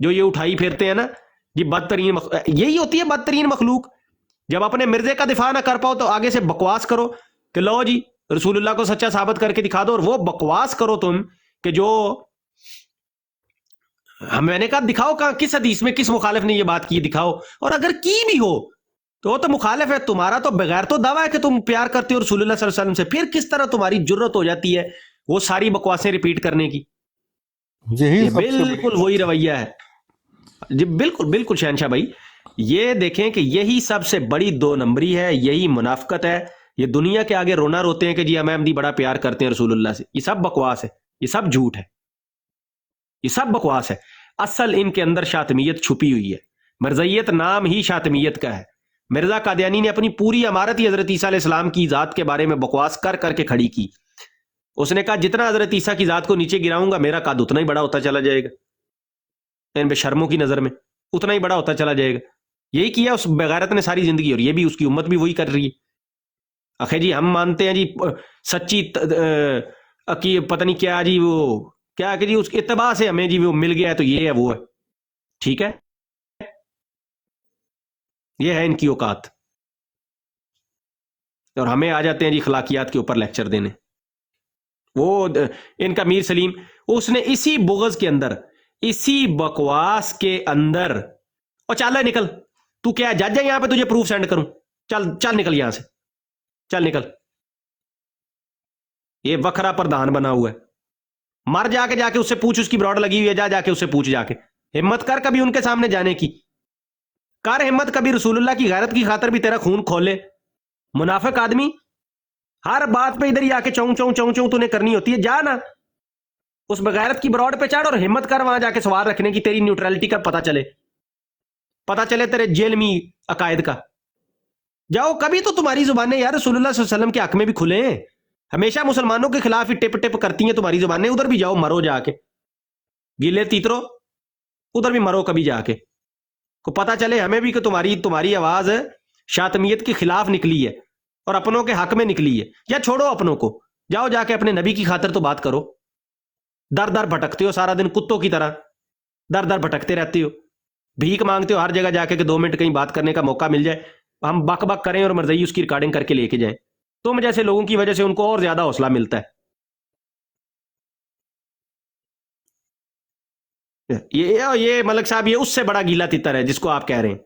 جو یہ اٹھائی پھرتے ہیں نا، یہ بدترین یہی ہوتی ہے بدترین مخلوق. جب اپنے مرزے کا دفاع نہ کر پاؤ تو آگے سے بکواس کرو کہ لو جی رسول اللہ کو سچا ثابت کر کے دکھا دو، اور وہ بکواس کرو تم کہ جو میں نے کہا دکھاؤ کہاں، کس حدیث میں کس مخالف نے یہ بات کی دکھاؤ، اور اگر کی بھی ہو تو وہ تو مخالف ہے. تمہارا تو بغیر تو دعویٰ ہے کہ تم پیار کرتے ہو رسول اللہ صلی اللہ علیہ وسلم سے، پھر کس طرح تمہاری جرت ہو جاتی ہے وہ ساری بکواسیں ریپیٹ کرنے کی؟ یہی یہ سب سے بڑی بالکل وہی رویہ ہے جی. بالکل بالکل شہنشاہ بھائی، یہ دیکھیں کہ یہی سب سے بڑی دو نمبری ہے، یہی منافقت ہے. یہ دنیا کے آگے رونا روتے ہیں کہ جی ہم احمدی بڑا پیار کرتے ہیں رسول اللہ سے. یہ سب بکواس ہے، یہ سب جھوٹ ہے، یہ سب بکواس ہے. اصل ان کے اندر شاطمیت چھپی ہوئی ہے. مرزائیت نام ہی شاطمیت کا ہے. مرزا قادیانی نے اپنی پوری عمارت ہی حضرت عیسیٰ علیہ السلام کی ذات کے بارے میں بکواس کر کر کے کھڑی کی. اس نے کہا جتنا حضرت عیسیٰ کی ذات کو نیچے گراؤں گا میرا قد اتنا ہی بڑا ہوتا چلا جائے گا. ان بے شرموں کی نظر میں اتنا ہی بڑا ہوتا چلا جائے گا. یہی کیا اس بغیرت نے ساری زندگی، اور یہ بھی اس کی امت بھی وہی کر رہی ہے. آخر جی ہم مانتے ہیں جی سچی کی پتہ نہیں کیا جی، وہ کیا کہ جی اس کے اتباع سے ہمیں جی وہ مل گیا ہے تو یہ ہے وہ ہے. ٹھیک ہے، یہ ہے ان کی اوقات. اور ہمیں آ جاتے ہیں جی اخلاقیات کے اوپر لیکچر دینے. وہ ان کا میر سلیم، اس نے اسی بغض کے اندر، اسی بکواس کے اندر، اور چل نکل تو کیا جج ہے یہاں پہ تجھے پروف سینڈ کروں، چل چل نکل یہاں سے، چل نکل. یہ وکھرا پردھان بنا ہوا ہے. مر جا کے اس سے پوچھ، اس کی براڈ لگی ہوئی ہے، جا کے اس سے پوچھ، جا کے ہمت کر کبھی ان کے سامنے جانے کی، کر ہمت کبھی رسول اللہ کی غیرت کی خاطر بھی تیرا خون کھولے. منافق آدمی ہر بات پہ ادھر ہی آ کے چوں چوں چوں چوں تو نے کرنی ہوتی ہے. جا نا اس بغیرت کی براڈ پہ چڑھ اور ہمت کر وہاں جا کے سوال رکھنے کی، تیری نیوٹرلٹی کا پتا چلے تیرے جیل میں عقائد کا. جاؤ کبھی تو تمہاری زبانیں یار رسول اللہ صلی اللہ علیہ وسلم کے حق میں بھی کھلے ہیں. ہمیشہ مسلمانوں کے خلاف ہی ٹپ ٹپ کرتی ہیں تمہاری زبانیں. ادھر بھی جاؤ مرو جا کے، گیلے تیترو ادھر بھی مرو کبھی جا کے، کو پتا چلے ہمیں بھی کہ تمہاری آواز شاطمیت کے خلاف نکلی ہے اور اپنوں کے حق میں نکلی ہے. یا چھوڑو اپنوں کو، جاؤ جا کے اپنے نبی کی خاطر تو بات کرو. در در بھٹکتے ہو سارا دن کتوں کی طرح، در در بھٹکتے رہتے ہو، بھیک مانگتے ہو ہر جگہ جا کے کہ 2 منٹ کہیں بات کرنے کا موقع مل جائے، ہم بک بک کریں اور مرزئی اس کی ریکارڈنگ کر کے لے کے جائیں. تم جیسے لوگوں کی وجہ سے ان کو اور زیادہ حوصلہ ملتا ہے. یہ ملک صاحب یہ اس سے بڑا گیلا تتر ہے جس کو آپ کہہ رہے ہیں.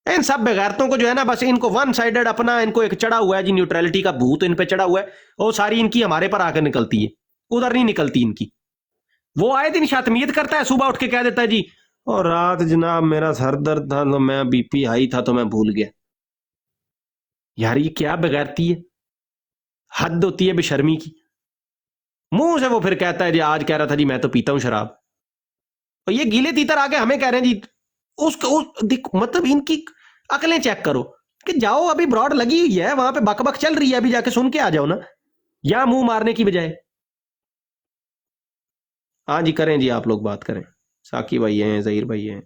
ان سب بغیرتوں کو جو ہے نا بس ان کو ون سائیڈڈ اپنا، ان کو ایک چڑھا ہوا ہے جی نیوٹرلٹی کا بھوت ان پہ چڑھا ہوا ہے، اور ساری ان کی ہمارے پر آ کر نکلتی ہے، ادھر نہیں نکلتی ان کی. وہ آئے دن شاطمیت کرتا ہے، صبح اٹھ کے کہہ دیتا ہے جی اور رات جناب میرا سر درد تھا تو میں بی پی ہائی تھا تو میں بھول گیا. یار یہ کیا بغیرتی ہے، حد ہوتی ہے بے شرمی کی. منہ سے وہ پھر کہتا ہے جی آج کہہ رہا تھا جی میں تو پیتا ہوں شراب، اور یہ گیلے تیتر آگے ہمیں کہہ رہے ہیں جی مطلب ان کی عقلیں چیک کرو کہ جاؤ ابھی براڈ لگی ہوئی ہے وہاں پہ بک بک چل رہی ہے، ابھی جا کے سن کے آ جاؤ نا، یا منہ مارنے کی بجائے. ہاں جی کریں جی، آپ لوگ بات کریں. ساکی بھائی ہیں، ظہیر بھائی ہیں.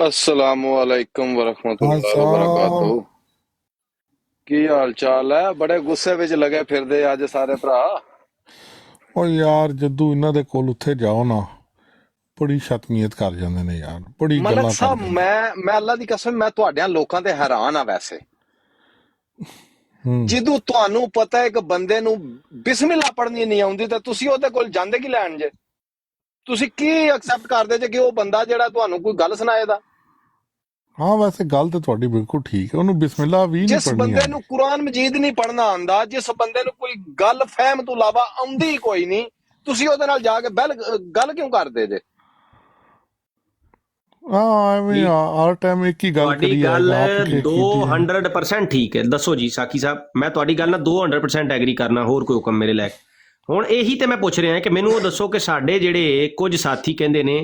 السلام علیکم ورحمۃ اللہ اچھا وبرکاتہ. کی حال چال ہے؟ بڑے غصے وچ لگے پھر دے اج سارے بھرا. او یار جدو انہاں دے کول اتھے جاؤ نا بڑی شتمیت کر جاندے نے یار، بڑی ملک گلاں صاحب کردے نے. میں اللہ دی قسم میں تہاڈیاں لوکاں تے حیران ہاں. ویسے جدو تانوں پتہ ہے کہ بندے نو بسم اللہ پڑھنی نہیں آوندی تے تسی او دے کول جاندے کی لین جے؟ تسی کی ایکسپٹ کردے جے کہ او بندہ جڑا تانوں کوئی گل سنائے دا؟ ہاں ویسے گل تے تہاڈی بالکل ٹھیک ہے، انہوں بسم اللہ بھی نہیں جس پڑھنی بندے نو آندی. قرآن مجید نہیں پڑھنا آندا، جس بندے نو کوئی گل فہم تو علاوہ آندی کوئی نہیں، تسی او دے نال جا کے گل کیوں کردے جے؟ ہاں ایویں ہر ٹائم ایک ہی گل تہاڈی کری جائے گل گا، آپ کے کیتی ہے. 200% ٹھیک ہے. دسو جی ساکی صاحب، میں تہاڈی گل نال 200% ایگری کرنا، ਹੋਰ ਕੋਈ ਹੁਕਮ ਮੇਰੇ ਲੈ. ਹੁਣ ਇਹੀ ਤੇ ਮੈਂ ਪੁੱਛ ਰਿਹਾ ਕਿ ਮੈਨੂੰ ਉਹ ਦੱਸੋ ਕਿ ਸਾਡੇ ਜਿਹੜੇ ਕੁਝ ਸਾਥੀ ਕਹਿੰਦੇ ਨੇ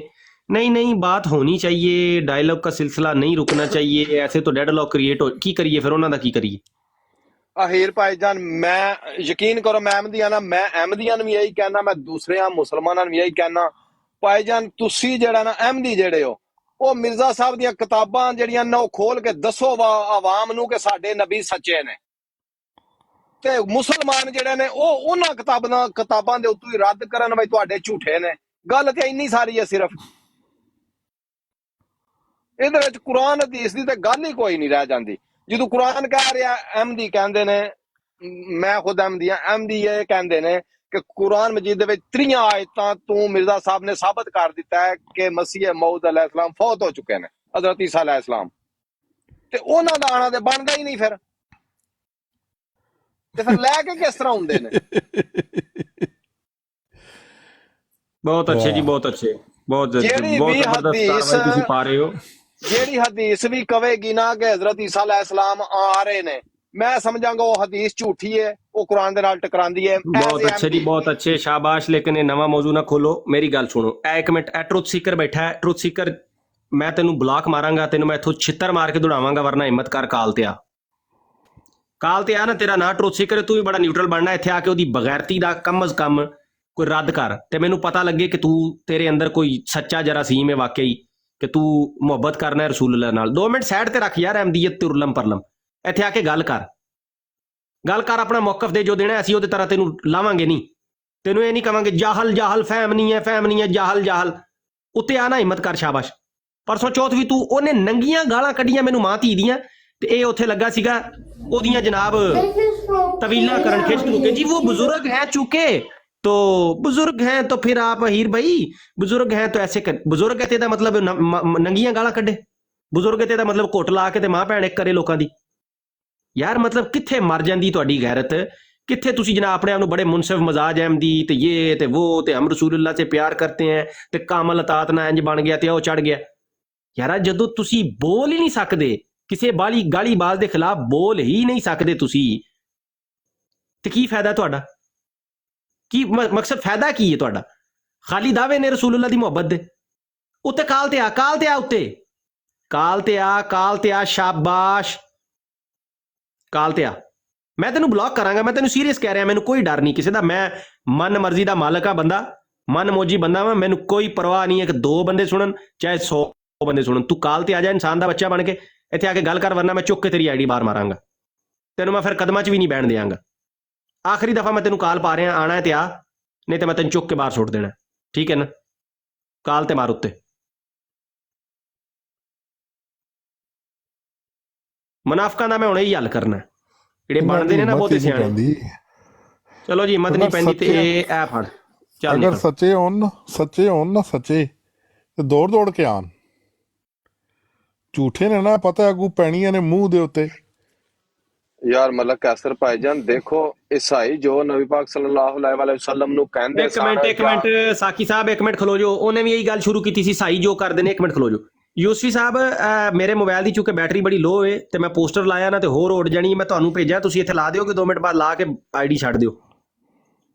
نہیں نہیں بات ہونی چاہیے، ڈائلاگ کا سلسلہ نہیں رکنا چاہیے، ایسے تو ڈیڈ لاک کریٹ ہو کی کریے پھر انہوں دا کی کریے؟ اہیر بھائی جان میں یقین کرو میں احمدیاں نا، میں احمدیاں نوں یہی کہنا، میں دوسرے مسلماناں نوں یہی کہنا. بھائی جان تسی جڑا نا احمدی جڑے ہو، وہ مرزا صاحب دیاں کتاباں جڑیاں نا وہ کھول کے دسو عوام نوں کہ ساڈے نبی سچے نے. تے مسلمان جڑے نے وہ انہاں کتاباں دے اتوں ہی رد کرن بھائی تواڈے جھوٹے نے. گل تے اینی ساری ہے صرف. ਇਹਦੇ ਵਿੱਚ ਕੁਰਾਨ ਹਦੀਸ ਦੀ ਤੇ ਗੱਲ ਹੀ ਕੋਈ ਨਹੀਂ ਰਹਿ ਜਾਂਦੀ। ਜਦੋਂ ਕੁਰਾਨ ਕਹਿ ਰਿਹਾ ਅਹਿਮਦੀ ਕਹਿੰਦੇ ਨੇ, ਮੈਂ ਖੁਦ ਅਹਿਮਦੀ ਹਾਂ, ਅਹਿਮਦੀ ਇਹ ਕਹਿੰਦੇ ਨੇ ਕਿ ਕੁਰਾਨ ਮਜੀਦ ਦੇ ਵਿੱਚ 3 ਆਇਤਾਂ ਤੋਂ ਮਿਰਜ਼ਾ ਸਾਹਿਬ ਨੇ ਸਾਬਤ ਕਰ ਦਿੱਤਾ ਹੈ ਕਿ ਮਸੀਹ ਮਊਦ ਅਲੈਹਿਸਲਾਮ ਫੌਤ ਹੋ ਚੁੱਕੇ ਨੇ, ਹਜ਼ਰਤ ਈਸਾ ਅਲੈਹਿਸਲਾਮ, ਤੇ ਉਹਨਾਂ ਦਾ ਆਣਾ ਤੇ ਬਣਦਾ ਹੀ ਨਹੀਂ ਫਿਰ, ਤੇ ਫਿਰ ਲੈ ਕੇ ਕਿਸ ਤਰ੍ਹਾਂ ਹੁੰਦੇ ਨੇ। ਬਹੁਤ ਅੱਛੇ ਜੀ, ਬਹੁਤ ਅੱਛੇ, ਬਹੁਤ ਜਿਹੜੀ ਬਹੁਤ ਵੀ ਜ਼ਬਰਦਸਤ ਕਾਰਵਾਈ ਤੁਸੀਂ ਪਾ ਰਹੇ ਹੋ। ਜਿਹੜੀ ਹਦੀਸ ਵੀ ਕਵੇਗੀ ਨਾ ਕਿ ਹਜ਼ਰਤ ਈਸਾ ਅਲੈਹਿਸਲਾਮ ਆ ਰਹੇ ਨੇ, ਮੈਂ ਸਮਝਾਂਗਾ ਉਹ ਹਦੀਸ ਝੂਠੀ ਹੈ, ਉਹ ਕੁਰਾਨ ਦੇ ਨਾਲ ਟਕਰਾਂਦੀ ਹੈ। ਬਹੁਤ ਅੱਛੇ ਜੀ, ਬਹੁਤ ਅੱਛੇ, ਸ਼ਾਬਾਸ਼। ਲੇਕਿਨ ਇਹ ਨਵਾਂ ਮੌਜੂ ਨਾ ਖੋਲੋ, ਮੇਰੀ ਗੱਲ ਸੁਣੋ। ਇਹ ਇੱਕ ਮਿੰਟ, ਇਹ ਟਰੁੱਥ ਸੀਕਰ ਬੈਠਾ ਹੈ। ਟਰੁੱਥ ਸੀਕਰ, ਮੈਂ ਤੈਨੂੰ ਬਲਾਕ ਮਾਰਾਂਗਾ, ਤੈਨੂੰ ਮੈਂ ਇੱਥੋਂ ਛਿੱਤਰ ਮਾਰ ਕੇ ਦੌੜਾਵਾਂਗਾ, ਵਰਨਾ ਹਿੰਮਤ ਕਰ ਕਾਲ ਤੇ ਆ। ਕਾਲ ਤੇ ਆ ਨਾ, ਤੇਰਾ ਨਾਂ ਟਰੁੱਥ ਸੀਕਰ, ਤੂੰ ਵੀ ਬੜਾ ਨਿਊਟਰਲ ਬਣਨਾ। ਇੱਥੇ ਆ ਕੇ ਉਹਦੀ ਬਗੈਰਤੀ ਦਾ ਕਮ ਅਜ਼ ਕਮ ਕੋਈ ਰੱਦ ਕਰ, ਤੇ ਮੈਨੂੰ ਪਤਾ ਲੱਗੇ ਕਿ ਤੂੰ, ਤੇਰੇ ਅੰਦਰ ਕੋਈ ਸੱਚਾ ਜਰਾਸੀਮ ਹੈ ਵਾਕਈ, ਕਿ ਤੂੰ ਮੁਹੱਬਤ ਕਰਨਾ ਹੈ ਰਸੂਲੁੱਲਾਹ ਨਾਲ। 2 ਮਿੰਟ ਸਾਈਡ ਤੇ ਰੱਖ ਯਾਰ ਅਹਿਮਦੀਅਤ ਤੇ ਉਰਲਮ ਪਰਲਮ, ਇੱਥੇ ਆ ਕੇ ਗੱਲ ਕਰ, ਗੱਲ ਕਰ, ਆਪਣਾ ਮੌਕਫ ਦੇ ਜੋ ਦੇਣਾ। ਅਸੀਂ ਉਹਦੇ ਤਰ੍ਹਾਂ ਤੈਨੂੰ ਲਾਵਾਂਗੇ ਨਹੀਂ, ਤੈਨੂੰ ਇਹ ਨਹੀਂ ਕਵਾਂਗੇ ਜਾਹਲ ਜਾਹਲ, ਫਹਿਮ ਨਹੀਂ ਹੈ, ਫਹਿਮ ਨਹੀਂ ਹੈ, ਜਾਹਲ ਜਾਹਲ। ਉੱਤੇ ਆ ਨਾ, ਹਿੰਮਤ ਕਰ, ਸ਼ਾਬਾਸ਼। ਪਰਸੋਂ ਚੌਥ ਵੀ ਤੂੰ, ਉਹਨੇ ਨੰਗੀਆਂ ਗਾਲਾਂ ਕੱਢੀਆਂ ਮੈਨੂੰ ਮਾਂ ਧੀ ਦੀਆਂ, ਤੇ ਇਹ ਉੱਥੇ ਲੱਗਾ ਸੀਗਾ ਉਹਦੀਆਂ ਜਨਾਬ ਤਵੀਲਾਂ ਕਰਨ, ਖਿੱਚ ਕੇ ਜੀ वो बुजुर्ग हैं चूके तो बुजुर्ग हैं तो फिर आप हीर भाई बुजुर्ग हैं तो ऐसे कर, बुजुर्ग है तेरा मतलब नंगियां गाਲਾਂ ਕੱਢੇ, बुजुर्ग है तेरा मतलब ਘੁੱਟ ਲਾ ਕੇ ਤੇ ਮਾਂ ਭੈਣ ਇੱਕ ਕਰੇ ਲੋਕਾਂ ਦੀ। ਯਾਰ ਮਤਲਬ ਕਿੱਥੇ ਮਰ ਜਾਂਦੀ ਤੁਹਾਡੀ ਗੈਰਤ, ਕਿੱਥੇ ਤੁਸੀਂ ਜਨਾਬ ਆਪਣੇ ਆਪ ਨੂੰ ਬੜੇ ਮੁਨਸਿਫ ਮਜ਼ਾਜ ਅਹਿਮਦੀ ਤੇ ਇਹ ਤੇ ਉਹ ਤੇ ਹਮ ਰਸੂਲੁल्लाह से प्यार करते हैं ਤੇ ਕਾਮਲ ਅਤਾਤ ਨਾਲ ਇੰਜ ਬਣ ਗਿਆ ਤੇ ਉਹ ਚੜ ਗਿਆ। ਯਾਰ ਜਦੋਂ ਤੁਸੀਂ ਬੋਲ ਹੀ ਨਹੀਂ ਸਕਦੇ, ਕਿਸੇ ਬਾਲੀ ਗਾਲੀਬਾਜ਼ ਦੇ ਖਿਲਾਫ ਬੋਲ ਹੀ ਨਹੀਂ ਸਕਦੇ ਤੁਸੀਂ, ਤੇ ਕੀ ਫਾਇਦਾ ਤੁਹਾਡਾ? ਕੀ ਮਕਸਦ, ਫਾਇਦਾ ਕੀ ਹੈ ਤੁਹਾਡਾ? ਖਾਲੀ ਦਾਅਵੇ ਨੇ ਰਸੂਲੁੱਲਾਹ ਦੀ ਮੁਹੱਬਤ ਦੇ। ਉੱਤੇ ਕਾਲ ਤੇ ਆ, ਕਾਲ ਤੇ ਆ, ਉੱਤੇ ਕਾਲ ਤੇ ਆ, ਕਾਲ ਤੇ ਆ, ਸ਼ਾਬਾਸ਼, ਕਾਲ ਤੇ ਆ। ਮੈਂ ਤੈਨੂੰ ਬਲੌਕ ਕਰਾਂਗਾ, ਮੈਂ ਤੈਨੂੰ ਸੀਰੀਅਸ ਕਹਿ ਰਿਹਾ, ਮੈਨੂੰ ਕੋਈ ਡਰ ਨਹੀਂ ਕਿਸੇ ਦਾ। ਮੈਂ ਮਨ ਮਰਜ਼ੀ ਦਾ ਮਾਲਕ ਆ ਬੰਦਾ, ਮਨ ਮੋਜੀ ਬੰਦਾ ਵਾ, ਮੈਨੂੰ ਕੋਈ ਪਰਵਾਹ ਨਹੀਂ ਹੈ ਕਿ 2 ਬੰਦੇ ਸੁਣਨ ਚਾਹੇ 100 ਬੰਦੇ ਸੁਣਨ। ਤੂੰ ਕਾਲ ਤੇ ਆ ਜਾ, ਇਨਸਾਨ ਦਾ ਬੱਚਾ ਬਣ ਕੇ ਇੱਥੇ ਆ ਕੇ ਗੱਲ ਕਰ, ਵਰਨਾ ਮੈਂ ਚੁੱਕ ਕੇ ਤੇਰੀ ਆਈਡੀ ਬਾਹਰ ਮਾਰਾਂਗਾ, ਤੈਨੂੰ ਮੈਂ ਫਿਰ ਕਦਮਾਂ 'ਚ ਵੀ ਨਹੀਂ ਬਹਿਣ ਦਿਆਂਗਾ। ਆਖਰੀ ਦਫਾ ਮੈਂ ਤੈਨੂੰ ਕਾਲ ਪਾ ਰਿਹਾ, ਆਣਾ ਹੈ ਤੇ ਆ, ਨਹੀਂ ਤੇ ਮੈਂ ਤੈਨੂੰ ਚੁੱਕ ਕੇ ਬਾਹਰ ਸੁੱਟ ਦੇਣਾ, ਠੀਕ ਹੈ ਨਾ? ਕਾਲ ਤੇ ਮਾਰ ਉੱਤੇ। ਮੁਨਾਫਕਾਂ ਦਾ ਮੈਂ ਹੁਣੇ ਹੀ ਹੱਲ ਕਰਨਾ, ਜਿਹੜੇ ਬਣਦੇ ਨੇ ਨਾ ਬਹੁਤੇ ਸਿਆਣੇ। ਚਲੋ ਜੀ, ਹਿੰਮਤ ਨਹੀਂ ਪੈਂਦੀ ਤੇ ਇਹ ਐ ਫੜ, ਚੱਲ ਅਗਰ ਸੱਚੇ ਹੋਣ ਨਾ ਸੱਚੇ, ਤੇ ਦੌੜ ਦੌੜ ਕੇ ਆਣ। ਝੂਠੇ ਨੇ ਨਾ ਪਤਾ ਅੱਗੂ ਪੈਣੀਆਂ ਨੇ ਮੂੰਹ ਦੇ ਉੱਤੇ। ਯਾਰ ਮਲਕ ਕੈਸਰ ਭਾਈਜਾਨ, ਦੇਖੋ ਈਸਾਈ ਜੋ ਨਬੀ ਪਾਕ ਸੱਲੱਲਾਹੁ ਅਲੈਹਿ ਵਸੱਲਮ ਨੂੰ ਕਹਿੰਦੇ ਸਨ। ਇੱਕ ਮਿੰਟ ਸਾਕੀ ਸਾਹਿਬ, ਇੱਕ ਮਿੰਟ ਖਲੋ ਜੋ। ਉਹਨੇ ਵੀ ਇਹੀ ਗੱਲ ਸ਼ੁਰੂ ਕੀਤੀ ਸੀ, ਈਸਾਈ ਜੋ ਕਰਦੇ ਨੇ। ਇੱਕ ਮਿੰਟ ਖਲੋ ਜੋ ਯੂਸਫੀ ਸਾਹਿਬ, ਮੇਰੇ ਮੋਬਾਈਲ ਦੀ ਚੁੱਕੇ ਬੈਟਰੀ ਬੜੀ ਲੋ ਹੈ ਤੇ ਮੈਂ ਪੋਸਟਰ ਲਾਇਆ ਨਾ ਤੇ ਹੋਰ ਉੱਡ ਜਾਣੀ। ਮੈਂ ਤੁਹਾਨੂੰ ਭੇਜਾਂ, ਤੁਸੀਂ ਇੱਥੇ ਲਾ ਦਿਓ ਕਿ 2 ਮਿੰਟ ਬਾਅਦ ਲਾ ਕੇ ਆਈਡੀ ਛੱਡ ਦਿਓ।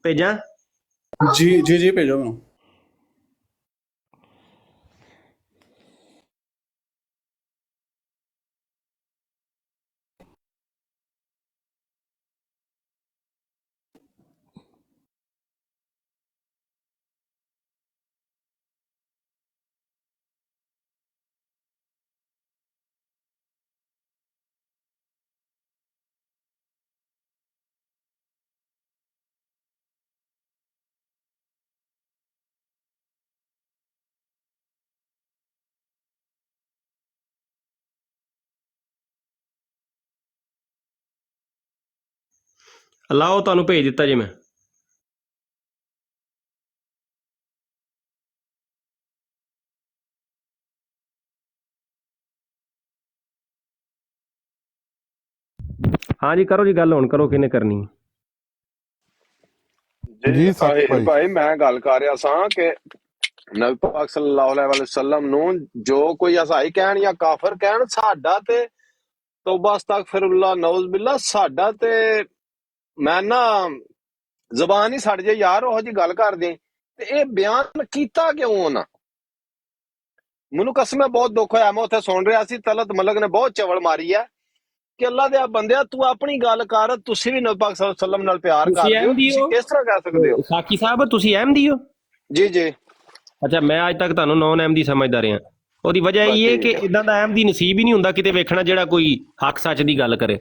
ਭੇਜਾਂ? ਜੀ ਜੀ ਜੀ ਭੇਜੋ ਮੈਨੂੰ। ਲਾਓ, ਤੁਹਾਨੂੰ ਭੇਜ ਦਿੱਤਾ ਜੀ ਮੈਂ। ਹਾਂ ਜੀ, ਕਰੋ ਜੀ ਗੱਲ, ਹੁਣ ਕਰੋ, ਕਿਹਨੇ ਕਰਨੀ? ਜੀ ਭਾਈ, ਮੈਂ ਗੱਲ ਕਰ ਰਿਹਾ ਸਾਂ ਕਿ ਨਬੀ ਪਾਕ ਸੱਲੱਲਾਹੁ ਅਲੈਹਿ ਵਸੱਲਮ ਨੂੰ ਜੋ ਕੋਈ ਈਸਾਈ ਕਹਿਣ ਜਾਂ ਕਾਫਰ ਕਹਿਣ, ਸਾਡਾ ਤੇ ਤੌਬਾ ਅਸਤਗਫਿਰੁल्लाह ਨਊਜ਼ ਬਿल्लाह, ਸਾਡਾ ਤੇ ਮੈਂ ਨਾ ਜ਼ਬਾਨ ਹੀ ਛੱਡ ਜੇ ਯਾਰ ਉਹ ਜੀ ਗੱਲ ਕਰਦੇ। ਤੇ ਇਹ ਬਿਆਨ ਕੀਤਾ ਕਿਉਂ ਨਾ? ਮੈਨੂੰ ਕਸਮ ਹੈ ਬਹੁਤ ਦੁੱਖ ਹੋਇਆ। ਮੈਂ ਉੱਥੇ ਸੁਣ ਰਿਹਾ ਸੀ, ਤਲਤ ਮਲਕ ਨੇ ਬਹੁਤ ਚਵਲ ਮਾਰੀ ਹੈ ਕਿ ਅੱਲਾ ਦੇ ਬੰਦਿਆ, ਤੂੰ ਆਪਣੀ ਗੱਲ ਕਰ, ਤੁਸੀਂ ਵੀ ਨਬੀ ਪਾਕ ਸੱਲੱਲਾਹੁ ਅਲੈਹਿ ਵਸੱਲਮ ਨਾਲ ਪਿਆਰ ਕਰਦੇ ਹੋ, ਤੁਸੀਂ ਕਿਸ ਤਰ੍ਹਾਂ ਕਹਿ ਸਕਦੇ ਹੋ? ਸਾਕੀ ਸਾਹਿਬ, ਤੁਸੀਂ ਅਹਿਮਦੀ ਹੋ? ਜੀ ਜੀ। ਅੱਛਾ, ਮੈਂ ਅੱਜ ਤੱਕ ਤੁਹਾਨੂੰ ਨੌਨ ਅਹਿਮਦੀ ਸਮਝਦਾ ਰਿਹਾ। ਉਹਦੀ ਵਜ੍ਹਾ ਇਹ ਹੈ ਕਿ ਇਦਾਂ ਦਾ ਅਹਿਮਦੀ ਨਸੀਬ ਹੀ ਨਹੀਂ ਹੁੰਦਾ ਕਿਤੇ ਵੇਖਣਾ ਜਿਹੜਾ ਕੋਈ ਹੱਕ ਸੱਚ ਦੀ ਗੱਲ ਕਰੇ।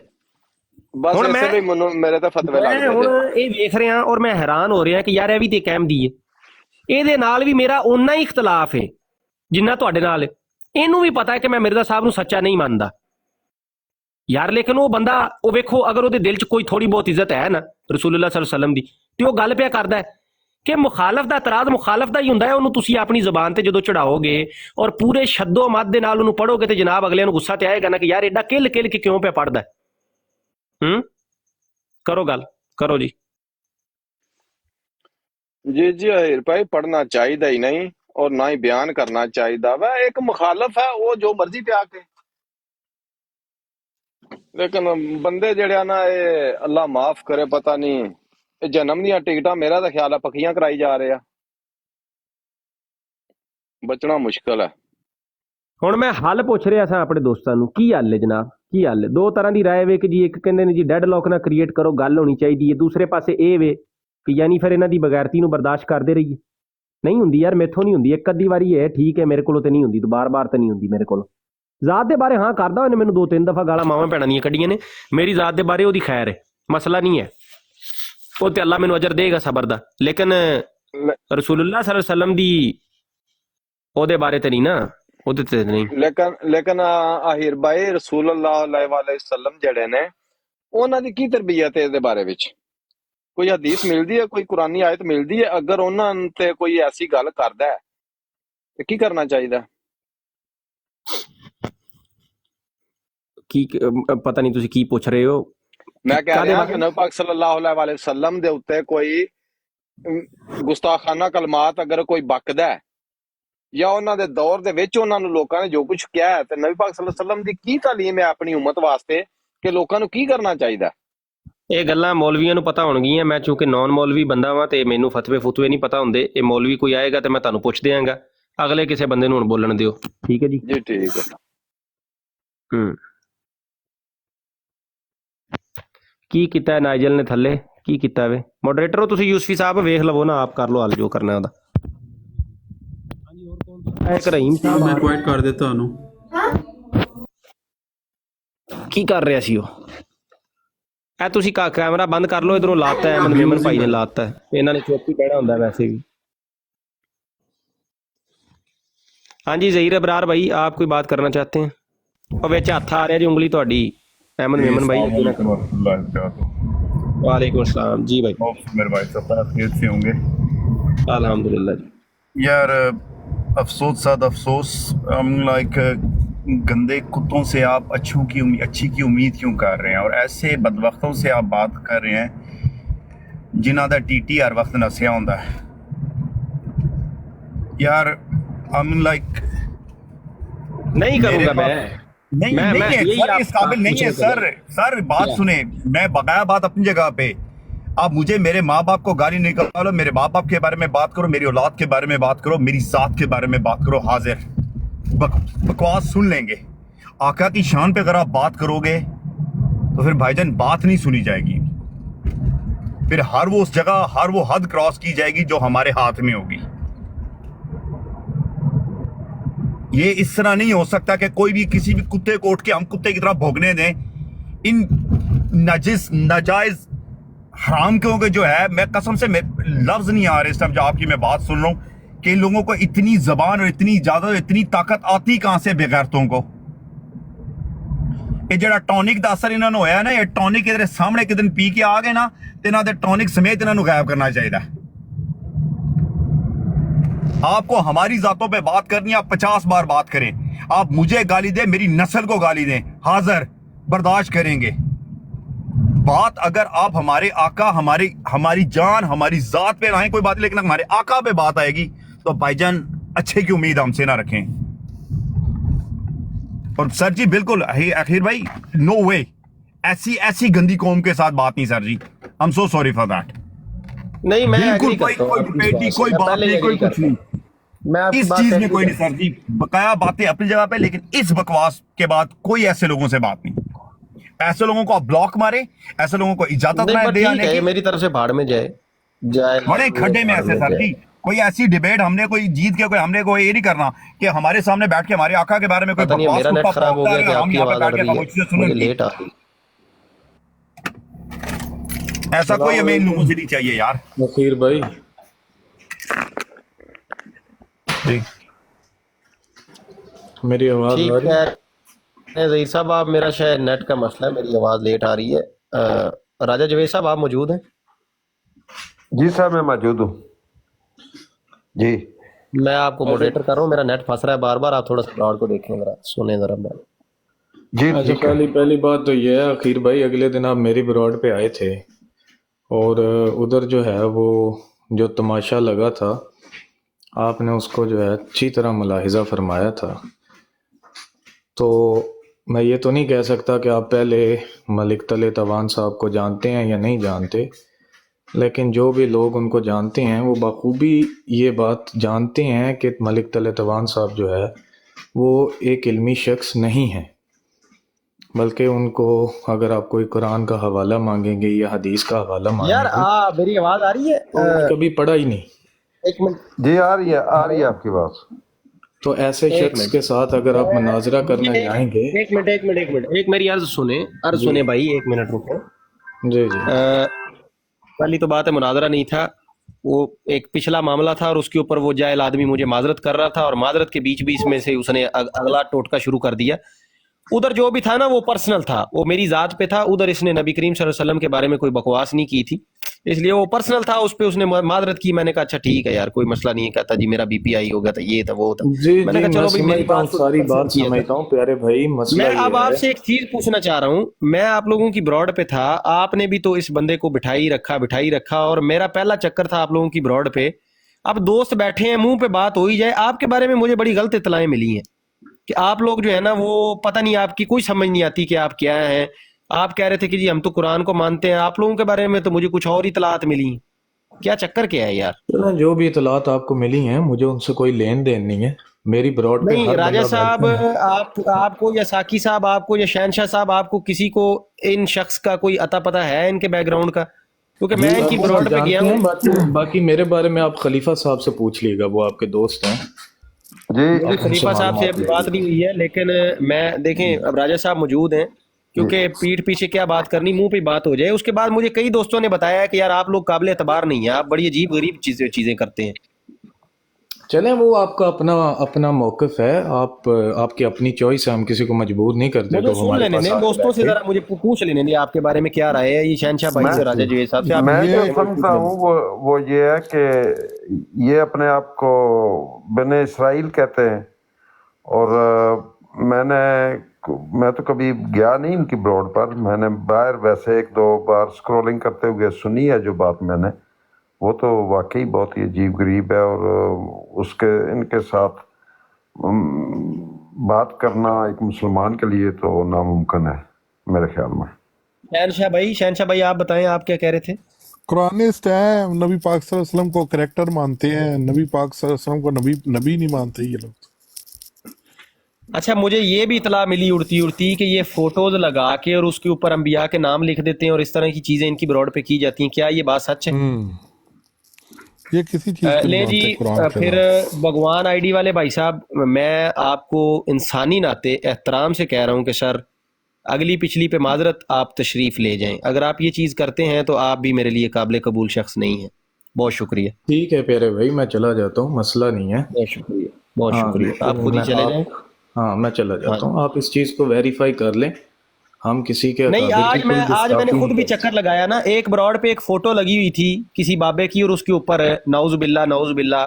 ਬਸ ਇਸੇ ਲਈ ਮੈਨੂੰ ਮੇਰੇ ਤਾਂ ਫਤਵੇ ਲੱਗਦੇ ਨੇ। ਹੁਣ ਇਹ ਵੇਖ ਰਿਹਾ ਔਰ ਮੈਂ ਹੈਰਾਨ ਹੋ ਰਿਹਾ ਕਿ ਯਾਰ ਇਹ ਵੀ ਤੇ ਇੱਕ ਅਹਿਮਦੀ ਹੈ। ਇਹਦੇ ਨਾਲ ਵੀ ਮੇਰਾ ਓਨਾ ਹੀ ਇਖਤਲਾਫ ਹੈ ਜਿੰਨਾ ਤੁਹਾਡੇ ਨਾਲ ਹੈ। ਇਹਨੂੰ ਵੀ ਪਤਾ ਹੈ ਕਿ ਮੈਂ ਮਿਰਜ਼ਾ ਸਾਹਿਬ ਨੂੰ ਸੱਚਾ ਨਹੀਂ ਮੰਨਦਾ ਯਾਰ, ਲੇਕਿਨ ਉਹ ਬੰਦਾ, ਉਹ ਵੇਖੋ, ਅਗਰ ਉਹਦੇ ਦਿਲ 'ਚ ਕੋਈ ਥੋੜੀ ਬਹੁਤ ਇੱਜ਼ਤ ਹੈ ਨਾ ਰਸੂਲੁੱਲਾਹ ਸੱਲੱਲਾਹੁ ਅਲੈਹਿ ਵਸੱਲਮ ਦੀ, ਤੇ ਉਹ ਗੱਲ ਪਿਆ ਕਰਦਾ ਹੈ ਕਿ ਮੁਖਾਲਫ ਦਾ ਇਤਰਾਜ਼ ਮੁਖਾਲਫ ਦਾ ਹੀ ਹੁੰਦਾ ਹੈ। ਉਹਨੂੰ ਤੁਸੀਂ ਆਪਣੀ ਜ਼ੁਬਾਨ ਤੇ ਜਦੋਂ ਚੜਾਓਗੇ ਔਰ ਪੂਰੇ ਸ਼ੱਦੋ ਮੱਦ ਦੇ ਨਾਲ ਉਹਨੂੰ ਪੜੋਗੇ ਤੇ ਜਨਾਬ ਅਗਲੇ ਨੂੰ ਗੁੱਸਾ ਤੇ ਆਏਗਾ ਨਾ ਕਿ ਯਾਰ ਐਡਾ ਕਿਲ ਕਿਲ ਕੇ ਕਿਉਂ ਪਿਆ ਪੜਦਾ। ਕਰੋ ਗੱਲ, ਕਰੋ ਜੀ। ਜੀ ਜੀ ਅਹੀਰ ਭਾਈ, ਪੜ੍ਹਨਾ ਚਾਹੀਦਾ ਹੀ ਨਹੀਂ ਔਰ ਨਾ ਹੀ ਬਿਆਨ ਕਰਨਾ ਚਾਹੀਦਾ ਵਾ। ਇੱਕ ਮੁਖਾਲਫ ਹੈ, ਉਹ ਜੋ ਮਰਜ਼ੀ ਪਿਆ ਕੇ, ਲੇਕਿਨ ਬੰਦੇ ਜਿਹੜੇ ਆ ਨਾ, ਇਹ ਅੱਲਾ ਮਾਫ ਕਰੇ, ਪਤਾ ਨਹੀਂ ਇਹ ਜਨਮ ਦੀਆਂ ਟਿਕਟਾਂ ਮੇਰਾ ਤਾਂ ਖਿਆਲ ਹੈ ਪੱਕੀਆਂ ਕਰਾਈ ਜਾ ਰਹੇ ਆ। ਬਚਣਾ ਮੁਸ਼ਕਲ ਹੈ। ਹੁਣ ਮੈਂ ਹੱਲ ਪੁੱਛ ਰਿਹਾ ਸਾਂ ਆਪਣੇ ਦੋਸਤਾਂ ਨੂੰ, ਕੀ ਹੱਲ ਹੈ ਜਨਾਬ, ਕੀ ਹੱਲ ਹੈ? ਦੋ ਤਰ੍ਹਾਂ ਦੀ ਰਾਏ ਵੇ ਕਿ ਜੀ ਇੱਕ ਕਹਿੰਦੇ ਨੇ ਜੀ ਡੈਡ ਲੋਕ ਨਾ ਕ੍ਰੀਏਟ ਕਰੋ, ਗੱਲ ਹੋਣੀ ਚਾਹੀਦੀ ਹੈ। ਦੂਸਰੇ ਪਾਸੇ ਇਹ ਵੇ ਕਿ ਯਾਨੀ ਫਿਰ ਇਹਨਾਂ ਦੀ ਬਗੈਰਤੀ ਨੂੰ ਬਰਦਾਸ਼ਤ ਕਰਦੇ ਰਹੀਏ। ਨਹੀਂ ਹੁੰਦੀ ਯਾਰ, ਮੈਥੋਂ ਨਹੀਂ ਹੁੰਦੀ। ਇੱਕ ਅੱਧੀ ਵਾਰੀ ਹੈ ਠੀਕ ਹੈ, ਮੇਰੇ ਕੋਲੋਂ ਤੇ ਨਹੀਂ ਹੁੰਦੀ, ਬਾਰ-ਬਾਰ ਤਾਂ ਨਹੀਂ ਹੁੰਦੀ ਮੇਰੇ ਕੋਲ। ਜ਼ਾਤ ਦੇ ਬਾਰੇ ਹਾਂ ਕਰਦਾ, ਉਹਨੇ ਮੈਨੂੰ 2-3 ਦਫਾ ਗਾਲਾਂ ਮਾਵਾਂ ਭੈਣਾਂ ਦੀਆਂ ਕੱਢੀਆਂ ਨੇ। ਮੇਰੀ ਜ਼ਾਤ ਦੇ ਬਾਰੇ ਉਹਦੀ ਖੈਰ ਹੈ, ਮਸਲਾ ਨਹੀਂ ਹੈ, ਉਹ ਤੇ ਅੱਲਾ ਮੈਨੂੰ ਅਜਰ ਦੇਗਾ ਸਬਰ ਦਾ। ਲੇਕਿਨ ਰਸੂਲੁੱਲਾਹ ਸੱਲੱਲਾਹੁ ਅਲੈਹਿ ਵਸੱਲਮ ਦੀ ਉਹਦੇ ਬਾਰੇ ਤੇ ਨਹੀਂ ਨਾ, ਉਹਦੇ ਤੇ ਨਹੀਂ। ਲੇਕਿਨ ਆਹਿਰ ਭਾਈ, ਰਸੂਲੁੱਲਾਹ ਅਲੈਹਿ ਵਸੱਲਮ ਜਿਹੜੇ ਨੇ, ਉਹਨਾਂ ਦੀ ਕੀ ਤਰਬੀਅਤ ਹੈ ਇਹਦੇ ਬਾਰੇ ਵਿੱਚ? ਕੋਈ ਹਦੀਸ ਮਿਲਦੀ ਹੈ, ਕੋਈ ਕੁਰਾਨੀ ਆਇਤ ਮਿਲਦੀ ਹੈ? ਅਗਰ ਉਹਨਾਂ ਤੇ ਕੋਈ ਐਸੀ ਗੱਲ ਕਰਦਾ ਹੈ ਤੇ ਕੀ ਕਰਨਾ ਚਾਹੀਦਾ? ਕੀ ਪਤਾ ਨਹੀਂ ਤੁਸੀਂ ਕੀ ਪੁੱਛ ਰਹੇ ਹੋ। ਮੈਂ ਕਹਿ ਰਿਹਾ ਕਿ ਨਬੀ ਪਾਕ ਸੱਲੱਲਾਹੁ ਅਲੈਹਿ ਵਸੱਲਮ ਦੇ ਉੱਤੇ ਕੋਈ ਗੁਸਤਾਖਾਨਾ ਕਲਮਾਤ ਅਗਰ ਕੋਈ ਬਕਦਾ ਹੈ, ਜਾਂ ਉਹਨਾਂ ਦੇ ਦੌਰ ਦੇ ਵਿੱਚ ਉਹਨਾਂ ਨੂੰ ਲੋਕਾਂ ਨੇ ਜੋ ਕੁਝ ਕਿਹਾ ਹੈ, ਤੇ ਨਬੀ ਪਾਕ ਸੱਲੱਲਾਹੁ ਅਲੈਹਿ ਵਸੱਲਮ ਦੀ ਕੀ ਤਾਲੀਮ ਹੈ ਆਪਣੀ ਉਮਤ ਵਾਸਤੇ ਕਿ ਲੋਕਾਂ ਨੂੰ ਕੀ ਕਰਨਾ ਚਾਹੀਦਾ? ਇਹ ਗੱਲਾਂ ਮੌਲਵੀਆਂ ਨੂੰ ਪਤਾ ਹੋਣਗੀਆਂ। ਮੈਂ ਚੂੰਕਿ ਨਾਨ ਮੌਲਵੀ ਬੰਦਾ ਵਾਂ ਤੇ ਮੈਨੂੰ ਫਤਵੇ ਨਹੀਂ ਪਤਾ ਹੁੰਦੇ। ਇਹ ਮੌਲਵੀ ਕੋਈ ਆਏਗਾ ਤੇ ਮੈਂ ਤੁਹਾਨੂੰ ਪੁੱਛ ਦਿਆਂਗਾ। ਅਗਲੇ ਕਿਸੇ ਬੰਦੇ ਨੂੰ ਹੁਣ ਬੋਲਣ ਦਿਓ, ਠੀਕ ਹੈ ਜੀ? ਜੀ ਠੀਕ ਹੈ। ਕੀ ਕੀਤਾ ਹੈ ਨਾਈਜਲ ਨੇ ਥੱਲੇ, ਕੀ ਕੀਤਾ ਵੇ? ਮੋਡਰੇਟਰ ਹੋ ਤੁਸੀਂ, ਯੂਸਫੀ ਸਾਹਿਬ ਵੇਖ ਲਵੋ ਨਾ, ਆਪ ਕਰ ਲਓ ਹੱਲ ਜੋ ਕਰਨਾ ਉਹਦਾ। ਹਾਂਜੀ, ਹੋਰ ਕੌਣ? ਇੱਕ ਰਹੀਮ ਸਾਹਿਬ ਮੈਂ ਕੁਆਇਟ ਕਰ ਦਿੱਤਾ ਉਹਨੂੰ। ਕੀ ਕਰ ਰਿਹਾ ਸੀ ਉਹ? ਇਹ ਤੁਸੀਂ ਕੈਮਰਾ ਬੰਦ ਕਰ ਲਓ, ਇਧਰੋਂ ਲਾਤਾ ਹੈ, ਮੇਮਨ ਭਾਈ ਨੇ ਲਾਤਾ ਹੈ। ਇਹਨਾਂ ਨੇ ਚੁੱਪ ਹੀ ਬਹਿਣਾ ਹੁੰਦਾ ਵੈਸੇ ਵੀ। ਹਾਂਜੀ ਜ਼ਹੀਰ ਅਬਰਾਰ भाई, आप कोई बात करना चाहते हैं? और ਵਿੱਚ ਹੱਥ ਆ ਰਿਹਾ ਜੀ ਉਂਗਲੀ ਤੁਹਾਡੀ, अहमद मेमन भाई। वालेकुम अस्सलाम जी भाई। मेरे भाई सब खैरियत से होंगे? अल्हम्दुलिल्लाह जी। यार अफसोस साद अफसोस, लाइक गंदे कुत्तों से आप अच्छी की उम्मीद क्यों कर रहे हैं? और ऐसे बदबख्तों से आप बात कर रहे हैं जिन्हां दा टीटी हर वक्त नसिया होंदा है। यार लाइक नहीं करूंगा मैं नहीं है सर, इस काबिल नहीं है सर बात सुने, मैं बकाया बात अपनी जगह पे। आप मुझे मेरे माँ बाप को गाली निकालो, मेरे माँ बाप के बारे में बात करो, मेरी औलाद के बारे में बात करो, मेरी जात के बारे में बात करो, हाजिर बकवास सुन लेंगे। आका की शान पे अगर आप बात करोगे तो फिर भाईजान बात नहीं सुनी जाएगी, फिर हर वो उस जगह हर वो हद क्रॉस की जाएगी जो हमारे हाथ में होगी। ये इस तरह नहीं हो सकता कि कोई भी किसी भी कुत्ते को उठ के हम कुत्ते की तरह भोगने दें। इन नाजायज हराम क्योंकि जो है, मैं कसम से लफ्ज नहीं आ रहे इस टाइम जो आपकी मैं बात सुन रहा हूं कि इन लोगों को इतनी जबान और इतनी ज्यादा इतनी ताकत आती कहां से बेगैरतों को? ये जरा टॉनिक का असर इन्होंने होया ना, ये टॉनिक इधर सामने किस दिन पी के आ गए ना, तो इन्होंने टॉनिक समेत इन्होंने गायब करना चाहिए। आपको हमारी जातों पे बात करनी है, आप 50 बार बात करें, आप मुझे गाली दें, मेरी नस्ल को गाली दें, हाजिर बर्दाश्त करेंगे। बात अगर आप हमारे आका, हमारी जान, हमारी जात पे लाएं कोई बात, लेकिन हमारे आका पे बात आएगी तो भाईजान अच्छे की उम्मीद हमसे ना रखें। और सर जी बिल्कुल आखिर भाई, नो वे, ऐसी गंदी कौम के साथ बात नहीं sir ji, I am so sorry for that. नहीं मैं बिल्कुल कोई डिबेट, कोई बात नहीं, कोई कुछ नहीं, इस चीज में कोई नहीं सर जी, बकाया बातें अपनी जगह पे, लेकिन इस बकवास के बाद कोई ऐसे लोगों से बात नहीं। ऐसे लोगों को आप ब्लॉक मारे, ऐसे लोगों को इजाजत ना दे आने की, मेरी तरफ से भाड़ में जाए बड़े खड्डे में ऐसे सर जी। कोई ऐसी डिबेट हमने कोई जीत के कोई हमने कोई ये नहीं करना कि हमारे सामने बैठ के हमारे आका के बारे में कोई बकवास हम यहाँ पे बैठ के खामोशी से सुने। लेट आ गई, ऐसा कोई हमें इन लोगों से नहीं चाहिए यार। नसीर भाई میری آواز آ ٹھیک رہی ہے؟ ہے ظہیر صاحب، آپ میرا شاید نیٹ کا مسئلہ ہے، میری آواز لیٹ آ رہی ہے۔ راجہ جوید صاحب آپ موجود ہیں؟ جی صاحب میں موجود ہوں جی۔ میں آپ کو موڈریٹر کر رہا ہوں، میرا نیٹ پھنس رہا ہے بار بار، آپ تھوڑا سا براڈ کو دیکھیں، ذرا سنیں ذرا جی اچھا، ٹھیک ہے۔ پہلی بات تو یہ ہے اخیر بھائی، اگلے دن آپ میری براڈ پہ آئے تھے اور ادھر جو ہے وہ جو تماشا لگا تھا آپ نے اس کو جو ہے اچھی طرح ملاحظہ فرمایا تھا۔ تو میں یہ تو نہیں کہہ سکتا کہ آپ پہلے ملک طلعت عوان صاحب کو جانتے ہیں یا نہیں جانتے، لیکن جو بھی لوگ ان کو جانتے ہیں وہ بخوبی یہ بات جانتے ہیں کہ ملک طلعت عوان صاحب جو ہے وہ ایک علمی شخص نہیں ہیں، بلکہ ان کو اگر آپ کوئی قرآن کا حوالہ مانگیں گے یا حدیث کا حوالہ یار مانگیں گے میری آواز آ رہی ہے؟ تو انہوں نے کبھی پڑھا ہی نہیں۔ ایک منٹ جی آ رہی ہے آپ کی بات۔ تو ایسے ایک شخص منٹ کے ساتھ اگر آپ مناظرہ کرنے جائیں گے۔ ایک میری عرض جی سنیں بھائی، ایک منٹ رکو۔ جی جی پہلی تو بات ہے مناظرہ نہیں تھا، وہ ایک پچھلا معاملہ تھا اور اس کے اوپر وہ جاہل آدمی مجھے معذرت کر رہا تھا، اور معذرت کے بیچ میں سے اس نے اگلا ٹوٹکا شروع کر دیا۔ ادھر جو بھی تھا نا وہ پرسنل تھا، وہ میری ذات پہ تھا، ادھر اس نے نبی کریم صلی اللہ علیہ وسلم کے بارے میں کوئی بکواس نہیں کی تھی، اس لیے وہ پرسنل تھا، اس پہ اس نے معذرت کی۔ میں نے کہا اچھا ٹھیک ہے یار، کوئی مسئلہ نہیں ہے۔ کہتا جی میرا بی پی آئی ہو گیا تھا، یہ تھا وہ تھا۔ جی میں نے جی کہا چلو بھائی میری سمجھتا ہوں، بات کو ساری personal بات کیا تھا۔ سمجھتا ہوں پیارے بھائی، مسئلہ میں یہ اب آپ ہے۔ سے ایک چیز پوچھنا چاہ رہا ہوں، میں آپ لوگوں کی براڈ پہ تھا، آپ نے بھی تو اس بندے کو بٹھائی رکھا، اور میرا پہلا چکر تھا آپ لوگوں کی براڈ پہ۔ اب دوست بیٹھے ہیں، منہ پہ بات ہو ہی جائے۔ آپ کے بارے میں مجھے بڑی غلط اطلاعیں ملی ہیں کہ آپ لوگ جو ہے نا وہ پتہ نہیں، آپ کی کوئی سمجھ نہیں آتی کہ آپ کیا ہیں۔ آپ کہہ رہے تھے کہ جی ہم تو قرآن کو مانتے ہیں، آپ لوگوں کے بارے میں تو مجھے کچھ اور اطلاعات ملی ہیں۔ کیا چکر کیا ہے یار؟ چلیں، جو بھی اطلاعات آپ کو ملی ہیں مجھے ان سے کوئی لین دین نہیں ہے۔ میری براڈ پہ نہیں ہر راجہ بندہ صاحب، بیٹھتا ہے۔ آپ کو یا ساکی صاحب، آپ کو یا شہنشاہ صاحب، آپ کو کسی کو ان شخص کا کوئی عطا پتہ ہے ان کے بیک گراؤنڈ کا؟ کیونکہ میں ان کی وہ براڈ پہ جانتے گیا ہیں، ہوں۔ باقی میرے بارے میں آپ خلیفہ صاحب سے پوچھ لیے گا، وہ آپ کے دوست ہیں، جی میری آپ ان سے خلیفہ صاحب سے معلومات ابھی لے بات نہیں لیجیے۔ ہوئی ہے، لیکن میں دیکھیں اب راجہ صاحب موجود ہیں، کیونکہ پیٹھ پیچھے کیا بات کرنی، منہ پہ بات ہو جائے۔ اس کے بعد مجھے کئی دوستوں نے بتایا ہے کہ یار آپ لوگ قابل اعتبار نہیں ہیں، آپ بڑی عجیب غریب چیزیں کرتے ہیں۔ چلیں، وہ آپ کا اپنا موقف ہے، آپ کی اپنی چوائس ہے، ہم کسی کو مجبور نہیں کرتے مجھے کہ وہ سن ہمارے لینے پاس دیں، آ کے دوستوں سے بیٹھے۔ ذرا مجھے پوچھ لینے دیں آپ کے بارے میں کیا رائے ہے، یہ شہنشاہ بھائی سے، راجہ جوید صاحب سے آپ میں مجھے جو مجھے پوچھ سمجھتا لینے ہوں وہ یہ ہے کہ یہ اپنے آپ کو بنی اسرائیل کہتے ہیں، اور میں تو کبھی گیا نہیں ان کی براڈ پر، میں نے باہر ویسے ایک دو بار اسکرولنگ کرتے ہوئے سنی ہے جو بات میں نے، وہ تو واقعی بہت ہی عجیب غریب ہے، اور ان کے ساتھ بات کرنا ایک مسلمان کے لیے تو ناممکن ہے میرے خیال میں۔ شہنشاہ بھائی آپ بتائیں، آپ کیا کہہ رہے تھے؟ قرآنسٹ ہے، نبی پاک صلی اللہ علیہ وسلم کو کریکٹر مانتے ہیں، نبی پاک صلی اللہ علیہ وسلم کو نبی نہیں مانتے یہ لوگ۔ اچھا، مجھے یہ بھی اطلاع ملی اڑتی کہ یہ فوٹوز لگا کے اور اس کے اوپر انبیاء کے نام لکھ دیتے ہیں اور اس طرح کی چیزیں ان کی براڈ پہ کی جاتی ہیں، کیا یہ بات سچ ہے؟ یہ کسی چیز کو نہیں لے جی، مانتے قرآن کے پھر علاوہ۔ بھگوان آئی ڈی والے بھائی صاحب، میں آپ کو انسانی ناطے احترام سے کہہ رہا ہوں کہ سر اگلی پچھلی پہ معذرت آپ تشریف لے جائیں، اگر آپ یہ چیز کرتے ہیں تو آپ بھی میرے لیے قابل قبول شخص نہیں ہیں۔ بہت شکریہ، ٹھیک ہے پیارے بھائی، میں چلا جاتا ہوں، مسئلہ نہیں ہے۔ بہت شکریہ، بہت ہاں شکریہ، آپ خود ہی چلے جائیں۔ ہاں میں چلا جاتا ہوں، آپ اس چیز کو ویریفائی کر لیں، ہم کسی کے نہیں، اکابر کی کوئی آج میں نے گستاخی خود نہیں بھی کرتے۔ چکر لگایا نا، ایک براڈ پہ ایک فوٹو لگی ہوئی تھی کسی بابے کی، اور اس کے اوپر نعوذ باللہ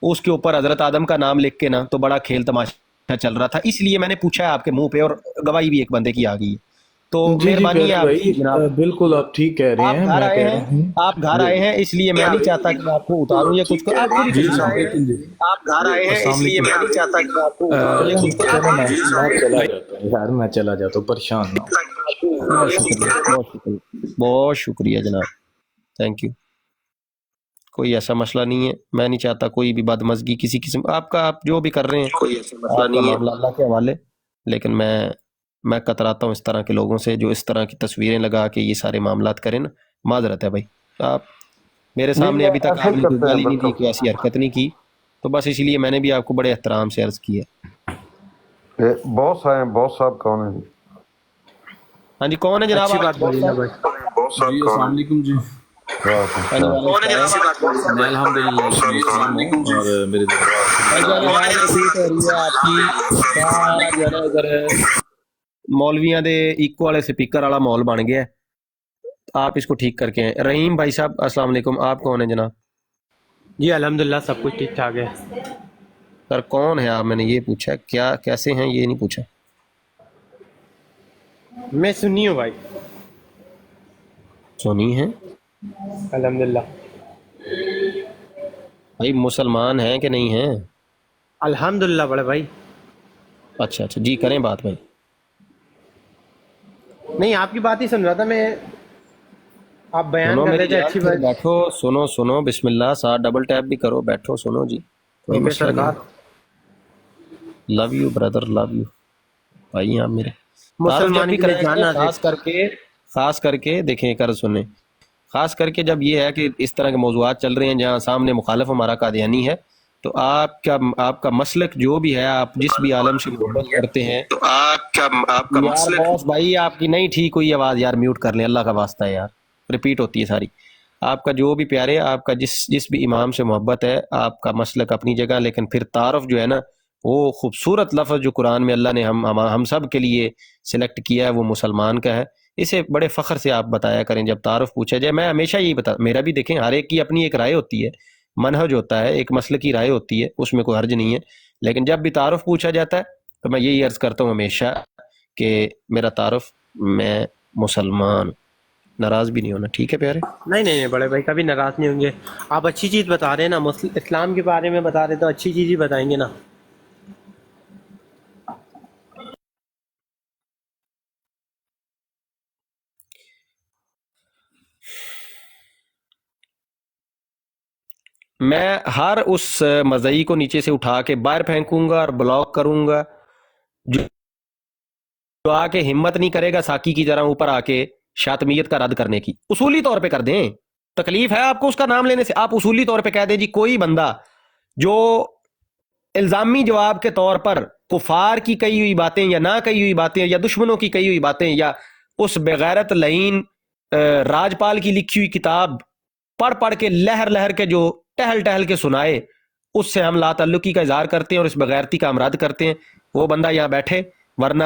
اس کے اوپر حضرت آدم کا نام لکھ کے نا تو بڑا کھیل تماشا چل رہا تھا، اس لیے میں نے پوچھا ہے آپ کے منہ پہ، اور گواہی بھی ایک بندے کی آ گئی ہے، تو جی مہربانی ہے پیارے آپ کی بھائی، جناب۔ بالکل آپ ٹھیک کہہ رہے آپ ہیں، گھر میں آئے کہہ ہیں، رہا ہوں آپ گھر آئے ہیں، اس لیے میں نہیں چاہتا کہ میں آپ کو اتاروں یا کچھ کروں، آپ خود ہی چلے جائیں۔ آپ گھر آئے ہیں، اس لیے میں نہیں چاہتا کہ میں آپ کو اتاروں یا کچھ کروں۔ میں چلا جاتا ہوں یار، میں چلا جاتا ہوں، پریشان نہ ہو۔ بہت شکریہ، بہت شکریہ، بہت شکریہ جناب، تھینک یو۔ کوئی ایسا مسئلہ نہیں ہے، میں نہیں چاہتا کوئی بھی بدمزگی کسی قسم، آپ جو بھی کر رہے ہیں کوئی ایسا مسئلہ نہیں ہے، معاملہ اللہ کے حوالے، لیکن میں کتراتا ہوں اس طرح کے لوگوں سے جو اس طرح کی تصویریں لگا کے یہ سارے معاملات کریں نا۔ معذرت ہے بھائی، آپ میرے سامنے ابھی تک آپ نے کوئی گالی نہیں دی، کوئی ایسی حرکت نہیں کی، تو بس اسی لیے میں نے بھی آپ کو بڑے احترام سے عرض کی ہے۔ باس آئے ہیں، باس صاحب کون ہیں؟ ہاں جی، کون ہے جناب؟ اچھی بات بولی نا بھائی۔ جی السلام علیکم جی۔ وعلیکم السلام۔ میں الحمدللہ اور میرے بھائی جان آواز ریپیٹ ہو رہی ہے آپ کی سارا جو ہے نا ادھر مولویاں دے ایکو والے سپیکر والا ماحول بن گیا ہے. آپ اس کو ٹھیک کر کے ہیں. رحیم بھائی صاحب السلام علیکم, آپ کون ہیں جناب؟ جی الحمدللہ سب کچھ ٹھیک ٹھاک ہے. سر کون ہے آپ؟ میں نے یہ پوچھا, کیا کیسے ہیں یہ نہیں پوچھا. میں سنی ہوں بھائی, سنی ہیں الحمدللہ. بھائی مسلمان ہیں کہ نہیں ہیں؟ الحمدللہ بڑے بھائی. اچھا اچھا جی کریں بات بھائی. نہیں آپ کی بات ہی سن رہا تھا میں, آپ بیان سنو کر میری رہے تھے جان, اچھی پھر بات. بیٹھو سنو بسم اللہ, ساتھ ڈبل ٹیپ بھی کرو, بیٹھو سنو جی, کوئی ٹھیک ہے مسئلہ سرکار. نہیں. Love you brother, love you بھائی. آپ میرے تعارف جب مسلمان بھی کے لیے کرائیں جان گے نازل. خاص کر کے دیکھیں کر سنیں, خاص کر کے جب یہ ہے کہ اس طرح کے موضوعات چل رہے ہیں جہاں سامنے مخالف ہمارا قادیانی ہے, تو آپ کا مسلک جو بھی ہے, آپ جس بھی عالم سے محبت کرتے ہیں, تو آپ کا یار باس بھائی آپ کی نہیں ٹھیک ہوئی آواز یار, میوٹ کر لیں اللہ کا واسطہ ہے یار, ریپیٹ ہوتی ہے ساری. آپ کا جو بھی پیارے, آپ کا جس بھی امام سے محبت ہے, آپ کا مسلک اپنی جگہ, لیکن پھر تعارف جو ہے نا, وہ خوبصورت لفظ جو قرآن میں اللہ نے ہم سب کے لیے سلیکٹ کیا ہے, وہ مسلمان کا ہے. اسے بڑے فخر سے آپ بتایا کریں جب تعارف پوچھا جائے. میں ہمیشہ یہی میرا بھی دیکھیں, ہر ایک کی اپنی ایک رائے ہوتی ہے, منہج ہوتا ہے, ایک مسلک کی رائے ہوتی ہے, اس میں کوئی حرج نہیں ہے. لیکن جب بھی تعارف پوچھا جاتا ہے تو میں یہی عرض کرتا ہوں ہمیشہ کہ میرا تعارف, میں مسلمان. ناراض بھی نہیں ہونا, ٹھیک ہے پیارے. نہیں بڑے بھائی کبھی ناراض نہیں ہوں گے. آپ اچھی چیز بتا رہے ہیں نا, اسلام کے بارے میں بتا رہے تو اچھی چیز ہی بتائیں گے نا. میں ہر اس مزئی کو نیچے سے اٹھا کے باہر پھینکوں گا اور بلاک کروں گا جو آ کے ہمت نہیں کرے گا ساکی کی طرح اوپر آ کے شاطمیت کا رد کرنے کی. اصولی طور پہ کر دیں, تکلیف ہے آپ کو اس کا نام لینے سے, آپ اصولی طور پہ کہہ دیں جی کوئی بندہ جو الزامی جواب کے طور پر کفار کی کہی ہوئی باتیں یا نہ کہی ہوئی باتیں یا دشمنوں کی کہی ہوئی باتیں یا اس بغیرت لعین راجپال کی لکھی ہوئی کتاب پڑھ کے لہر کے جو ٹہل کے سنائے, اس سے ہم لا تعلقی کا اظہار کرتے ہیں اور اس بغیرتی کا ہم رد کرتے ہیں. وہ بندہ یہاں بیٹھے, ورنہ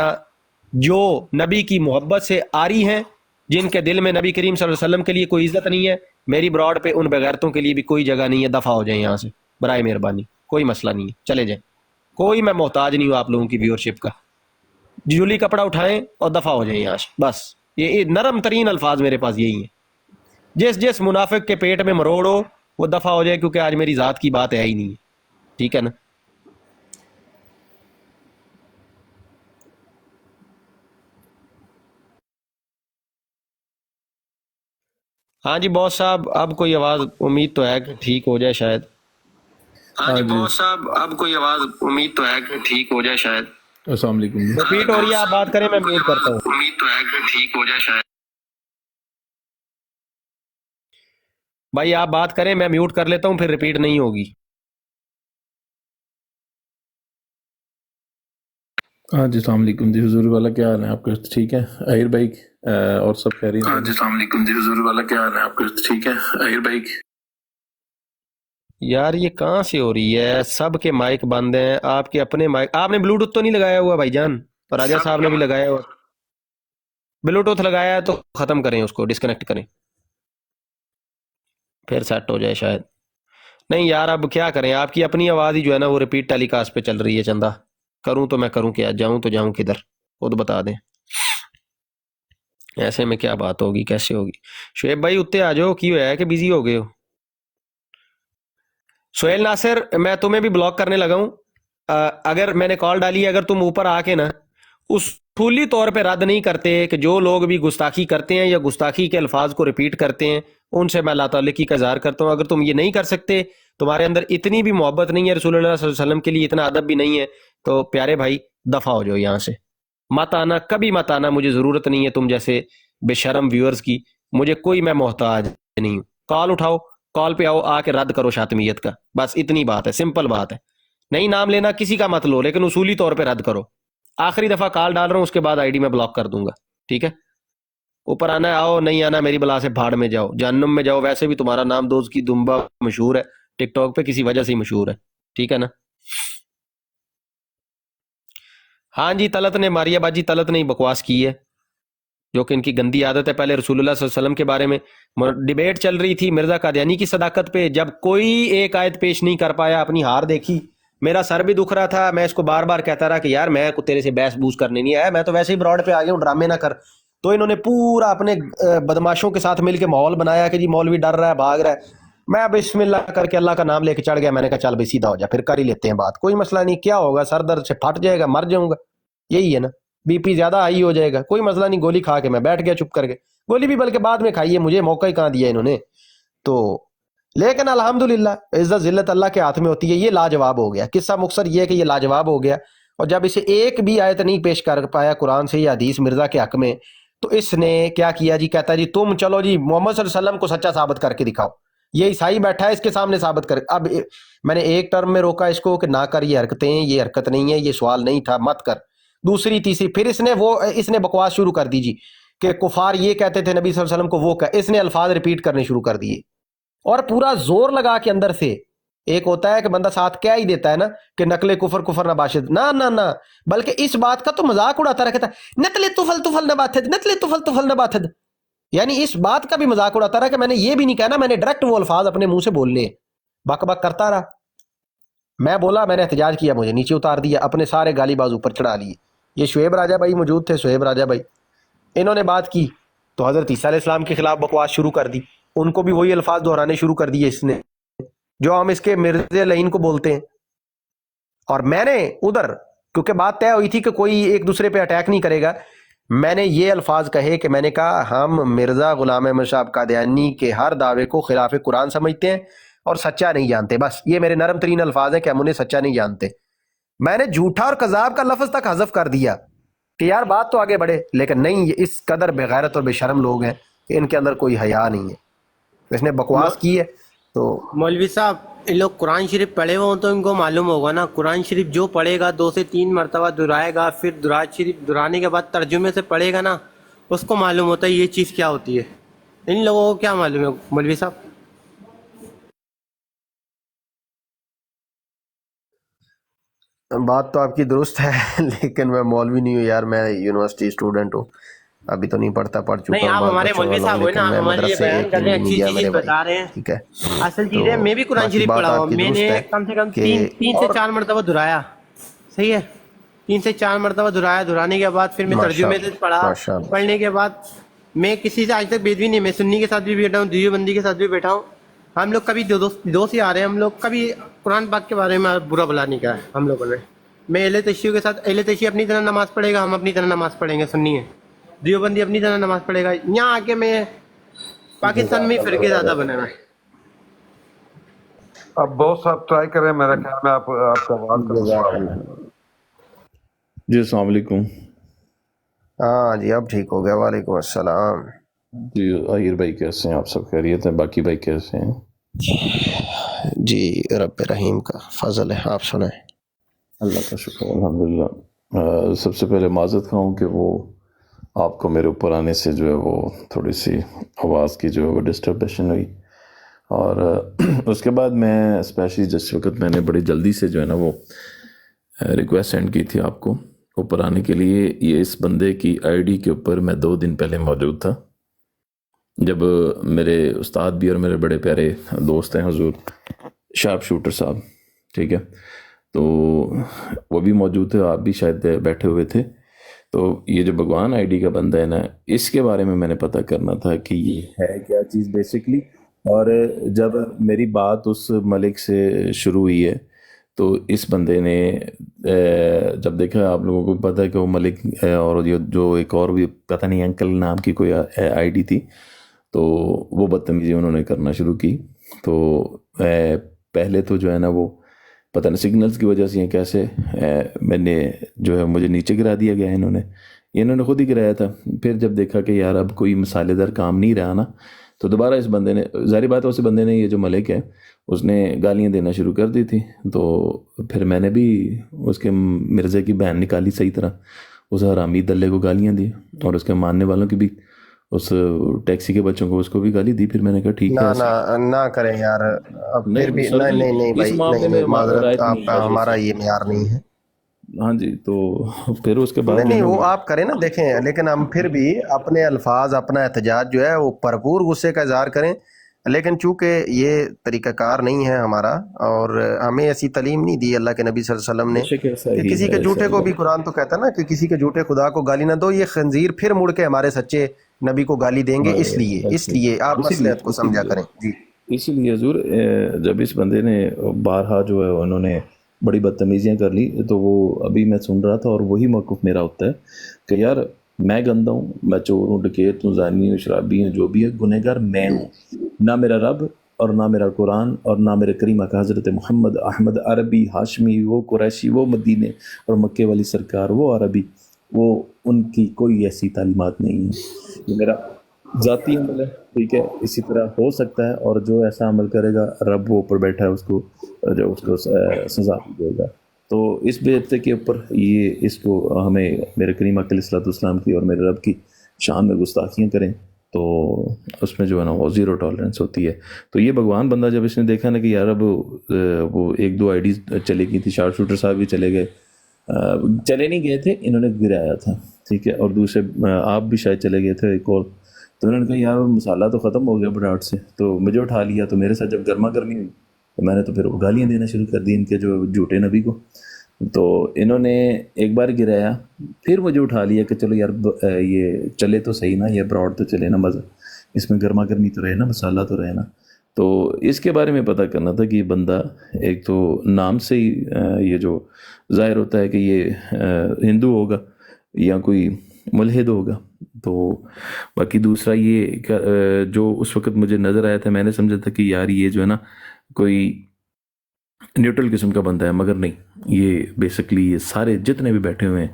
جو نبی کی محبت سے آری ہیں, جن کے دل میں نبی کریم صلی اللہ علیہ وسلم کے لیے کوئی عزت نہیں ہے, میری براڈ پہ ان بغیرتوں کے لیے بھی کوئی جگہ نہیں ہے. دفع ہو جائیں یہاں سے برائے مہربانی, کوئی مسئلہ نہیں ہے, چلے جائیں. کوئی میں محتاج نہیں ہوں آپ لوگوں کی ویورشپ کا. جولی کپڑا اٹھائیں اور دفع ہو جائیں یہاں سے, بس. یہ نرم ترین الفاظ میرے پاس یہی ہیں. جس منافق کے پیٹ میں مروڑ ہو وہ دفع ہو جائے, کیونکہ آج میری ذات کی بات ہے ہی نہیں ہے, ٹھیک ہے نا. ہاں جی باس صاحب, اب کوئی آواز امید تو ہے کہ ٹھیک ہو جائے شاید. ہاں جی باس صاحب اب کوئی آواز امید تو ہے کہ ٹھیک ہو جائے شاید. السلام علیکم جی. ریپیٹ ہو رہی ہے, آپ بات کریں, میں میوٹ کرتا ہوں. امید تو ہے کہ ٹھیک ہو جائے شاید. بھائی آپ بات کریں, میں میوٹ کر لیتا ہوں, پھر ریپیٹ نہیں ہوگی. ہاں جی السلام علیکم جی. حضور والا کیا حال ہے آپ کا؟ ٹھیک ہے اہیر بھائی, اور سب خیریت؟ ہاں جی السلام علیکم جی. حضور والا کیا حال ہے آپ کا؟ ٹھیک ہے اہیر بھائی. یار یہ کہاں سے ہو رہی ہے, سب کے مائک بند ہیں, آپ کے اپنے مائک. آپ نے بلوٹوتھ تو نہیں لگایا ہوا بھائی جان؟ اور راجہ صاحب نے بھی لگایا ہوا. بلوٹوتھ لگایا ہے تو ختم کریں, اس کو ڈسکنیکٹ کریں, پھر سیٹ ہو جائے شاید. نہیں یار اب کیا کریں, آپ کی اپنی آواز ہی جو ہے نا وہ ریپیٹ ٹیلی کاسٹ پہ چل رہی ہے. چندہ کروں تو میں کروں کیا, جاؤں تو جاؤں کدھر, خود بتا دیں. ایسے میں کیا بات ہوگی, کیسے ہوگی؟ شعیب بھائی اتنے آ جاؤ, کی ہوا ہے کہ بزی ہو گئے ہو؟ سہیل ناصر میں تمہیں بھی بلاک کرنے لگا ہوں. اگر میں نے کال ڈالی ہے, اگر تم اوپر آ کے نا اصولی طور پہ رد نہیں کرتے کہ جو لوگ بھی گستاخی کرتے ہیں یا گستاخی کے الفاظ کو ریپیٹ کرتے ہیں, ان سے میں لا تعلقی کا اظہار کرتا ہوں. اگر تم یہ نہیں کر سکتے, تمہارے اندر اتنی بھی محبت نہیں ہے رسول اللہ صلی اللہ علیہ وسلم کے لیے, اتنا ادب بھی نہیں ہے, تو پیارے بھائی دفع ہو جاؤ یہاں سے. مت آنا, کبھی مت آنا, مجھے ضرورت نہیں ہے تم جیسے بے شرم ویورز کی. مجھے کوئی, میں محتاج نہیں ہوں. کال اٹھاؤ, کال پہ آؤ, آ کے رد کرو شاطمیت کا, بس اتنی بات ہے, سمپل بات ہے. نہیں نام لینا کسی کا مت لو, لیکن اصولی طور پہ رد کرو. آخری دفعہ کال ڈال رہا ہوں, اس کے بعد آئی ڈی میں بلاک کر دوں گا, ٹھیک ہے. اوپر آنا ہے آؤ, نہیں آنا میری بلا سے بھاڑ میں جاؤ, جہنم میں جاؤ. ویسے بھی تمہارا نام دوز کی دمبا مشہور ہے, ٹک ٹاک پہ کسی وجہ سے ہی مشہور ہے, ٹھیک ہے نا. हाँ जी, तलत ने मारिया बाजी, तलत ने ही बकवास की है, जो कि इनकी गंदी आदत है। पहले रसूलुल्लाह सल्लल्लाहु अलैहि वसल्लम के बारे में डिबेट चल रही थी मिर्ज़ा कादियानी की सदाकत पे, जब कोई एक आयत पेश नहीं कर पाया, अपनी हार देखी, मेरा सर भी दुख रहा था, मैं इसको बार बार कहता रहा कि यार मैं तेरे से बहस बूस करने नहीं आया, मैं तो वैसे ही ब्रॉड पे आ गया हूँ, ड्रामे ना कर। तो इन्होंने पूरा अपने बदमाशों के साथ मिलकर माहौल बनाया कि जी मौलवी डर रहा है, भाग रहा है। मैं बिस्मिल्लाह करके अल्लाह का नाम लेके चढ़ गया, मैंने कहा चल भाई सीधा हो जा, फिर कर ही लेते हैं बात, कोई मसला नहीं, क्या होगा, सर दर्द से फट जाएगा, मर जाऊंगा, यही है ना, बीपी ज्यादा हाई हो जाएगा, कोई मसला नहीं, गोली खा के मैं बैठ गया चुप करके, गोली भी बल्कि बाद में खाई है, मुझे मौका ही कहाँ दिया इन्होंने। तो लेकिन अल्हम्दुलिल्लाह इज्जत जिल्लत अल्लाह के हाथ में होती है, ये लाजवाब हो गया, किस्सा मुख्तसर ये है कि ये लाजवाब हो गया। और जब इसे एक भी आयत नहीं पेश कर पाया कुरान से या हदीस मिर्जा के हक में, तो इसने क्या किया जी, कहता जी तुम चलो जी मोहम्मद सल्लल्लाहु अलैहि वसल्लम को सच्चा साबित करके दिखाओ, ये ईसाई बैठा है इसके सामने साबित कर। अब मैंने एक टर्म में रोका इसको कि ना कर, ये हरकतें, ये हरकत नहीं है, ये सवाल नहीं था, मत कर। दूसरी तीसरी फिर इसने बकवास शुरू कर दी जी कि कुफार ये कहते थे नबी सल्लल्लाहु अलैहि वसल्लम को, वो इसने अल्फाज रिपीट करने शुरू कर दिए, और पूरा जोर लगा के अंदर से। एक होता है कि बंदा साथ क्या ही देता है ना कि नकले कुफर कुफर नबाशिद, ना ना ना, बल्कि इस बात का तो मजाक उड़ाता रहता है, नकले तुफल तुफल नबाथिद, नकले तुफल तुफल नबाथिद, यानी इस बात का भी मजाक उड़ाता रहा कि मैंने ये भी नहीं कहना, मैंने डायरेक्ट वो अल्फाज अपने मुंह से बोलने, बक बक करता रहा। मैं बोला, मैंने एहतजाज किया, मुझे नीचे उतार दिया, अपने सारे गाली बाज ऊपर चढ़ा लिए। ये शुएब राजा भाई मौजूद थे, शुएब राजा भाई, इन्होंने बात की तो हजरत ईसा अलैहिस्सलाम के खिलाफ बकवास शुरू कर दी, उनको भी वही अल्फाज दोहराने शुरू कर दिए इसने, जो हम इसके मिर्ज़े लईन को बोलते हैं। और मैंने उधर, क्योंकि बात तय हुई थी कि कोई एक दूसरे पे अटैक नहीं करेगा, मैंने ये अल्फाज कहे कि मैंने कहा हम मिर्ज़ा गुलाम अहमद शाह कादियानी के हर दावे को खिलाफ कुरान समझते हैं और सच्चा नहीं जानते, बस ये मेरे नरम तरीन अल्फाज हैं कि हम उन्हें सच्चा नहीं जानते। मैंने झूठा और कज़ाब का लफ्ज़ तक हज़फ कर दिया कि यार बात तो आगे बढ़े, लेकिन नहीं, ये इस कदर बेगैरत और बेशर्म लोग हैं कि इनके अंदर कोई हया नहीं है, इसने बकवास की है। तो मौलवी साहब, ये लोग कुरान शरीफ पढ़े हुए हो तो इनको मालूम होगा ना, कुरान शरीफ जो पढ़ेगा 2 से 3 मरतबा दुहराएगा, फिर दुराज शरीफ दुहराने के बाद तर्जुमे से पढ़ेगा ना, उसको मालूम होता है ये चीज़ क्या होती है। इन लोगों को क्या मालूम है मौलवी साहब? बात तो आपकी दुरुस्त है, लेकिन मैं मौलवी नहीं हूँ यार, मैं यूनिवर्सिटी स्टूडेंट हूँ, अभी तो नहीं पढ़ता, पढ़ चुका नहीं, आप हूँ हमारे मौलवी साहब हो ना, आप हमारे लिए बयान कर रहे हैं, अच्छी चीज बता रहे हैं, ठीक है। असल चीज है, मैं भी कुरान बाकी शरीफ बात पढ़ा हूँ, आपकी मैंने दुरुस्त है कम से कम कि 3 से 4 मरतबा दुहराया, सही है, 3 से 4 मरतबा दुहराया, दुहराने के बाद फिर मैं तर्जुमे से पढ़ा, पढ़ने के बाद मैं किसी से आज तक बेदवी नहीं, मैं सुन्नी के साथ भी बैठा हूँ, देवबंदी के साथ भी बैठा हूँ, हम लोग कभी दोस्त ही आ रहे हैं, हम लोग कभी कुरान पाक के बारे में बुरा भला नहीं कहा है हम लोगों ने। मैं अहले तशय्युह के साथ, अहले तशय्युह अपनी तरह नमाज पढ़ेगा, हम अपनी तरह नमाज पढ़ेंगे, सुन्नी है, देवबंदी अपनी तरह नमाज पढ़ेगा। यहाँ आके मैं पाकिस्तान में फिरके ज्यादा बने हुए। अब बहुत साहब ट्राई करें, मेरा ख्याल में आपका आवाज जी अस्सलाम वालेकुम हाँ जी, अब ठीक हो गया, वालेकुम अस्सलाम जी। आहिर भाई कैसे हैं आप? सब खैरियत है? बाकी भाई कैसे हैं? जी, रब रहीम का फजल है, आप सुनाएं। अल्लाह का शुक्र अल्हम्दुलिल्लाह। सबसे पहले माजरत खाऊं कि वो आपको मेरे ऊपर आने से जो है वो थोड़ी सी आवाज़ की जो है वो डिस्टर्बेशन हुई, और उसके बाद मैं स्पेशली जिस वक्त मैंने बड़ी जल्दी से जो है ना वो रिक्वेस्ट सेंड की थी आपको ऊपर आने के लिए, ये इस बंदे की आईडी के ऊपर मैं 2 दिन पहले मौजूद था, जब मेरे उस्ताद भी और मेरे बड़े प्यारे दोस्त हैं हुजूर शार्प शूटर साहब, ठीक है, तो वो भी मौजूद थे, आप भी शायद बैठे हुए थे। तो ये जो भगवान आईडी का बंदा है ना, इसके बारे में मैंने पता करना था कि ये है क्या चीज़ बेसिकली। और जब मेरी बात उस मलिक से शुरू हुई है तो इस बंदे ने जब देखा, आप लोगों को पता है कि वो मलिक और ये जो एक और भी पता नहीं अंकल नाम की कोई आईडी थी, तो वो बदतमीजी उन्होंने करना शुरू की। तो पहले तो जो है ना वो पता नहीं सिग्नल्स की वजह से कैसे मैंने जो है मुझे नीचे गिरा दिया गया, इन्होंने खुद ही गिराया था। फिर जब देखा कि यार अब कोई मसालेदार काम नहीं रहा ना, तो दोबारा इस बंदे ने, जाहिर बात है उस बंदे ने, ये जो मलिक है उसने गालियाँ देना शुरू कर दी थी। तो फिर मैंने भी उसके मिर्ज़े की बहन निकाली सही तरह, उस हरामी दल्ले को गालियाँ दी, और उसके मानने वालों की भी, उस टैक्सी के बच्चों को उसको भी गाली दी। फिर मैंने कहा ठीक है ना करें यार, अब फिर भी नहीं भाई, नहीं माजरत, आपका हमारा ये मेयार नहीं है। ہاں جی، تو پھر اس کے بعد نہیں جو ہے نہیں نا وہ آپ کریں نا، دیکھیں لیکن ہم پھر بھی اپنے الفاظ اپنا احتجاج جو ہے وہ بھرپور غصے کا اظہار کریں، لیکن چونکہ یہ طریقہ کار نہیں ہے ہمارا، اور ہمیں ایسی تعلیم نہیں دی اللہ کے نبی صلی اللہ علیہ وسلم بے نے شک ایسا کہ ہی کسی ہے، کے ایسا جھوٹے ہی کو ہے۔ بھی، قرآن تو کہتا ہے نا کہ کسی کے جھوٹے خدا کو گالی نہ دو، یہ خنزیر پھر مڑ کے ہمارے سچے نبی کو گالی دیں گے، اس لیے ایسے ہی، آپ مصلحت کو سمجھا کریں جی۔ اسی لیے حضور جب اس بندے نے بارہا جو ہے انہوں نے بڑی بدتمیزیاں کر لی، تو وہ ابھی میں سن رہا تھا اور وہی موقف میرا ہوتا ہے کہ یار میں گندا ہوں، میں چور ہوں، ڈکیت ہوں، زانی ہوں، شرابی ہوں، جو بھی ہے گنہگار میں ہوں، نہ میرا رب اور نہ میرا قرآن اور نہ میرے کریم آقا حضرت محمد احمد عربی ہاشمی، وہ قریشی، وہ مدینے اور مکے والی سرکار، وہ عربی، وہ ان کی کوئی ایسی تعلیمات نہیں ہے، یہ میرا ذاتی عمل ہے، ٹھیک ہے، اسی طرح ہو سکتا ہے، اور جو ایسا عمل کرے گا رب وہ اوپر بیٹھا ہے اس کو جو اس کو سزا دے گا۔ تو اس بے کے اوپر یہ اس کو ہمیں میرے کریم علیہ الصلوۃ والسلام کی اور میرے رب کی شان میں گستاخیاں کریں تو اس میں جو ہے نا وہ زیرو ٹالرنس ہوتی ہے۔ تو یہ بھگوان بندہ جب اس نے دیکھا نا کہ یار اب وہ ایک دو آئی ڈیز چلے گئی تھی، شارپ شوٹر صاحب بھی چلے گئے، چلے نہیں گئے تھے، انہوں نے گرایا تھا، ٹھیک ہے، اور دوسرے آپ بھی شاید چلے گئے تھے ایک اور، تو انہوں نے کہا یار مسالہ تو ختم ہو گیا براٹ سے، تو مجھے اٹھا لیا، تو میرے ساتھ جب گرما گرمی ہوئی تو میں نے تو پھر گالیاں دینا شروع کر دی ان کے جو جھوٹے نبی کو۔ تو انہوں نے ایک بار گرایا، پھر مجھے اٹھا لیا کہ چلو یار یہ چلے تو صحیح نا، یہ براڈ تو چلے نا، مزہ اس میں گرما گرمی تو رہے نا، مسالہ تو رہے نا۔ تو اس کے بارے میں پتہ کرنا تھا کہ یہ بندہ ایک تو نام سے ہی یہ جو ظاہر ہوتا ہے کہ یہ ہندو ہوگا یا کوئی ملحد ہوگا، تو باقی دوسرا یہ جو اس وقت مجھے نظر آیا تھا، میں نے سمجھا تھا کہ یار یہ جو ہے نا کوئی نیوٹرل قسم کا بندہ ہے، مگر نہیں، یہ بیسکلی یہ سارے جتنے بھی بیٹھے ہوئے ہیں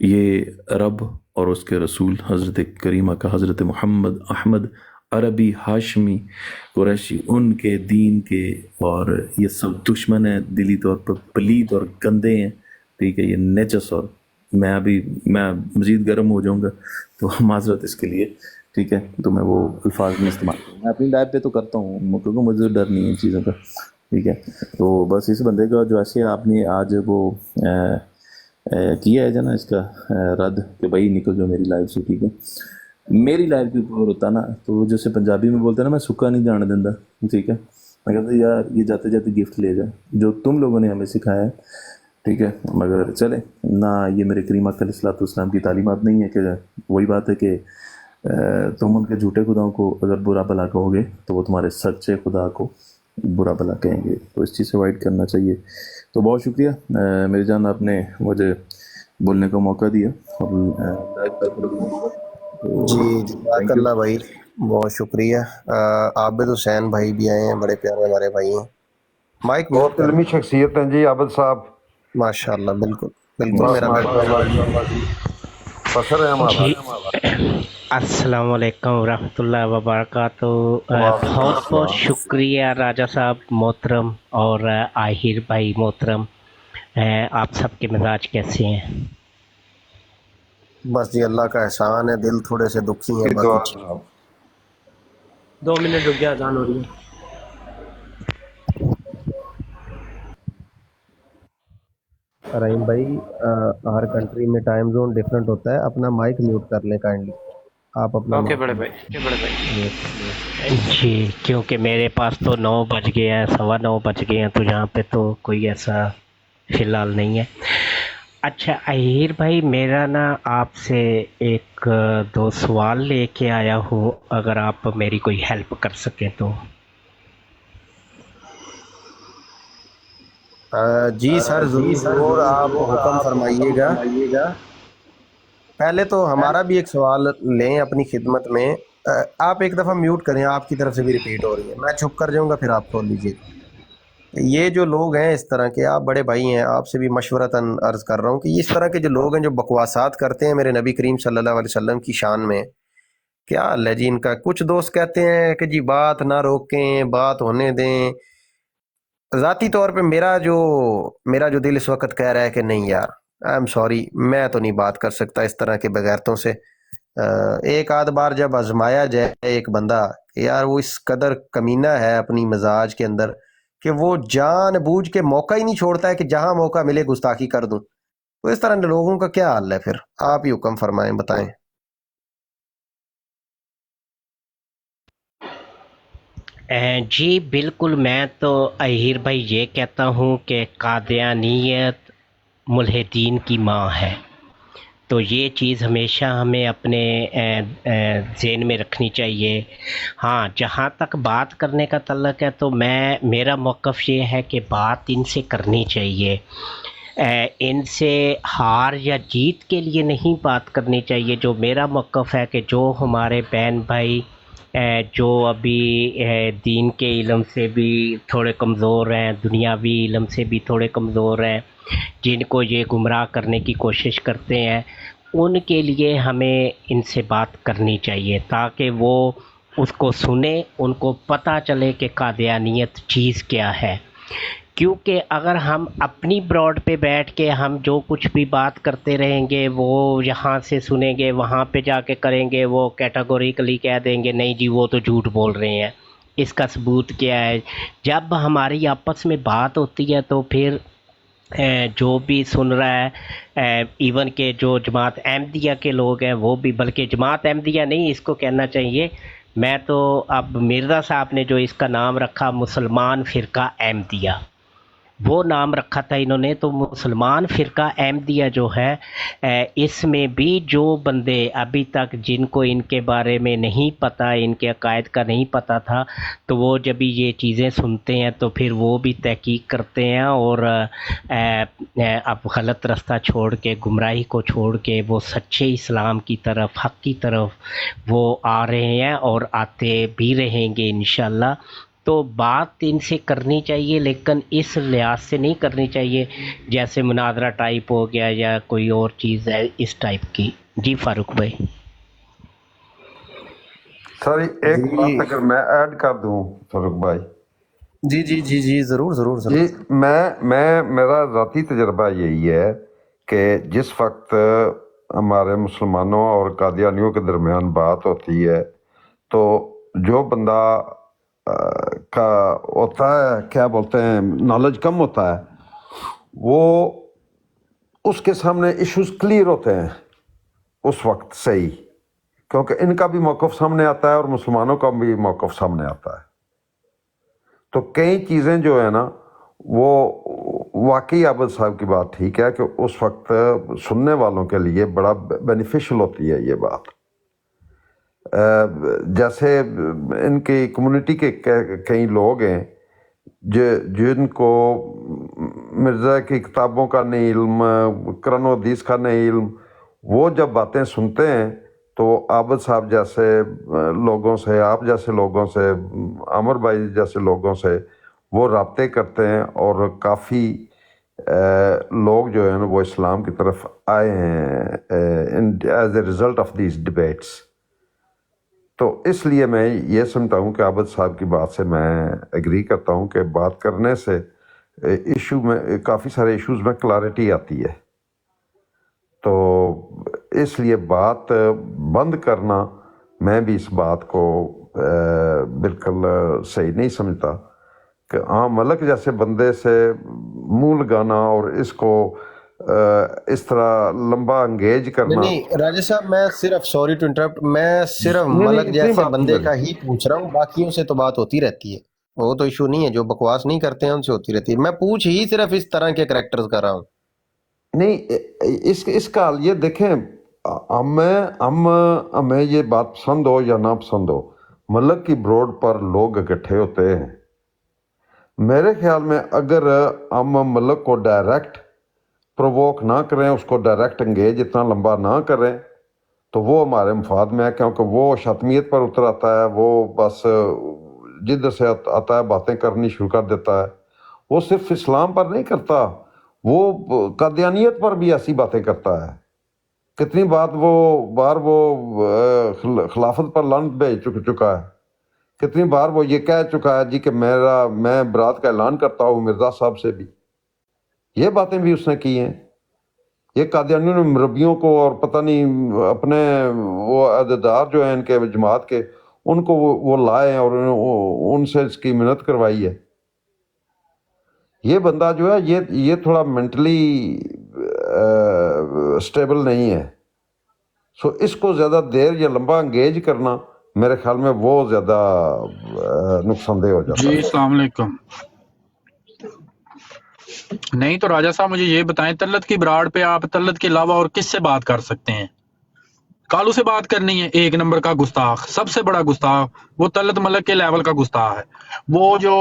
یہ رب اور اس کے رسول حضرت کریمہ کا حضرت محمد احمد عربی ہاشمی قریشی ان کے دین کے، اور یہ سب دشمن ہیں، دلی طور پر پلید اور گندے ہیں، ٹھیک ہے، یہ نیچس، اور میں مزید گرم ہو جاؤں گا تو معذرت اس کے لیے، ٹھیک ہے، تو میں وہ الفاظ میں استعمال کروں، میں اپنی لائف پہ تو کرتا ہوں کیونکہ مجھے ڈر نہیں ہے ان چیزوں کا، ٹھیک ہے۔ تو بس اس بندے کا جو ایسے آپ نے آج وہ کیا ہے جو نا اس کا رد کہ بھائی نکل جو میری لائف سے، ٹھیک ہے، میری لائف کے اوپر ہوتا نا تو جیسے پنجابی میں بولتے ہیں نا، میں سکا نہیں جان دینا، ٹھیک ہے، میں کہتا یار یہ جاتے جاتے گفٹ لے جا جو تم لوگوں نے ہمیں سکھایا ہے، ٹھیک ہے، مگر چلے نہ، یہ میرے کریم علیہ الصلوۃ والسلام کی تعلیمات نہیں ہے کہ وہی بات ہے کہ تم ان کے جھوٹے خداؤں کو اگر برا بھلا کہو گے تو وہ تمہارے سچے خدا کو برا بھلا کہیں گے، تو اس چیز سے اوائڈ کرنا چاہیے۔ تو بہت شکریہ میری جان، آپ نے مجھے بولنے کا موقع دیا، جی جزاک تھینک یو۔ اللہ بھائی، بہت شکریہ۔ عابد حسین بھائی بھی آئے ہیں، بڑے پیارے ہمارے بھائی ہیں، مائک میوٹ بہت کر علمی شخصیت ہیں جی عابد صاحب، ماشاء اللہ، بالکل بالکل میرا ماشاء اللہ جی، فخر ہے ہمارا۔ جی السلام علیکم ورحمۃ اللہ وبرکاتہ۔ وعلیکم بہت بہت السلام۔ شکریہ راجہ صاحب محترم اور آہر بھائی محترم، آپ سب کے مزاج کیسے ہیں؟ بس جی اللہ کا احسان ہے، دل تھوڑے سے دکھی ہیں، کی باقی دعا جناب۔ 2 منٹ رک گیا، اذان ہو رہی ہے۔ رحیم بھائی، ہر کنٹری میں ٹائم زون ڈفرینٹ ہوتا ہے، اپنا مائک میوٹ کر لیں کائنڈلی، آپ اپنا اوکے مائک بڑے میوٹ بھائی۔ جی کیونکہ میرے پاس تو 9 بج گئے ہیں، 9:15 بج گئے ہیں، تو یہاں پہ تو کوئی ایسا فی الحال نہیں ہے۔ اچھا اہیر بھائی، میرا نا آپ سے ایک 2 سوال لے کے آیا ہوں، اگر آپ میری کوئی ہیلپ کر سکیں تو۔ جی سر، ضرور ضرور، آپ حکم فرمائیے گا۔ پہلے تو ہمارا بھی ایک سوال لیں اپنی خدمت میں، آپ ایک دفعہ میوٹ کریں، آپ کی طرف سے بھی ریپیٹ ہو رہی ہے، میں چھپ کر جاؤں گا پھر آپ کھول لیجیے۔ یہ جو لوگ ہیں اس طرح کے، آپ بڑے بھائی ہیں، آپ سے بھی مشورتاً عرض کر رہا ہوں کہ اس طرح کے جو لوگ ہیں جو بکواسات کرتے ہیں میرے نبی کریم صلی اللہ علیہ وسلم کی شان میں، کیا حال ہے جی ان کا؟ کچھ دوست کہتے ہیں کہ جی بات نہ روکیں، بات ہونے دیں۔ ذاتی طور پہ میرا جو دل اس وقت کہہ رہا ہے کہ نہیں یار، آئی ایم سوری، میں تو نہیں بات کر سکتا اس طرح کے بغیرتوں سے۔ ایک آدھ بار جب آزمایا جائے ایک بندہ کہ یار وہ اس قدر کمینہ ہے اپنی مزاج کے اندر کہ وہ جان بوجھ کے موقع ہی نہیں چھوڑتا ہے کہ جہاں موقع ملے گستاخی کر دوں، تو اس طرح کے لوگوں کا کیا حل ہے پھر؟ آپ ہی حکم فرمائیں، بتائیں۔ جی بالکل، میں تو اہیر بھائی یہ کہتا ہوں کہ قادیانیت ملحدین کی ماں ہے، تو یہ چیز ہمیشہ ہمیں اپنے ذہن میں رکھنی چاہیے۔ ہاں، جہاں تک بات کرنے کا تعلق ہے تو میرا موقف یہ ہے کہ بات ان سے کرنی چاہیے، ان سے ہار یا جیت کے لیے نہیں بات کرنی چاہیے۔ جو میرا موقف ہے کہ جو ہمارے بہن بھائی جو ابھی دین کے علم سے بھی تھوڑے کمزور ہیں، دنیاوی علم سے بھی تھوڑے کمزور ہیں، جن کو یہ گمراہ کرنے کی کوشش کرتے ہیں، ان کے لیے ہمیں ان سے بات کرنی چاہیے تاکہ وہ اس کو سنیں، ان کو پتہ چلے کہ قادیانیت چیز کیا ہے۔ کیونکہ اگر ہم اپنی براڈ پہ بیٹھ کے ہم جو کچھ بھی بات کرتے رہیں گے، وہ یہاں سے سنیں گے، وہاں پہ جا کے کریں گے، وہ کیٹاگوریکلی کہہ دیں گے نہیں جی وہ تو جھوٹ بول رہے ہیں، اس کا ثبوت کیا ہے؟ جب ہماری آپس میں بات ہوتی ہے تو پھر جو بھی سن رہا ہے، ایون کہ جو جماعت احمدیہ کے لوگ ہیں وہ بھی، بلکہ جماعت احمدیہ نہیں اس کو کہنا چاہیے، میں تو اب مرزا صاحب نے جو اس کا نام رکھا مسلمان فرقہ احمدیہ، وہ نام رکھا تھا انہوں نے، تو مسلمان فرقہ احمدیہ جو ہے اس میں بھی جو بندے ابھی تک جن کو ان کے بارے میں نہیں پتہ، ان کے عقائد کا نہیں پتہ تھا، تو وہ جب یہ چیزیں سنتے ہیں تو پھر وہ بھی تحقیق کرتے ہیں اور اب غلط رستہ چھوڑ کے، گمراہی کو چھوڑ کے وہ سچے اسلام کی طرف، حق کی طرف وہ آ رہے ہیں اور آتے بھی رہیں گے انشاءاللہ۔ تو بات ان سے کرنی چاہیے، لیکن اس لحاظ سے نہیں کرنی چاہیے جیسے مناظرہ ٹائپ ہو گیا یا کوئی اور چیز ہے اس ٹائپ کی۔ جی فاروق بھائی۔ سر ایک بات اگر میں ایڈ کر دوں فاروق بھائی۔ جی جی جی جی ضرور ضرور ضرور۔ جی میرا ذاتی تجربہ یہی ہے کہ جس وقت ہمارے مسلمانوں اور قادیانیوں کے درمیان بات ہوتی ہے تو جو بندہ کا ہوتا ہے، کیا بولتے ہیں، نالج کم ہوتا ہے، وہ اس کے سامنے ایشوز کلیئر ہوتے ہیں اس وقت صحیح، کیونکہ ان کا بھی موقف سامنے آتا ہے اور مسلمانوں کا بھی موقف سامنے آتا ہے۔ تو کئی چیزیں جو ہے نا وہ واقعی عابد صاحب کی بات ٹھیک ہے کہ اس وقت سننے والوں کے لیے بڑا بینیفیشل ہوتی ہے یہ بات۔ جیسے ان کی کمیونٹی کے کئی لوگ ہیں جن کو مرزا کی کتابوں کا نہیں علم، قرآن و حدیث کا نہیں علم، وہ جب باتیں سنتے ہیں تو عابد صاحب جیسے لوگوں سے، آپ جیسے لوگوں سے، عامر بھائی جیسے لوگوں سے وہ رابطے کرتے ہیں اور کافی لوگ جو ہیں وہ اسلام کی طرف آئے ہیں as a result of these debates. تو اس لیے میں یہ سمجھتا ہوں کہ عابد صاحب کی بات سے میں ایگری کرتا ہوں کہ بات کرنے سے ایشو میں، کافی سارے ایشوز میں کلیئرٹی آتی ہے۔ تو اس لیے بات بند کرنا، میں بھی اس بات کو بالکل صحیح نہیں سمجھتا کہ ہاں ملک جیسے بندے سے منہ لگانا اور اس کو اس طرح لمبا انگیج کرنا۔ نہیں راجیش صاحب، میں صرف سوری ٹو انٹرپٹ، میں صرف ملک جیسے بندے کا ہی پوچھ رہا ہوں، باقیوں سے تو بات ہوتی رہتی ہے، وہ تو ایشو نہیں ہے، جو بکواس نہیں کرتے ہیں ان سے ہوتی رہتی ہے، میں پوچھ ہی صرف اس طرح کے کریکٹرز کر رہا ہوں۔ نہیں اس کا حل یہ دیکھیں، ہمیں یہ بات پسند ہو یا نہ پسند ہو، ملک کی بروڈ پر لوگ اکٹھے ہوتے ہیں۔ میرے خیال میں اگر ہم ملک کو ڈائریکٹ پرووک نہ کریں، اس کو ڈائریکٹ انگیج اتنا لمبا نہ کریں تو وہ ہمارے مفاد میں ہے، کیونکہ وہ شتمیت پر اتر آتا ہے، وہ بس جدھر سے آتا ہے باتیں کرنی شروع کر دیتا ہے۔ وہ صرف اسلام پر نہیں کرتا، وہ قادیانیت پر بھی ایسی باتیں کرتا ہے۔ کتنی بار وہ خلافت پر لعنت بھیج چکا ہے، کتنی بار وہ یہ کہہ چکا ہے جی کہ میں برات کا اعلان کرتا ہوں مرزا صاحب سے بھی، یہ باتیں بھی اس نے کی ہیں۔ یہ قادیانیوں نے مربیوں کو اور پتہ نہیں اپنے وہ عہدیدار جو ہیں ان کے جماعت کے، ان کو وہ لائے ہیں اور ان سے اس کی منت کروائی ہے۔ یہ بندہ جو ہے یہ تھوڑا مینٹلی स्टेबल नहीं है। सो इसको ज़्यादा देर या लंबा अंगेज करना मेरे ख्याल में वो ज़्यादा नुकसानदेह हो जाता जी है। अस्सलाम वालेकुम। नहीं तो राजा साहब मुझे ये बताएं, तल्लत की ब्राड पे आप तल्लत के अलावा और किससे बात कर सकते हैं? कालू से बात करनी है, एक नंबर का गुस्ताख, सबसे बड़ा गुस्ताख, वो तल्लत मलक के लेवल का गुस्ताख है। वो जो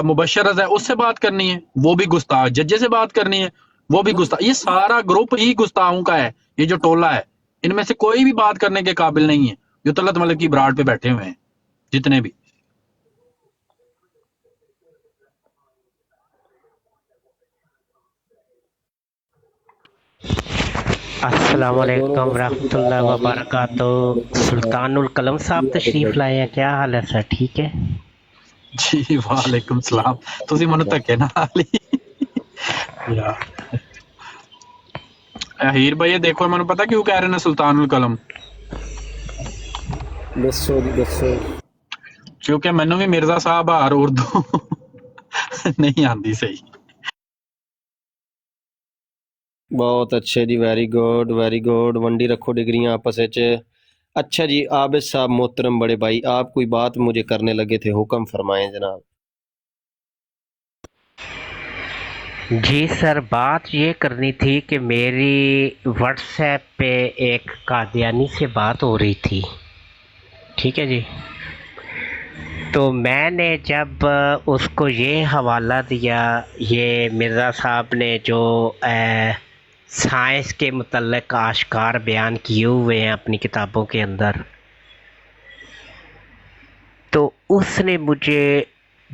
मुबशर है उससे बात करनी है, वो भी गुस्ताख। जज्जे से बात करनी है, वो भी गुस्ताख। ये सारा ग्रुप ही गुस्ताखों का है। ये जो टोला है, इनमें से कोई भी बात करने के काबिल नहीं है जो तल्लत मलक की ब्राड पे बैठे हुए हैं, जितने भी। अस्सलाम वालेकुम रहमतुल्लाह व बरकातहू। सुल्तानुल कलम साहब तशरीफ लाए हैं, क्या हाल है सर? ठीक है जी वालेकुम सलाम। ਤੁਸੀਂ ਮੈਨੂੰ ਧੱਕੇ ਨਾਲ ਹੀ ਯਾਰ ਹੀਰ ਭਾਈ, ਇਹ ਦੇਖੋ ਮੈਨੂੰ ਪਤਾ ਕਿਉਂ ਕਹਿ ਰਹੇ ਨੇ ਸੁਲਤਾनुल कलम? दसो जी दसो। ਕਿਉਂਕਿ ਮੈਨੂੰ ਵੀ ਮਿਰਜ਼ਾ ਸਾਹਿਬ ਹਾਰ ਉਰਦੂ ਨਹੀਂ ਆਂਦੀ ਸਹੀ। बहुत अच्छे जी, वेरी गुड वेरी गुड। वंडी रखो डिग्रियां आपस में। अच्छा जी आबिद साहब मोहतरम बड़े भाई, आप कोई बात मुझे करने लगे थे, हुक्म फरमाएं जनाब। जी सर, बात ये करनी थी कि मेरी व्हाट्सएप पे एक कादियानी से बात हो रही थी, ठीक है जी। तो मैंने जब उसको ये हवाला दिया, ये मिर्ज़ा साहब ने जो साइंस के मुतल्लिक़ आश्कार बयान किए हुए हैं अपनी किताबों के अंदर, तो उसने मुझे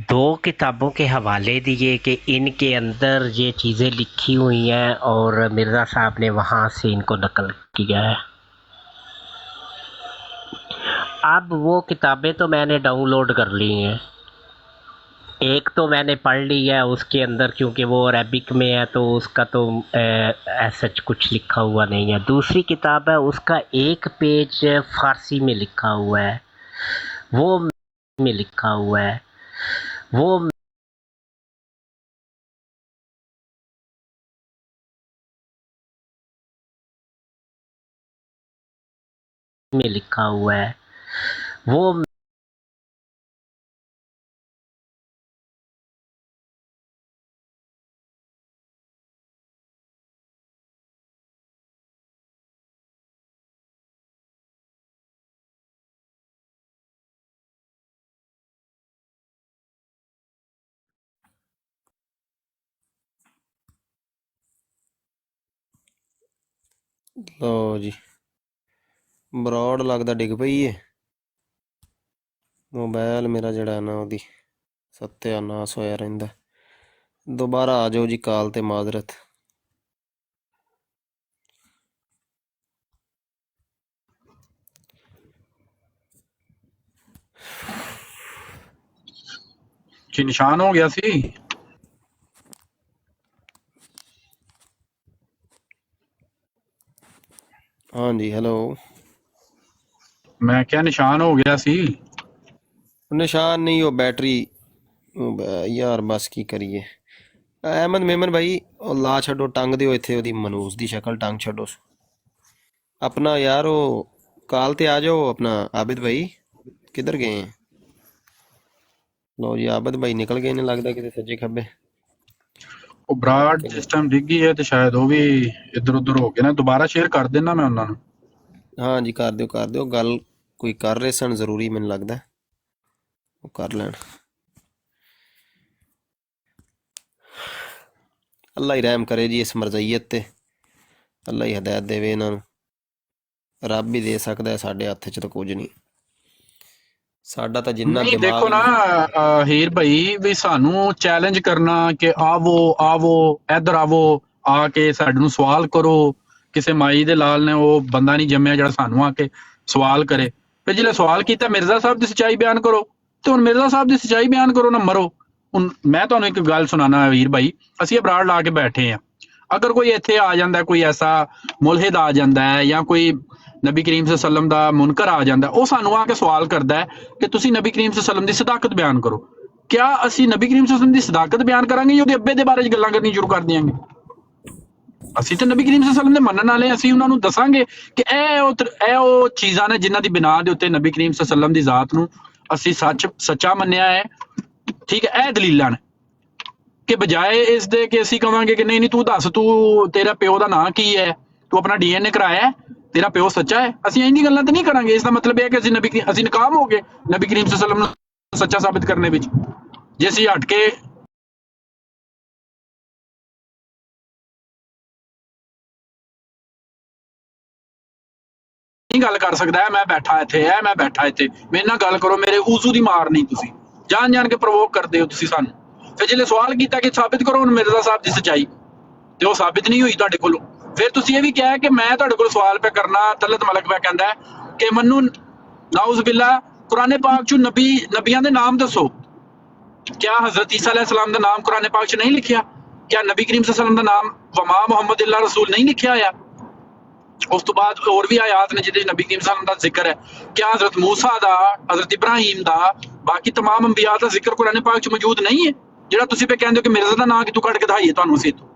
2 किताबों के हवाले दिए कि इनके अंदर ये चीज़ें लिखी हुई हैं और मिर्ज़ा साहब ने वहाँ से इनको नकल किया है। अब वो किताबें तो मैंने डाउनलोड कर ली हैं, एक तो मैंने पढ़ ली है, उसके अंदर क्योंकि वो अरबिक में है तो उसका तो ऐसा कुछ लिखा हुआ नहीं है। दूसरी किताब है, उसका एक पेज फ़ारसी में लिखा हुआ है, वो में लिखा हुआ है, वो में लिखा हुआ है, वो लो जी ब्रॉड लगदा डिग पई है। मोबाइल मेरा जड़ा ना ओदी सत्यानाश होया रहिंदा। दोबारा आ जाओ जी, काल ते माजरत। जी निशान हो गया सी। हाँ जी हेलो। मैं क्या निशान हो गया सी? निशान नहीं, हो बैटरी यार बस की करिए। अहमद मेमन भाई ਉਹ ਲਾ ਛੱਡੋ, ਟੰਗ ਦਿਓ ਇੱਥੇ ਉਹਦੀ ਮਨੂਸ ਦੀ ਸ਼ਕਲ, ਟੰਗ ਛੱਡੋ अपना यार। वो काल ते आ जाओ अपना। आबिद भाई किधर गए हैं? लो जी आबिद भाई निकल गए ने लगदा किते सज्जे खब्बे। ਉਹ ਬਰਾਡ ਜਿਸ ਟਾਈਮ ਡਿੱਗੀ ਹੈ ਤੇ ਸ਼ਾਇਦ ਉਹ ਵੀ ਇੱਧਰ ਉੱਧਰ ਹੋ ਗਏ ਨਾ। ਦੁਬਾਰਾ ਸ਼ੇਅਰ ਕਰ ਦੇਣਾ ਮੈਂ ਉਹਨਾਂ ਨੂੰ। हाँ जी कर दियो गल, कोई कर रहे सन जरूरी, मैनूं लगदा वो कर लैण। अल्लाह ही रहम करे जी इस मरज़इयत ते, अल्लाह ही हदायत देवे इन्हां नूं। रब ही दे सकदा है, साडे हत्थ च तो कुछ नहीं। साडा तो जिन्ना नहीं दिमाग देखो ना हीर भाई, भी सानू चैलेंज करना कि आवो आवो इधर आवो, आके साडे नूं सवाल करो। किसी माई दे लाल ने वो बंदा नहीं जम्मिया जिहड़ा सानू आके सवाल करे। फिर जिहड़े सवाल कीता मिर्जा साहब दी सच्चाई बयान करो, तो हुण मिर्जा साहब दी सच्चाई बयान करो ना मरो। हुण मैं तुहानूं एक गल सुनाना वीर भाई, असीं अबराड़ ला के बैठे हैं। अगर कोई इत्थे आ जांदा है, कोई ऐसा मुलहिद आ जांदा है या कोई नबी करीम सल्लल्लाहु अलैहि वसल्लम दा मुनकर आ जांदा है, ਉਹ ਸਾਨੂੰ ਆ ਕੇ ਸਵਾਲ ਕਰਦਾ ਹੈ ਕਿ ਤੁਸੀਂ ਨਬੀ ਕਰੀਮ ਸल्लल्लाहु अलैहि वसल्लम ਦੀ ਸਦਾਕਤ ਬਿਆਨ ਕਰੋ। क्या ਅਸੀਂ ਨਬੀ ਕਰੀਮ सल्लल्लाहु अलैहि वसल्लम ਦੀ ਸਦਾਕਤ ਬਿਆਨ ਕਰਾਂਗੇ ਜਾਂ ਉਹਦੇ ਅੱਬੇ ਦੇ ਬਾਰੇ ਚ ਗੱਲਾਂ ਕਰਨੀ ਸ਼ੁਰੂ ਕਰ ਦਿਆਂਗੇ? ਅਸੀਂ ਤੇ ਨਬੀ ਕਰੀਮ ਸੱਲੱਲਾਹੁ ਅਲੈਹਿ ਵਸੱਲਮ ਦੇ ਮੰਨਣ ਵਾਲੇ, ਅਸੀਂ ਉਹਨਾਂ ਨੂੰ ਦੱਸਾਂਗੇ ਕਿ ਇਹ ਉਹ ਚੀਜ਼ਾਂ ਨੇ ਜਿਨ੍ਹਾਂ ਦੀ ਬਿਨਾ ਦੇ ਉੱਤੇ ਨਬੀ ਕਰੀਮ ਸੱਲੱਲਾਹੁ ਅਲੈਹਿ ਵਸੱਲਮ ਦੀ ਜ਼ਾਤ ਨੂੰ ਅਸੀਂ ਸੱਚਾ ਮੰਨਿਆ ਹੈ। ਠੀਕ ਹੈ, ਇਹ ਦਲੀਲਾਂ ਨੇ ਕਿ ਬਜਾਏ ਇਸ ਦੇ ਕਿ ਅਸੀਂ ਕਵਾਂਗੇ ਕਿ ਨਹੀਂ ਤੂੰ ਦੱਸ, ਤੂੰ ਤੇਰਾ ਪਿਓ ਦਾ ਨਾਂ ਕੀ ਹੈ, ਤੂੰ ਆਪਣਾ DNA ਕਰਾਇਆ ਹੈ, ਤੇਰਾ ਪਿਓ ਸੱਚਾ ਹੈ, ਅਸੀਂ ਇੰਨੀ ਗੱਲਾਂ ਤੇ ਨਹੀਂ ਕਰਾਂਗੇ। ਇਸ ਦਾ ਮਤਲਬ ਇਹ ਹੈ ਕਿ ਅਸੀਂ ਨਾਕਾਮ ਹੋ ਗਏ ਨਬੀ ਕਰੀਮ ਸੱਲੱਲਾਹੁ ਅਲੈਹਿ ਵਸੱਲਮ ਨੂੰ ਸੱਚਾ ਸਾਬਿਤ ਕਰਨੇ ਵਿੱਚ। ਜੇ ਅਸੀਂ ਹਟ ਕੇ ਨਹੀਂ ਗੱਲ ਕਰ ਸਕਦਾ ਹੈ, ਮੈਂ ਬੈਠਾ ਇੱਥੇ ਮੇਰੇ ਨਾਲ ਗੱਲ ਕਰੋ, ਮੇਰੇ ਉਜ਼ੂ ਦੀ ਮਾਰ ਨਹੀਂ, ਤੁਸੀਂ ਜਾਣ ਕੇ ਪ੍ਰਵੋਕ ਕਰਦੇ ਹੋ ਤੁਸੀਂ ਸਾਨੂੰ। ਫਿਰ ਜਿਹੜੇ ਸਵਾਲ ਕੀਤਾ ਕਿ ਸਾਬਿਤ ਕਰੋ ਹੁਣ ਮਿਰਜ਼ਾ ਸਾਹਿਬ ਦੀ ਸੱਚਾਈ, ਤੇ ਉਹ ਸਾਬਿਤ ਨਹੀਂ ਹੋਈ ਤੁਹਾਡੇ ਕੋਲੋਂ। ਫਿਰ ਤੁਸੀਂ ਇਹ ਵੀ ਕਿਹਾ ਕਿ ਮੈਂ ਤੁਹਾਡੇ ਕੋਲ ਸਵਾਲ ਪਿਆ ਕਰਨਾ, ਤਲਤ ਮਲਕ ਪਿਆ ਕਹਿੰਦਾ ਹੈ ਕਿ ਮੈਨੂੰ ਨਾਉਜ਼ ਬਿल्ला ਕੁਰਾਨ ਪਾਕ ਚ ਨਬੀਆਂ ਦੇ ਨਾਮ ਦੱਸੋ। क्या हजरत ईसा अलैहिस्सलाम का नाम कुरान पाक च नहीं लिखिया? क्या नबी करीम सल्लल्लाहु अलैहि वसल्लम का नाम वमा मुहम्मद इल्ला रसूल नहीं लिखिया होया? उस तो बाद और भी आयात ने जिहदे नबी करीम सल्लल्लाहु अलैहि वसल्लम का जिक्र है। क्या हजरत मूसा दा, हजरत इब्राहिम दा, बाकी तमाम अंबिया का जिक्र कुरान पाक च मौजूद नहीं है? जिहड़ा तुसीं पे कहंदे हो कि मिर्ज़ा दा नाम कितों कढ के दिखाइए तुहानूं असीं इत्थों।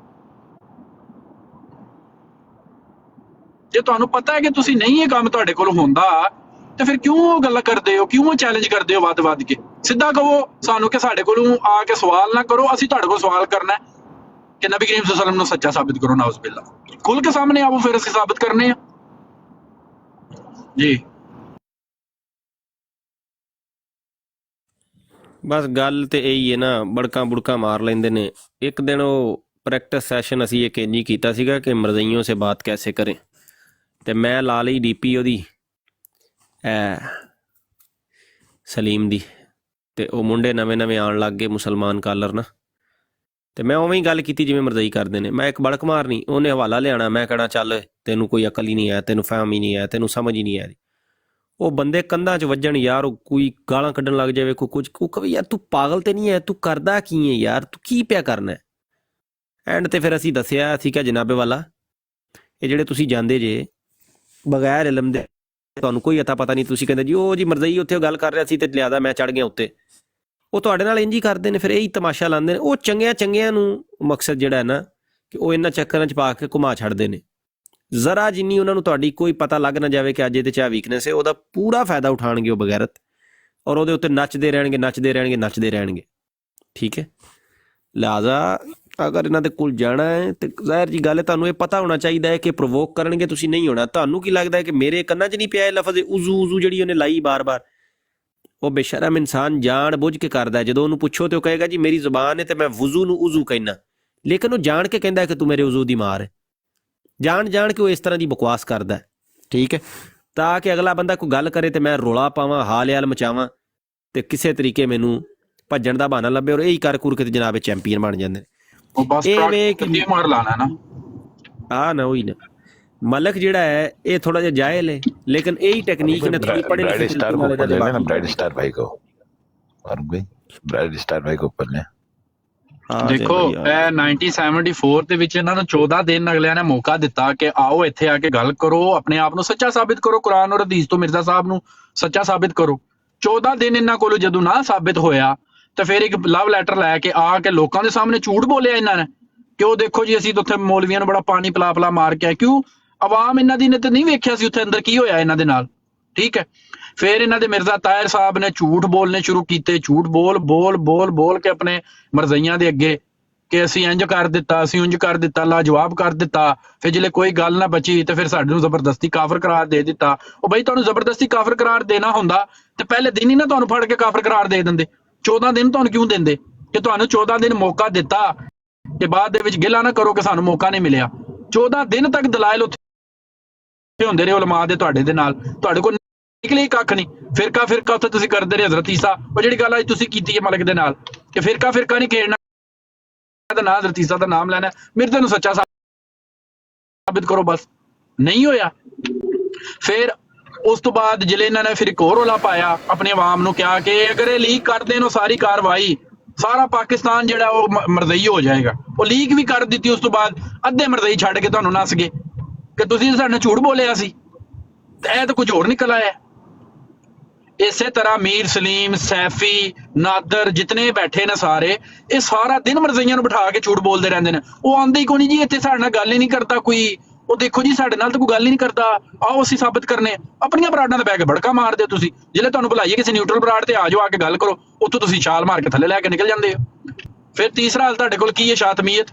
जे तुहानूं पता है कि तुसीं नहीं ये काम तुहाडे कोल हुंदा ਤੇ ਫਿਰ ਕਿਉਂ ਗੱਲਾਂ ਕਰਦੇ ਹੋ, ਕਿਉਂ ਚੈਲੰਜ ਕਰਦੇ ਹੋ ਵੱਧ ਕੇ? ਸਿੱਧਾ ਕਹੋ ਸਾਨੂੰ ਕਿ ਸਾਡੇ ਕੋਲੋਂ ਆ ਕੇ ਸਵਾਲ ਨਾ ਕਰੋ, ਅਸੀਂ ਤੁਹਾਡੇ ਕੋਲ ਸਵਾਲ ਕਰਨਾ ਕਿ ਨਬੀ ਕਰੀਮ ਸੱਲੱਲਾਹੁ ਅਲੈਹਿ ਵਸੱਲਮ ਨੂੰ ਸੱਚਾ ਸਾਬਿਤ ਕਰੋ। ਨਾਉਜ਼ ਬਿल्ला ਖੁੱਲ ਕੇ ਸਾਹਮਣੇ ਆਵੋ, ਫਿਰ ਅਸੀਂ ਸਾਬਿਤ ਕਰਨੇ ਆ ਜੀ। ਬਸ ਗੱਲ ਤੇ ਇਹੀ ਹੈ ਨਾ, ਬੜਕਾਂ ਬੁੜਕਾਂ ਮਾਰ ਲੈਂਦੇ ਨੇ। ਇੱਕ ਦਿਨ ਉਹ ਪ੍ਰੈਕਟਿਸ ਸੈਸ਼ਨ ਅਸੀਂ ਇੱਕ ਇੰਨੀ ਕੀਤਾ ਸੀਗਾ ਕਿ ਮਰਜ਼ਈयों से बात कैसे करें, ਤੇ ਮੈਂ ਲਾ ਲਈ DP ਉਹਦੀ ਸਲੀਮ ਦੀ, ਤੇ ਉਹ ਮੁੰਡੇ ਨਵੇਂ ਆਉਣ ਲੱਗ ਗਏ ਮੁਸਲਮਾਨ ਕਾਲਰ ਨਾ, ਤੇ ਮੈਂ ਉਵੇਂ ਹੀ ਗੱਲ ਕੀਤੀ ਜਿਵੇਂ ਮਰਜ਼ਈ ਕਰਦੇ ਨੇ। ਮੈਂ ਇੱਕ ਬੜਕ ਮਾਰਨੀ, ਉਹਨੇ ਹਵਾਲਾ ਲਿਆਣਾ, ਮੈਂ ਕਹਿਣਾ ਚੱਲ ਤੈਨੂੰ ਕੋਈ ਅਕਲ ਹੀ ਨਹੀਂ ਹੈ, ਤੈਨੂੰ ਫਹਿਮ ਹੀ ਨਹੀਂ ਹੈ, ਤੈਨੂੰ ਸਮਝ ਹੀ ਨਹੀਂ ਆ ਰਹੀ। ਉਹ ਬੰਦੇ ਕੰਧਾਂ 'ਚ ਵੱਜਣ ਯਾਰ, ਉਹ ਕੋਈ ਗਾਲਾਂ ਕੱਢਣ ਲੱਗ ਜਾਵੇ, ਕੋਈ ਕੁਝ ਕਹੇ ਯਾਰ ਤੂੰ ਪਾਗਲ ਤੇ ਨਹੀਂ ਹੈ, ਤੂੰ ਕਰਦਾ ਕੀ ਹੈ ਯਾਰ, ਤੂੰ ਕੀ ਪਿਆ ਕਰਨਾ। ਐਂਡ ਤੇ ਫਿਰ ਅਸੀਂ ਦੱਸਿਆ, ਅਸੀਂ ਕਿਹਾ ਜਨਾਬੇ ਵਾਲਾ ਇਹ ਜਿਹੜੇ ਤੁਸੀਂ ਜਾਂਦੇ ਜੇ ਬਗੈਰ ਇਲਮ ਦੇ, ਤੁਹਾਨੂੰ ਕੋਈ ਅਤਾ ਪਤਾ ਨਹੀਂ, ਤੁਸੀਂ ਕਹਿੰਦੇ ਜੀ ਉਹ ਜੀ ਮਰਜ਼ਈ ਉੱਥੇ ਗੱਲ ਕਰ ਰਿਹਾ ਸੀ ਤੇ ਲਿਆਦਾ ਮੈਂ ਚੜ ਗਿਆ ਉੱਤੇ। ਉਹ ਤੁਹਾਡੇ ਨਾਲ ਇੰਝ ਹੀ ਕਰਦੇ ਨੇ, ਫਿਰ ਇਹੀ ਤਮਾਸ਼ਾ ਲਾਉਂਦੇ ਨੇ। ਉਹ ਚੰਗਿਆਂ ਨੂੰ ਮਕਸਦ ਜਿਹੜਾ ਹੈ ਨਾ ਕਿ ਉਹ ਇਹਨਾਂ ਚੱਕਰਾਂ 'ਚ ਪਾ ਕੇ ਘੁਮਾ ਛੱਡਦੇ ਨੇ। ਜ਼ਰਾ ਜਿੰਨੀ ਉਹਨਾਂ ਨੂੰ ਤੁਹਾਡੀ ਕੋਈ ਪਤਾ ਲੱਗ ਨਾ ਜਾਵੇ ਕਿ ਅੱਜ ਇਹਦੇ 'ਚ ਆ ਵੀਕਨੈਸ ਹੈ, ਉਹਦਾ ਪੂਰਾ ਫਾਇਦਾ ਉਠਾਉਣਗੇ ਉਹ ਬਗੈਰਤ, ਔਰ ਉਹਦੇ ਉੱਤੇ ਨੱਚਦੇ ਰਹਿਣਗੇ। ਠੀਕ ਹੈ, ਲਿਹਾਜ਼ਾ ਅਗਰ ਇਹਨਾਂ ਦੇ ਕੋਲ ਜਾਣਾ ਹੈ ਤੇ ਜ਼ਾਹਿਰ ਜੀ ਗੱਲ ਹੈ, ਤੁਹਾਨੂੰ ਇਹ ਪਤਾ ਹੋਣਾ ਚਾਹੀਦਾ ਹੈ ਕਿ ਪ੍ਰੋਵੋਕ ਕਰਨਗੇ, ਤੁਸੀਂ ਨਹੀਂ ਹੋਣਾ। ਤੁਹਾਨੂੰ ਕੀ ਲੱਗਦਾ ਹੈ ਕਿ ਮੇਰੇ ਕੰਨਾਂ 'ਚ ਨਹੀਂ ਪਿਆ ਇਹ ਲਫ਼ਜ਼ ਉਜ਼ੂ ਜਿਹੜੀ ਉਹਨੇ ਲਾਈ ਬਾਰ-ਬਾਰ? ਉਹ ਬੇਸ਼ਰਮ ਇਨਸਾਨ ਜਾਣ ਬੁੱਝ ਕੇ ਕਰਦਾ ਹੈ। ਜਦੋਂ ਉਹਨੂੰ ਪੁੱਛੋ ਤੇ ਉਹ ਕਹੇਗਾ ਜੀ ਮੇਰੀ ਜ਼ੁਬਾਨ ਹੈ ਤੇ ਮੈਂ ਵਜ਼ੂ ਨੂੰ ਉਜ਼ੂ ਕਹਿਣਾ, ਲੇਕਿਨ ਉਹ ਜਾਣ ਕੇ ਕਹਿੰਦਾ ਕਿ ਤੂੰ ਮੇਰੇ ਉਜ਼ੂ ਦੀ ਮਾਰ ਹੈ। ਜਾਣ ਕੇ ਉਹ ਇਸ ਤਰ੍ਹਾਂ ਦੀ ਬਕਵਾਸ ਕਰਦਾ ਹੈ। ਠੀਕ ਹੈ, ਤਾਂ ਕਿ ਅਗਲਾ ਬੰਦਾ ਕੋਈ ਗੱਲ ਕਰੇ ਤੇ ਮੈਂ ਰੌਲਾ ਪਾਵਾਂ, ਹਾਲ ਮਚਾਵਾਂ ਤੇ ਕਿਸੇ ਤਰੀਕੇ ਮੈਨੂੰ ਭੱਜਣ ਦਾ ਬਹਾਨਾ ਲੱਭੇ, ਔਰ ਇਹੀ ਕਰ ਕੁਰ ਕੇ ਜਨਾਬ ਚੈਂਪੀਅਨ ਬਣ ਜਾਂਦੇ ਨੇ। ਮਾਰ ਲਾਣਾ ਨਾ ਨਾ ਉਹੀ ਨਾ ਮਲਕ ਜਿਹੜਾ ਹੈ ਇਹ ਥੋੜਾ ਜਿਹਾ ਜਾਇਲ ਹੈ, ਲੇਕਿਨ ਇਹੀ ਟੈਕਨੀਕ ਨੇ ਥੋੜੀ ਪੜ੍ਹੇ ब्राइट स्टार भाई को ऊपर ले। ਦੇਖੋ ਇਹ 1974 ਦੇ ਵਿੱਚ ਇਹਨਾਂ ਨੂੰ 14 ਦਿਨ ਅਗਲਿਆਂ ਨੇ ਮੌਕਾ ਦਿੱਤਾ ਕਿ ਆਓ ਇੱਥੇ ਆ ਕੇ ਗੱਲ ਕਰੋ, ਆਪਣੇ ਆਪ ਨੂੰ ਸੱਚਾ ਸਾਬਿਤ ਕਰੋ, ਕੁਰਾਨ ਔਰ ਹਦੀਸ ਤੋਂ ਮਿਰਜ਼ਾ ਸਾਹਿਬ ਨੂੰ ਸੱਚਾ ਸਾਬਿਤ ਕਰੋ। 14 ਦਿਨ ਇਹਨਾਂ ਕੋਲੋਂ ਜਦੋਂ ਨਾ ਸਾਬਿਤ ਹੋਇਆ ਤੇ ਫਿਰ ਇੱਕ ਲਵ ਲੈਟਰ ਲੈ ਕੇ ਆ ਕੇ ਲੋਕਾਂ ਦੇ ਸਾਹਮਣੇ ਝੂਠ ਬੋਲਿਆ ਇਹਨਾਂ ਨੇ ਕਿ ਉਹ ਦੇਖੋ ਜੀ ਅਸੀਂ ਤਾਂ ਉੱਥੇ ਮੌਲਵੀਆਂ ਨੂੰ ਬੜਾ ਪਾਣੀ ਪਿਲਾ ਮਾਰ ਕੇ ਆਏ। ਕਿਉਂ? ਆਵਾਮ ਇਹਨਾਂ ਦੀ ਨੇ ਤਾਂ ਨਹੀਂ ਵੇਖਿਆ ਸੀ ਉੱਥੇ ਅੰਦਰ ਕੀ ਹੋਇਆ ਇਹਨਾਂ ਦੇ ਨਾਲ। ਠੀਕ ਹੈ, ਫਿਰ ਇਹਨਾਂ ਦੇ ਮਿਰਜ਼ਾ ਤਾਹਿਰ ਸਾਹਿਬ ਨੇ ਝੂਠ ਬੋਲਨੇ ਸ਼ੁਰੂ ਕੀਤੇ, ਝੂਠ ਬੋਲ ਕੇ ਆਪਣੇ ਮਰਜ਼ਈਆਂ ਦੇ ਅੱਗੇ ਕਿ ਅਸੀਂ ਇੰਜ ਕਰ ਦਿੱਤਾ, ਅਸੀਂ ਉਂਝ ਕਰ ਦਿੱਤਾ, ਲਾਜਵਾਬ ਕਰ ਦਿੱਤਾ। ਫਿਰ ਜਿਹੜੇ ਕੋਈ ਗੱਲ ਨਾ ਬਚੀ ਤੇ ਫਿਰ ਸਾਡੇ ਨੂੰ ਜ਼ਬਰਦਸਤੀ ਕਾਫਰ ਕਰਾਰ ਦੇ ਦਿੱਤਾ। ਉਹ ਬਈ ਤੁਹਾਨੂੰ ਜ਼ਬਰਦਸਤੀ ਕਾਫਰ ਕਰਾਰ ਦੇਣਾ ਹੁੰਦਾ ਤੇ ਪਹਿਲੇ ਦਿਨ ਹੀ ਨਾ ਤੁਹਾਨੂੰ ਫੜ ਕੇ ਕਾਫਰ ਕਰਾਰ ਦੇ ਦਿੰਦੇ। 14 ਦਿਨ ਤੁਹਾਨੂੰ ਕਿਉਂ ਦਿੰਦੇ ਕਿ ਤੁਹਾਨੂੰ 14 ਦਿਨ ਮੌਕਾ ਦਿੱਤਾ ਕਿ ਬਾਅਦ ਦੇ ਵਿੱਚ ਗਿਲਾ ਨਾ ਕਰੋ ਕਿ ਸਾਨੂੰ ਮੌਕਾ ਨਹੀਂ ਮਿਲਿਆ। 14 ਦਿਨ ਤੱਕ ਦਲਾਇਲ ਉੱਥੇ ਹੁੰਦੇ ਰਹੇ ਉਲਮਾ ਦੇ ਤੁਹਾਡੇ ਦੇ ਨਾਲ, ਤੁਹਾਡੇ ਕੋਲ ਨਿਕਲੇ ਕੱਖ ਨਹੀਂ। ਫਿਰਕਾ ਉੱਥੇ ਤੁਸੀਂ ਕਰਦੇ ਰਹੇ ਹਜ਼ਰਤ ਈਸਾ, ਉਹ ਜਿਹੜੀ ਗੱਲ ਅੱਜ ਤੁਸੀਂ ਕੀਤੀ ਹੈ ਮਲਕ ਦੇ ਨਾਲ ਕਿ ਫਿਰਕਾ ਨਹੀਂ ਖੇਡਣਾ, ਨਾ ਹਜ਼ਰਤ ਈਸਾ ਦਾ ਨਾਮ ਲੈਣਾ, ਮਿਰਜ਼ੇ ਨੂੰ ਸੱਚਾ ਸਾਬਿਤ ਕਰੋ। ਬਸ ਨਹੀਂ ਹੋਇਆ। ਫਿਰ ਉਸ ਤੋਂ ਬਾਅਦ ਜਿਹੜੇ ਇਹਨਾਂ ਨੇ ਫਿਰ ਇੱਕ ਹੋਰ ਰੌਲਾ ਪਾਇਆ, ਆਪਣੀ ਆਵਾਮ ਨੂੰ ਕਿਹਾ ਕਿ ਅਗਰ ਇਹ ਲੀਕ ਕਰ ਦੇਣ ਸਾਰੀ ਕਾਰਵਾਈ, ਸਾਰਾ ਪਾਕਿਸਤਾਨ ਜਿਹੜਾ ਉਹ ਮਰਜ਼ਈ ਹੋ ਜਾਏਗਾ। ਉਹ ਲੀਕ ਵੀ ਕਰ ਦਿੱਤੀ। ਉਸ ਤੋਂ ਬਾਅਦ ਅੱਧੇ ਮਰਜ਼ਈ ਛੱਡ ਕੇ ਤੁਹਾਨੂੰ ਨੱਸ ਗਏ ਕਿ ਤੁਸੀਂ ਸਾਡੇ ਨਾਲ ਝੂਠ ਬੋਲਿਆ ਸੀ, ਤੇ ਇਹ ਤਾਂ ਕੁਝ ਹੋਰ ਨਿਕਲ ਆਇਆ। ਇਸੇ ਤਰ੍ਹਾਂ ਮੀਰ ਸਲੀਮ, ਸੈਫੀ, ਨਾਦਰ ਜਿਤਨੇ ਬੈਠੇ ਨੇ ਸਾਰੇ, ਇਹ ਸਾਰਾ ਦਿਨ ਮਰਜ਼ਈਆਂ ਨੂੰ ਬਿਠਾ ਕੇ ਝੂਠ ਬੋਲਦੇ ਰਹਿੰਦੇ ਨੇ। ਉਹ ਆਂਦੇ ਹੀ ਕੋਈ ਨਹੀਂ ਜੀ, ਇੱਥੇ ਸਾਡੇ ਨਾਲ ਗੱਲ ਹੀ ਨਹੀਂ ਕਰਦਾ ਕੋਈ। ਉਹ ਦੇਖੋ ਜੀ ਸਾਡੇ ਨਾਲ ਤਾਂ ਕੋਈ ਗੱਲ ਹੀ ਨਹੀਂ ਕਰਦਾ, ਆਓ ਅਸੀਂ ਸਾਬਤ ਕਰਨੇ। ਆਪਣੀਆਂ ਬਰਾਡਾਂ ਤੇ ਬਹਿ ਕੇ ਭੜਕਾ ਮਾਰਦੇ ਹੋ ਤੁਸੀਂ। ਜਿਹੜੇ ਤੁਹਾਨੂੰ ਬੁਲਾਈਏ ਕਿਸੇ ਨਿਊਟਰਲ ਬਰਾਡ ਤੇ ਆ ਜਾਓ, ਆ ਕੇ ਗੱਲ ਕਰੋ, ਉੱਥੋਂ ਤੁਸੀਂ ਛਾਲ ਮਾਰ ਕੇ ਥੱਲੇ ਲੈ ਕੇ ਨਿਕਲ ਜਾਂਦੇ ਹੋ। ਫਿਰ ਤੀਸਰਾ ਹਾਲ ਤੁਹਾਡੇ ਕੋਲ ਕੀ ਹੈ? ਸ਼ਾਤਮੀਅਤ।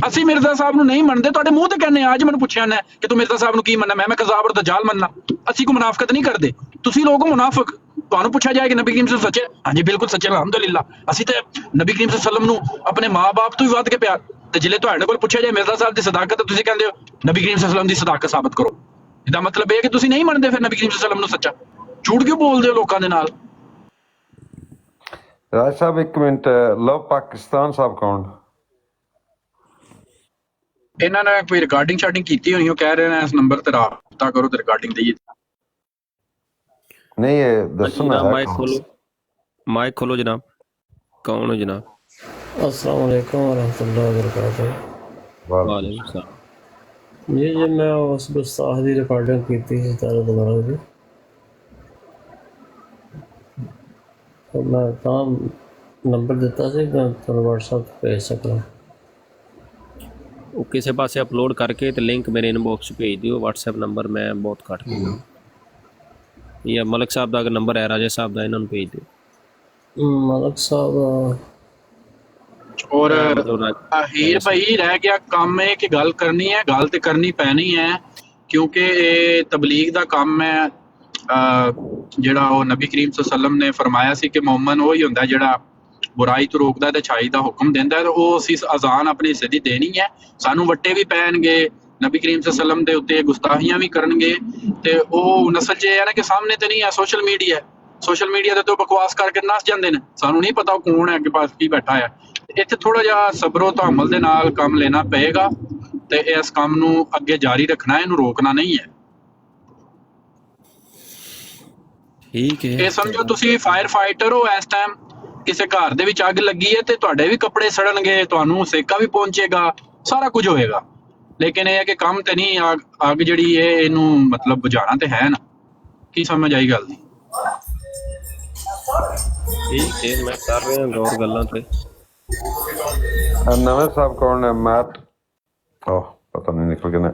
ਅਸੀਂ ਮਿਰਜ਼ਾ ਸਾਹਿਬ ਨੂੰ ਨਹੀਂ ਮੰਨਦੇ, ਤੁਹਾਡੇ ਮੂੰਹ ਤੇ ਕਹਿੰਦੇ ਆ। ਅੱਜ ਮੈਨੂੰ ਪੁੱਛਿਆ ਨਾ ਕਿ ਤੂੰ ਮਿਰਜ਼ਾ ਸਾਹਿਬ ਨੂੰ ਕੀ ਮੰਨਣਾ, ਮੈਂ ਕਜ਼ਾਬ ਔਰ ਦਜਾਲ ਮੰਨਣਾ। ਅਸੀਂ ਕੋਈ ਮੁਨਾਫਕਤ ਨਹੀਂ ਕਰਦੇ, ਤੁਸੀਂ ਲੋਕ ਮੁਨਾਫਕ। ਤੁਹਾਨੂੰ ਪੁੱਛਿਆ ਜਾਏ ਕਿ ਨਬੀ ਕਰੀਮ ਸੱਚੇ? ਹਾਂਜੀ ਬਿਲਕੁਲ ਸੱਚੇ, ਅਲਹਮਦੁਲਿਲਾ। ਅਸੀਂ ਤੇ ਨਬੀ ਕਰੀਮ ਸੱਲਮ ਨੂੰ ਆਪਣੇ ਮਾਂ-ਬਾਪ ਤੋਂ ਵੀ ਵੱਧ ਕੇ ਪਿਆਰ। ਤੇ ਜਿਲੇ ਤੁਹਾਡੇ ਕੋਲ ਪੁੱਛਿਆ ਜਾਏ ਮਿਰਜ਼ਾ ਸਾਹਿਬ ਦੀ ਸਦਾਕਤ, ਤਾਂ ਤੁਸੀਂ ਕਹਿੰਦੇ ਹੋ ਨਬੀ ਕਰੀਮ ਸੱਲਮ ਦੀ ਸਦਾਕਤ ਸਾਬਤ ਕਰੋ। ਇਹਦਾ ਮਤਲਬ ਇਹ ਹੈ ਕਿ ਤੁਸੀਂ ਨਹੀਂ ਮੰਨਦੇ ਫਿਰ ਨਬੀ ਕਰੀਮ ਸੱਲਮ ਨੂੰ ਸੱਚਾ। ਝੂਠ ਕਿਉਂ ਬੋਲਦੇ ਹੋ ਲੋਕਾਂ ਦੇ ਨਾਲ? ਰਾਜ ਸਾਹਿਬ ਇੱਕ ਮਿੰਟ, ਲਵ ਪਾਕਿਸਤਾਨ ਸਾਹਿਬ ਕੌਣ? ਇਹਨਾਂ ਨੇ ਕੋਈ ਰਿਕਾਰਡਿੰਗ ਸ਼ਾਰਡਿੰਗ ਕੀਤੀ ਹੋਣੀ, ਉਹ ਕਹਿ ਰਹੇ ਨੇ ਇਸ ਨੰਬਰ ਤੇ ਰਾਬਤਾ ਕਰੋ ਤੇ ਰਿਕਾਰਡਿੰਗ ਦੇਈਏ। ਨਹੀਂ ਇਹ ਦੱਸੋ ਨਾ। माइक खोलो, माइक खोलो जनाब। कौन हो जनाब? अस्सलाम वालेकुम वरहमतुल्लाहि वबरकातुहू। वालेकुम सलाम। जी मैं उस गुस्ताख की रिकॉर्डिंग की थी तारे दोबारा जी, तो मैं काम नंबर दिता सी मैं तुहानू WhatsApp पे भेज सकदा। वो किसी पासे अपलोड करके तो लिंक मेरे इनबॉक्स भेज दियो। WhatsApp नंबर मैं बहुत घट दिया। या मलिक साहब का अगर नंबर है, राजा साहब का, इन्होंने भेज दियो। मलिक साहब ਔਰ ਹੀਰ ਭਾਈ ਰਹਿ ਗਿਆ ਕੰਮ ਹੈ ਕਿ ਗੱਲ ਕਰਨੀ ਹੈ, ਗੱਲ ਤੇ ਕਰਨੀ ਪੈਣੀ ਹੈ ਕਿਉਂਕਿ ਇਹ ਤਬਲੀਗ ਦਾ ਕੰਮ ਹੈ। ਜਿਹੜਾ ਉਹ ਨਬੀ ਕਰੀਮ ਸੱਲਮ ਨੇ ਫਰਮਾਇਆ ਸੀ ਕਿ ਮੂਮਨ ਉਹ ਹੀ ਹੁੰਦਾ ਜਿਹੜਾ ਬੁਰਾਈ ਤੋਂ ਰੋਕਦਾ ਤੇ ਅੱਛਾਈ ਦਾ ਹੁਕਮ ਦਿੰਦਾ ਹੈ। ਉਹ ਅਸੀਂ ਅਜ਼ਾਨ ਆਪਣੀ ਹਿੱਸੇ ਦੀ ਦੇਣੀ ਹੈ। ਸਾਨੂੰ ਵੱਟੇ ਵੀ ਪੈਣਗੇ, ਨਬੀ ਕਰੀਮ ਸੱਲਮ ਦੇ ਉੱਤੇ ਗੁਸਤਾਖੀਆਂ ਵੀ ਕਰਨਗੇ, ਤੇ ਉਹ ਨਸਲ 'ਚ ਇਹ ਹੈ ਨਾ ਕਿ ਸਾਹਮਣੇ ਤੇ ਨਹੀਂ ਹੈ, ਸੋਸ਼ਲ ਮੀਡੀਆ ਦੇ ਤੋਂ ਬਕਵਾਸ ਕਰਕੇ ਨੱਸ ਜਾਂਦੇ ਨੇ। ਸਾਨੂੰ ਨਹੀਂ ਪਤਾ ਉਹ ਕੌਣ ਹੈ, ਅੱਗੇ ਪਾਸ ਕੀ ਬੈਠਾ ਹੈ। ਇੱਥੇ ਥੋੜਾ ਜਿਹਾ ਸਬਰੋ ਤਹਮਲ ਦੇ ਨਾਲ ਕੰਮ ਲੈਣਾ ਪਏਗਾ ਤੇ ਇਸ ਕੰਮ ਨੂੰ ਅੱਗੇ ਜਾਰੀ ਰੱਖਣਾ, ਇਹਨੂੰ ਰੋਕਣਾ ਨਹੀਂ ਹੈ। ਠੀਕ ਹੈ। ਇਹ ਸਮਝੋ ਤੁਸੀਂ ਫਾਇਰ ਫਾਈਟਰ ਹੋ, ਇਸ ਟਾਈਮ ਕਿਸੇ ਘਰ ਦੇ ਵਿੱਚ ਅੱਗ ਲੱਗੀ ਹੈ ਤੇ ਤੁਹਾਡੇ ਵੀ ਕੱਪੜੇ ਸੜਨਗੇ, ਤੁਹਾਨੂੰ ਸੇਕਾ ਵੀ ਪਹੁੰਚੇਗਾ, ਸਾਰਾ ਕੁਝ ਹੋਏਗਾ। ਲੇਕਿਨ ਇਹ ਹੈ ਕਿ ਕੰਮ ਤੇ ਨਹੀਂ, ਅੱਗ ਜਿਹੜੀ ਹੈ ਇਹਨੂੰ ਮਤਲਬ ਬੁਝਾਉਣਾ ਤੇ ਹੈ ਨਾ। ਕੀ ਸਮਝ ਆਈ ਗੱਲ ਦੀ? ठीक है, मैं कर रहा हूँ गौर गल्लां पे। ਨਵੇਂ ਸਾਹਿਬ ਕੌਣ ਨੇ? ਮੈਟ ਪਤਾ ਨਹੀਂ ਨਿਕਲ ਗਏ ਨੇ।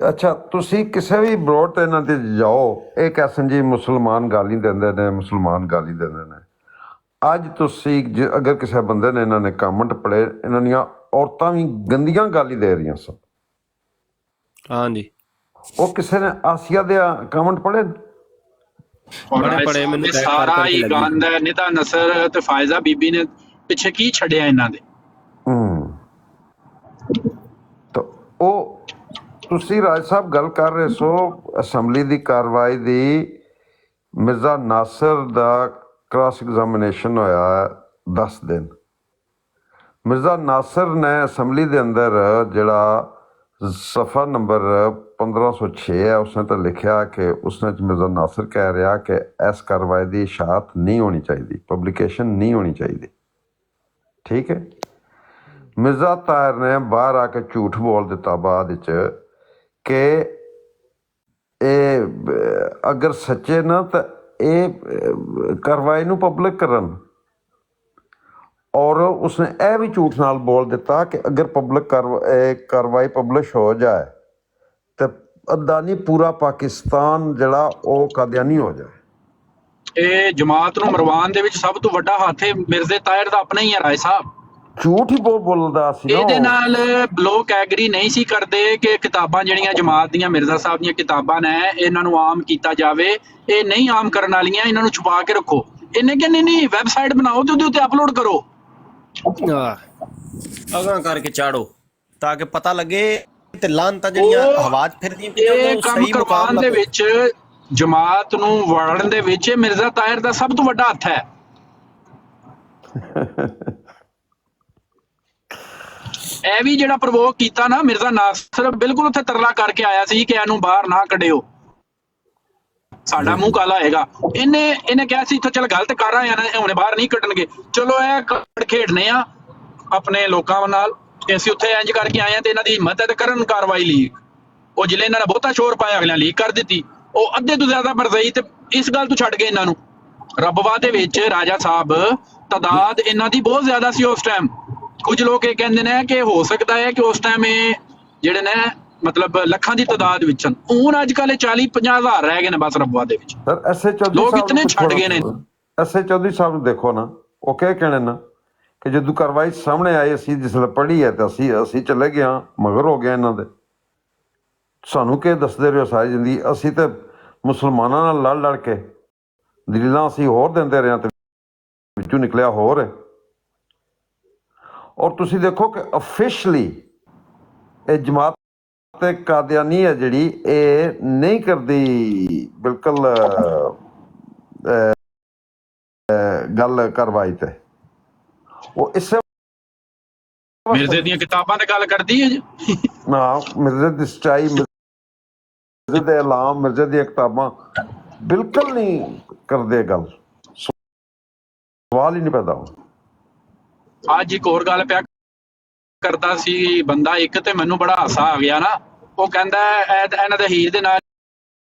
ਅੱਛਾ ਤੁਸੀਂ ਕਿਸੇ ਵੀ ਬਰੋਡ ਤੇ ਇਹਨਾਂ ਤੇ ਜਾਓ, ਇਹ ਕਹਿਣ ਜੀ ਮੁਸਲਮਾਨ ਗਾਲੀ ਦਿੰਦੇ ਨੇ, ਮੁਸਲਮਾਨ ਗਾਲੀ ਦਿੰਦੇ ਨੇ। ਅੱਜ ਤੁਸੀਂ ਅਗਰ ਕਿਸੇ ਬੰਦੇ ਨੇ ਇਹਨਾਂ ਨੇ ਕਮੈਂਟ ਪੜ੍ਹੇ, ਇਹਨਾਂ ਦੀਆਂ ਔਰਤਾਂ ਵੀ ਗੰਦੀਆਂ ਗਾਲੀ ਦੇ ਰਹੀਆਂ ਸਨ। हाँ जी, ਉਹ ਕਿਸੇ ਨੇ ਆਸੀਆ ਦੇ ਕਮੈਂਟ ਪੜ੍ਹੇ? ਸਾਰਾ ਹੀ ਗੰਦ ਹੈ। ਨਿਦਾ ਨਸਰ ਤੇ ਫਾਇਜ਼ਾ ਬੀਬੀ ਨੇ ਪਿੱਛੇ ਕੀ ਛੱਡਿਆ ਇਹਨਾਂ ਦੇ? ਤਾਂ ਉਹ ਤੁਸੀਂ ਰਾਜ ਸਾਹਿਬ ਗੱਲ ਕਰ ਰਹੇ ਸੋ ਅਸੈਂਬਲੀ ਦੀ ਕਾਰਵਾਈ ਦੀ। ਮਿਰਜ਼ਾ ਨਾਸਰ ਦਾ ਕ੍ਰਾਸ ਐਗਜ਼ਾਮੀਨੇਸ਼ਨ ਹੋਇਆ 10 ਦਿਨ। ਮਿਰਜ਼ਾ ਨਾਸਰ ਨੇ ਅਸੈਂਬਲੀ ਦੇ ਅੰਦਰ ਜਿਹੜਾ ਸਫਾ ਨੰਬਰ 1506 ਹੈ, ਉਸਨੇ ਤਾਂ ਲਿਖਿਆ ਕਿ ਉਸਨੇ ਮਿਰਜ਼ਾ ਨਾਸਰ ਕਹਿ ਰਿਹਾ ਕਿ ਇਸ ਕਾਰਵਾਈ ਦੀ ਇਸ਼ਾਅਤ ਨਹੀਂ ਹੋਣੀ ਚਾਹੀਦੀ, ਪਬਲੀਕੇਸ਼ਨ ਨਹੀਂ ਹੋਣੀ ਚਾਹੀਦੀ। ਠੀਕ ਹੈ। ਮਿਰਜ਼ਾ ਤਾਹਿਰ ਨੇ ਬਾਹਰ ਆ ਕੇ ਝੂਠ ਬੋਲ ਦਿੱਤਾ ਬਾਅਦ ਵਿੱਚ ਕਿ ਇਹ ਅਗਰ ਸੱਚੇ ਨਾ ਤਾਂ ਇਹ ਕਾਰਵਾਈ ਨੂੰ ਪਬਲਿਕ ਕਰਨ। ਔਰ ਉਸਨੇ ਇਹ ਵੀ ਝੂਠ ਨਾਲ ਬੋਲ ਦਿੱਤਾ ਕਿ ਅਗਰ ਪਬਲਿਕ ਕਾਰਵਾਈ ਪਬਲਿਸ਼ ਹੋ ਜਾਏ ਤਾਂ ਅੱਧਾ ਨਹੀਂ ਪੂਰਾ ਪਾਕਿਸਤਾਨ ਜਿਹੜਾ ਉਹ ਕਾਦੀਆਨੀ ਹੋ ਜਾਏ। ਇਹ ਜਮਾਤ ਨੂੰ ਮਰਵਾਉਣ ਦੇ ਵਿੱਚ ਸਭ ਤੋਂ ਵੱਡਾ ਹੱਥ ਮਿਰਜ਼ੇ ਤਾਹਿਰ ਦਾ ਆਪਣਾ ਹੀ ਹੈ ਰਾਏ ਸਾਹਿਬ। ਝੂਠ ਹੀ ਬੋਲਦਾ ਸੀ। ਇਹਦੇ ਨਾਲ ਲੋਕ ਐਗਰੀ ਨਹੀਂ ਸੀ ਕਰਦੇ ਕਿ ਕਿਤਾਬਾਂ ਜਿਹੜੀਆਂ ਜਮਾਤ ਦੀਆਂ ਮਿਰਜ਼ਾ ਸਾਹਿਬ ਦੀਆਂ ਕਿਤਾਬਾਂ ਨੇ ਇਹਨਾਂ ਨੂੰ ਆਮ ਕੀਤਾ ਜਾਵੇ। ਇਹ ਨਹੀਂ ਆਮ ਕਰਨ ਵਾਲੀਆਂ, ਇਹਨਾਂ ਨੂੰ ਛੁਪਾ ਕੇ ਰੱਖੋ। ਇਹਨੇ ਕਿ ਨਹੀਂ ਵੈਬਸਾਈਟ ਬਣਾਓ ਤੇ ਉਹਦੇ ਉੱਤੇ ਅਪਲੋਡ ਕਰੋ, ਅਗਾਂ ਕਰਕੇ ਚਾੜੋ ਤਾਂ ਕਿ ਪਤਾ ਲੱਗੇ ਤੇ ਲਾਂਤਾਂ ਜਿਹੜੀਆਂ ਆਵਾਜ਼ ਫਿਰਦੀਆਂ ਇਹ ਕੰਮ ਕਰਵਾਉਣ ਦੇ ਵਿੱਚ ਜਮਾਤ ਨੂੰ ਵੜਨ ਦੇ ਵਿੱਚ ਮਿਰਜ਼ਾ ਤਾਹਿਰ ਦਾ ਸਭ ਤੋਂ ਵੱਡਾ ਹੱਥ ਹੈ। ਇਹ ਵੀ ਜਿਹੜਾ ਪ੍ਰਵੋਕ ਕੀਤਾ ਨਾ ਮਿਰਜ਼ਾ ਨਾਸਰ, ਬਿਲਕੁਲ ਉੱਥੇ ਤਰਲਾ ਕਰਕੇ ਆਇਆ ਸੀ ਕਿ ਇਹਨੂੰ ਬਾਹਰ ਨਾ ਕੱਢਿਓ, ਸਾਡਾ ਮੂੰਹ ਕਾਲਾ ਹੋਏਗਾ। ਇਹਨੇ ਕਿਹਾ ਸੀ ਇੱਥੋਂ ਚੱਲ ਗਲਤ ਕਰ ਆਏ ਨਾ, ਹੁਣੇ ਬਾਹਰ ਨਹੀਂ ਕੱਢਣਗੇ। ਚਲੋ ਇਹ ਕੱਢ ਖੇਡਨੇ ਆ ਆਪਣੇ ਲੋਕਾਂ ਨਾਲ ਕਿ ਅਸੀਂ ਉੱਥੇ ਇੰਜ ਕਰਕੇ ਆਏ ਆ ਤੇ ਇਹਨਾਂ ਦੀ ਹਿੰਮਤ ਹੈ ਤੇ ਕਰਨ ਕਾਰਵਾਈ ਲੀਕ। ਉਹ ਜਿਲੇ ਇਹਨਾਂ ਨੇ ਬਹੁਤਾ ਸ਼ੋਰ ਪਾਇਆ, ਅਗਲਿਆਂ ਲੀਕ ਕਰ ਦਿੱਤੀ। ਉਹ ਅੱਧੇ ਤੋਂ ਜ਼ਿਆਦਾ ਮਰਜ਼ਈ ਤੇ ਇਸ ਗੱਲ ਤੋਂ ਛੱਡ ਗਏ ਇਹਨਾਂ ਨੂੰ। ਰਬਵਾ ਦੇ ਵਿੱਚ ਰਾਜਾ ਸਾਹਿਬ ਤਾਦਾਦ ਇਹਨਾਂ ਦੀ ਬਹੁਤ ਜ਼ਿਆਦਾ ਸੀ ਉਸ ਟਾਈਮ। ਕੁਝ ਲੋਕ ਇਹ ਕਹਿੰਦੇ ਨੇ ਕਿ ਹੋ ਸਕਦਾ ਹੈ ਕਿ ਉਸ ਟਾਈਮ ਇਹ ਜਿਹੜੇ ਨੇ ਮਤਲਬ ਲੱਖਾਂ ਦੀ ਤਾਦਾਦ ਵਿੱਚ ਹਨ। ਹੁਣ ਅੱਜ ਕੱਲ੍ਹ 40-50 ਹਜ਼ਾਰ ਰਹਿ ਗਏ ਨੇ ਬਸ ਰਬਵਾ ਦੇ ਵਿੱਚ। ਸਰ ਐਸਏ ਚੌਧਰੀ ਲੋਕ ਸਾਹਿਬ ਇਤਨੇ ਛੱਡ ਗਏ ਨੇ। ਐਸਏ ਚੌਧਰੀ ਸਾਹਿਬ ਨੂੰ ਦੇਖੋ ਨਾ, ਉਹ ਕਹਿ ਕਹਿਣੇ ਨਾ ਕਿ ਜਦੋਂ ਕਾਰਵਾਈ ਸਾਹਮਣੇ ਆਈ, ਅਸੀਂ ਜਿਸਲੇ ਪੜ੍ਹੀ ਹੈ ਤਾਂ ਅਸੀਂ ਚਲੇ ਗਏ ਹਾਂ, ਮਗਰ ਹੋ ਗਏ ਇਹਨਾਂ ਦੇ। ਸਾਨੂੰ ਕੀ ਦੱਸਦੇ ਰਹੇ ਹੋ ਸਾਰੀ ਜ਼ਿੰਦਗੀ? ਅਸੀਂ ਤੇ ਮੁਸਲਮਾਨਾਂ ਨਾਲ ਲੜ ਲੜ ਕੇ ਦਲੀਲਾਂ ਅਸੀਂ ਹੋਰ ਦਿੰਦੇ ਰਹੇ ਹਾਂ ਤੇ ਵਿੱਚੋਂ ਨਿਕਲਿਆ ਹੋਰ ਹੈ। ਔਰ ਤੁਸੀਂ ਦੇਖੋ ਕਿ ਅਫੀਸ਼ਲੀ ਇਹ ਜਮਾਤ ਤੇ ਕਾਦੀਆਨੀ ਹੈ ਜਿਹੜੀ, ਇਹ ਨਹੀਂ ਕਰਦੀ ਬਿਲਕੁਲ ਗੱਲ ਕਾਰਵਾਈ ਤੇ। ਉਹ ਇਸੇ ਮਿਰਜ਼ੇ ਦੀਆਂ ਕਿਤਾਬਾਂ ਤੇ ਗੱਲ ਕਰਦੀ ਹੈ ਜੀ। ਨਾ, ਮਿਰਜ਼ੇ ਦੀ ਸਚਾਈ, ਮਿਰਜ਼ੇ ਦੇ ਇਲਾਮ, ਮਿਰਜ਼ੇ ਦੀਆਂ ਕਿਤਾਬਾਂ ਬਿਲਕੁਲ ਨਹੀਂ ਕਰਦੇ ਗੱਲ, ਸਵਾਲ ਹੀ ਨਹੀਂ ਪੈਦਾ। ਅੱਜ ਇੱਕ ਹੋਰ ਗੱਲ ਪਿਆ ਕਰਦਾ ਸੀ ਬੰਦਾ ਇੱਕ, ਤੇ ਮੈਨੂੰ ਬੜਾ ਹਾਸਾ ਆ ਗਿਆ ਨਾ। ਉਹ ਕਹਿੰਦਾ ਇਹਨਾਂ ਦੇ ਹੀਰ ਦੇ ਨਾਲ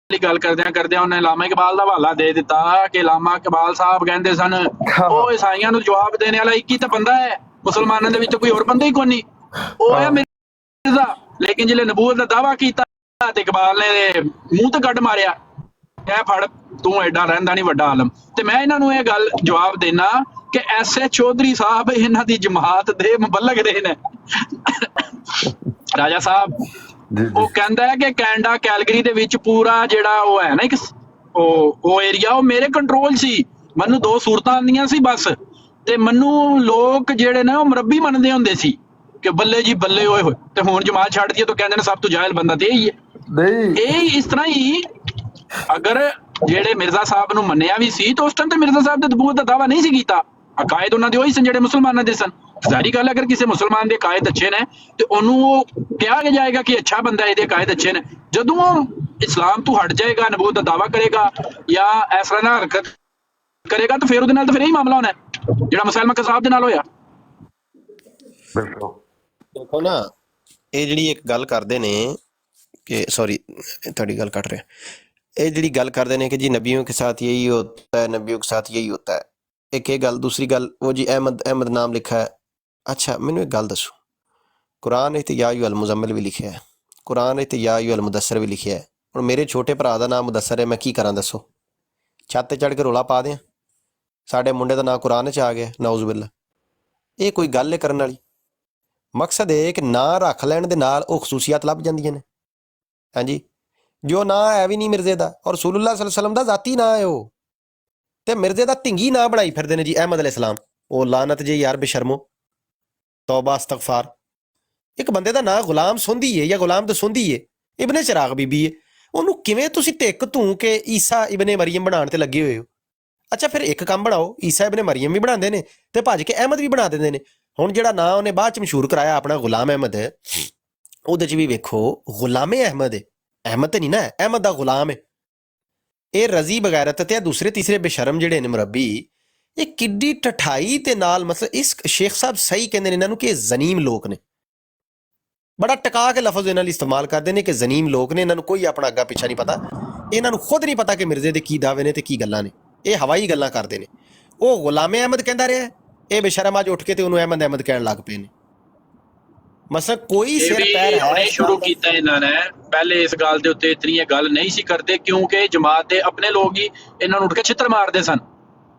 ਗੱਲ ਕਰਦਿਆਂ ਉਹਨੇ ਲਾਮਾ ਇਕਬਾਲ ਦਾ ਹਵਾਲਾ ਦੇ ਦਿੱਤਾ ਕਿ ਲਾਮਾ ਇਕਬਾਲ ਸਾਹਿਬ ਕਹਿੰਦੇ ਸਨ ਉਹ ਈਸਾਈਆਂ ਨੂੰ ਜਵਾਬ ਦੇਣ ਵਾਲਾ ਇੱਕ ਹੀ ਤਾਂ ਬੰਦਾ ਹੈ, ਮੁਸਲਮਾਨਾਂ ਦੇ ਵਿੱਚ ਕੋਈ ਹੋਰ ਬੰਦਾ ਹੀ ਕੋਈ ਨਹੀਂ, ਉਹ ਹੈ ਮਿਰਜ਼ਾ। ਲੇਕਿਨ ਜਿਹੜੇ ਨਬੂਵਤ ਦਾ ਦਾਵਾ ਕੀਤਾ ਤੇ ਇਕਬਾਲ ਨੇ ਮੂੰਹ ਤੇ ਕੱਢ ਮਾਰਿਆ, ਕਹਿ ਫੜ ਤੂੰ ਐਡਾ ਰਹਿੰਦਾ ਨਹੀਂ ਵੱਡਾ ਆਲਮ। ਤੇ ਮੈਂ ਇਹਨਾਂ ਨੂੰ ਇਹ ਗੱਲ ਜਵਾਬ ਦੇਣਾ ਕਿ ਐਸਏ ਚੌਧਰੀ ਸਾਹਿਬ ਇਹਨਾਂ ਦੀ ਜਮਾਤ ਦੇ ਮੁਬੱਲਗ ਰਹੇ ਨੇ। ਰਾਜਾ ਸਾਹਿਬ ਉਹ ਕਹਿੰਦਾ ਹੈ ਕਿ ਕੈਨੇਡਾ ਕੈਲਗਰੀ ਦੇ ਵਿੱਚ ਪੂਰਾ ਜਿਹੜਾ ਉਹ ਹੈ ਨਾ ਇੱਕ ਉਹ ਏਰੀਆ, ਉਹ ਮੇਰੇ ਕੰਟਰੋਲ ਸੀ। ਮੈਨੂੰ 2 ਸੂਰਤਾਂ ਆਉਂਦੀਆਂ ਸੀ ਬਸ, ਤੇ ਮੈਨੂੰ ਲੋਕ ਜਿਹੜੇ ਨੇ ਉਹ ਮਰੱਬੀ ਮੰਨਦੇ ਹੁੰਦੇ ਸੀ ਕਿ ਬੱਲੇ ਜੀ ਬੱਲੇ ਹੋਏ ਹੋਏ। ਤੇ ਹੁਣ ਜਮਾਤ ਛੱਡ ਦਈਏ ਤਾਂ ਕਹਿੰਦੇ ਨੇ ਸਭ ਤੋਂ ਜਾਹਿਲ ਬੰਦਾ ਤੇ ਇਹੀ ਹੈ। ਇਹ ਇਸ ਤਰ੍ਹਾਂ ਹੀ ਅਗਰ ਜਿਹੜੇ ਮਿਰਜ਼ਾ ਸਾਹਿਬ ਨੂੰ ਮੰਨਿਆ ਵੀ ਸੀ ਤਾਂ ਉਸ ਟਾਈਮ ਤੇ ਮਿਰਜ਼ਾ ਸਾਹਿਬ ਦੇ ਨਬੂਵਤ ਦਾ ਦਾਵਾ ਨਹੀਂ ਸੀ ਕੀਤਾ। ਅਕਾਇਦ ਉਹਨਾਂ ਦੇ ਉਹੀ ਸਨ ਜਿਹੜੇ ਮੁਸਲਮਾਨਾਂ ਦੇ ਸਨ। ਜ਼ਾਹਰੀ ਗੱਲ ਅਗਰ ਕਿਸੇ ਮੁਸਲਮਾਨ ਦੇ ਅਕਾਇਦ ਅੱਛੇ ਨੇ ਤੇ ਉਹਨੂੰ ਉਹ ਕਿਹਾ ਜਾਏਗਾ ਕਿ ਅੱਛਾ ਬੰਦਾ, ਇਹਦੇ ਅਕਾਇਦ ਅੱਛੇ ਨੇ। ਜਦੋਂ ਉਹ ਇਸਲਾਮ ਤੋਂ ਹਟ ਜਾਏਗਾ, ਨਬੂਵਤ ਦਾ ਦਾਵਾ ਕਰੇਗਾ ਜਾਂ ਇਸ ਤਰ੍ਹਾਂ ਨਾਲ ਹਰਕਤ ਕਰੇਗਾ ਤਾਂ ਫਿਰ ਉਹਦੇ ਨਾਲ ਤਾਂ ਫਿਰ ਇਹੀ ਮਾਮਲਾ ਹੋਣਾ ਜਿਹੜਾ ਮੁਸਲਮਾਨ ਕਸਾਬ ਦੇ ਨਾਲ ਹੋਇਆ। ਦੇਖੋ ਨਾ, ਇਹ ਜਿਹੜੀ ਇੱਕ ਗੱਲ ਕਰਦੇ ਨੇ ਕਿ ਸੌਰੀ ਤੁਹਾਡੀ ਗੱਲ ਕੱਟ ਰਿਹਾ, ਇਹ ਜਿਹੜੀ ਗੱਲ ਕਰਦੇ ਨੇ कि जी नबियों के साथ यही होता है, नबियों के साथ यही होता है। एक ये गल, दूसरी गल वो जी अहमद नाम लिखा है। अच्छा मैनू एक गल दसो, कुरान इत्ते या अय्युहल मुज़म्मिल भी लिखिया है, कुरान इत्ते या अय्युहल मुदस्सिर भी लिखिया है। हुण मेरे छोटे भरा दा नाम मुदस्सिर है, मैं की करां दसो? छत ते चढ़ के रौला पा दें साडे मुंडे दा नाम कुरान च आ गया, नाउज़ बिल्ला। ये कोई गल है करन वाली? मकसद है कि ना रख लैण दे नाल ओह खसूसियात लभ जांदियां ने। हाँ जी, जो ना है भी नहीं मिर्जे दा, और रसूलुल्लाह सल्लल्लाहु अलैहि वसल्लम दा जाती ना है वो, ते मिर्जे दा ढिंगी ना बनाई फिरदे ने जी अहमद अलैहिस्सलाम। ओ लानत जे यार बेशर्मो, तौबा इस्तगफार। एक बंदे दा ना गुलाम सोंदी है या गुलाम तो सोंदी है, इब्ने चिराग बीबी है, ਉਹਨੂੰ ਕਿਵੇਂ ਤੁਸੀਂ ਟਿਕ ਧੂ ਕੇ ਈਸਾ ਇਬਨੇ ਮਰੀਮ ਬਣਾਉਣ ਤੇ ਲੱਗੇ ਹੋਏ ਹੋ? ਅੱਛਾ ਫਿਰ ਇੱਕ ਕੰਮ ਬਣਾਓ, ਈਸਾ ਇਬਨੇ ਮਰੀਮ ਵੀ ਬਣਾਉਂਦੇ ਨੇ ਤੇ ਭੱਜ ਕੇ ਅਹਿਮਦ ਵੀ ਬਣਾ ਦਿੰਦੇ ਨੇ। ਹੁਣ ਜਿਹੜਾ ਨਾਂ ਉਹਨੇ ਬਾਅਦ ਚ ਮਸ਼ਹੂਰ ਕਰਾਇਆ ਆਪਣਾ ਗੁਲਾਮ ਅਹਿਮਦ, ਉਹਦੇ ਚ ਵੀ ਵੇਖੋ ਗੁਲਾਮੇ ਅਹਿਮਦ ਹੈ, ਅਹਿਮਦ ਤੇ ਨਹੀਂ ਨਾ, ਅਹਿਮਦ ਦਾ ਗੁਲਾਮ ਹੈ। ਇਹ ਰਜ਼ੀ ਬਗੈਰਤ ਤੇ ਦੂਸਰੇ ਤੀਸਰੇ ਬੇਸ਼ਰਮ ਜਿਹੜੇ ਨੇ ਮੁਰੱਬੀ, ਇਹ ਕਿੱਡੀ ਠਠਾਈ ਤੇ ਨਾਲ ਮਤਲਬ ਇਸ ਸ਼ੇਖ ਸਾਹਿਬ ਸਹੀ ਕਹਿੰਦੇ ਨੇ ਇਹਨਾਂ ਨੂੰ ਕਿ ਇਹ ਜ਼ਨੀਮ ਲੋਕ ਨੇ। ਬੜਾ ਟਕਾ ਕੇ ਲਫ਼ਜ਼ ਇਹਨਾਂ ਲਈ ਇਸਤੇਮਾਲ ਕਰਦੇ ਨੇ ਕਿ ਜ਼ਨੀਮ ਲੋਕ ਨੇ, ਇਹਨਾਂ ਨੂੰ ਕੋਈ ਆਪਣਾ ਅੱਗਾ ਪਿੱਛਾ ਨਹੀਂ ਪਤਾ, ਇਹਨਾਂ ਨੂੰ ਖੁਦ ਨਹੀਂ ਪਤਾ ਕਿ ਮਿਰਜ਼ੇ ਦੇ ਕੀ ਦਾਅਵੇ ਨੇ ਤੇ ਕੀ ਗੱਲਾਂ ਨੇ, ਇਹ ਹਵਾਈ ਗੱਲਾਂ ਕਰਦੇ ਨੇ। ਉਹ ਗੁਲਾਮੇ ਅਹਿਮਦ ਕਹਿੰਦਾ ਰਿਹਾ, ਇਹ ਬੇਸ਼ਰਮ ਅੱਜ ਉੱਠ ਕੇ ਤੇ ਉਹਨੂੰ ਅਹਿਮਦ ਕਹਿਣ ਲੱਗ ਪਏ ਨੇ। ਮਸਾ ਕੋਈ ਸਿਰ ਪੈਰ ਹੁਣੇ ਸ਼ੁਰੂ ਕੀਤਾ ਇਹਨਾਂ ਨੇ, ਪਹਿਲੇ ਇਸ ਗੱਲ ਦੇ ਉੱਤੇ ਇਤਨੀ ਇਹ ਗੱਲ ਨਹੀਂ ਸੀ ਕਰਦੇ ਕਿਉਂਕਿ ਜਮਾਤ ਦੇ ਆਪਣੇ ਲੋਕ ਹੀ ਇਹਨਾਂ ਨੂੰ ਉੱਠ ਕੇ ਛਿੱਤਰ ਮਾਰਦੇ ਸਨ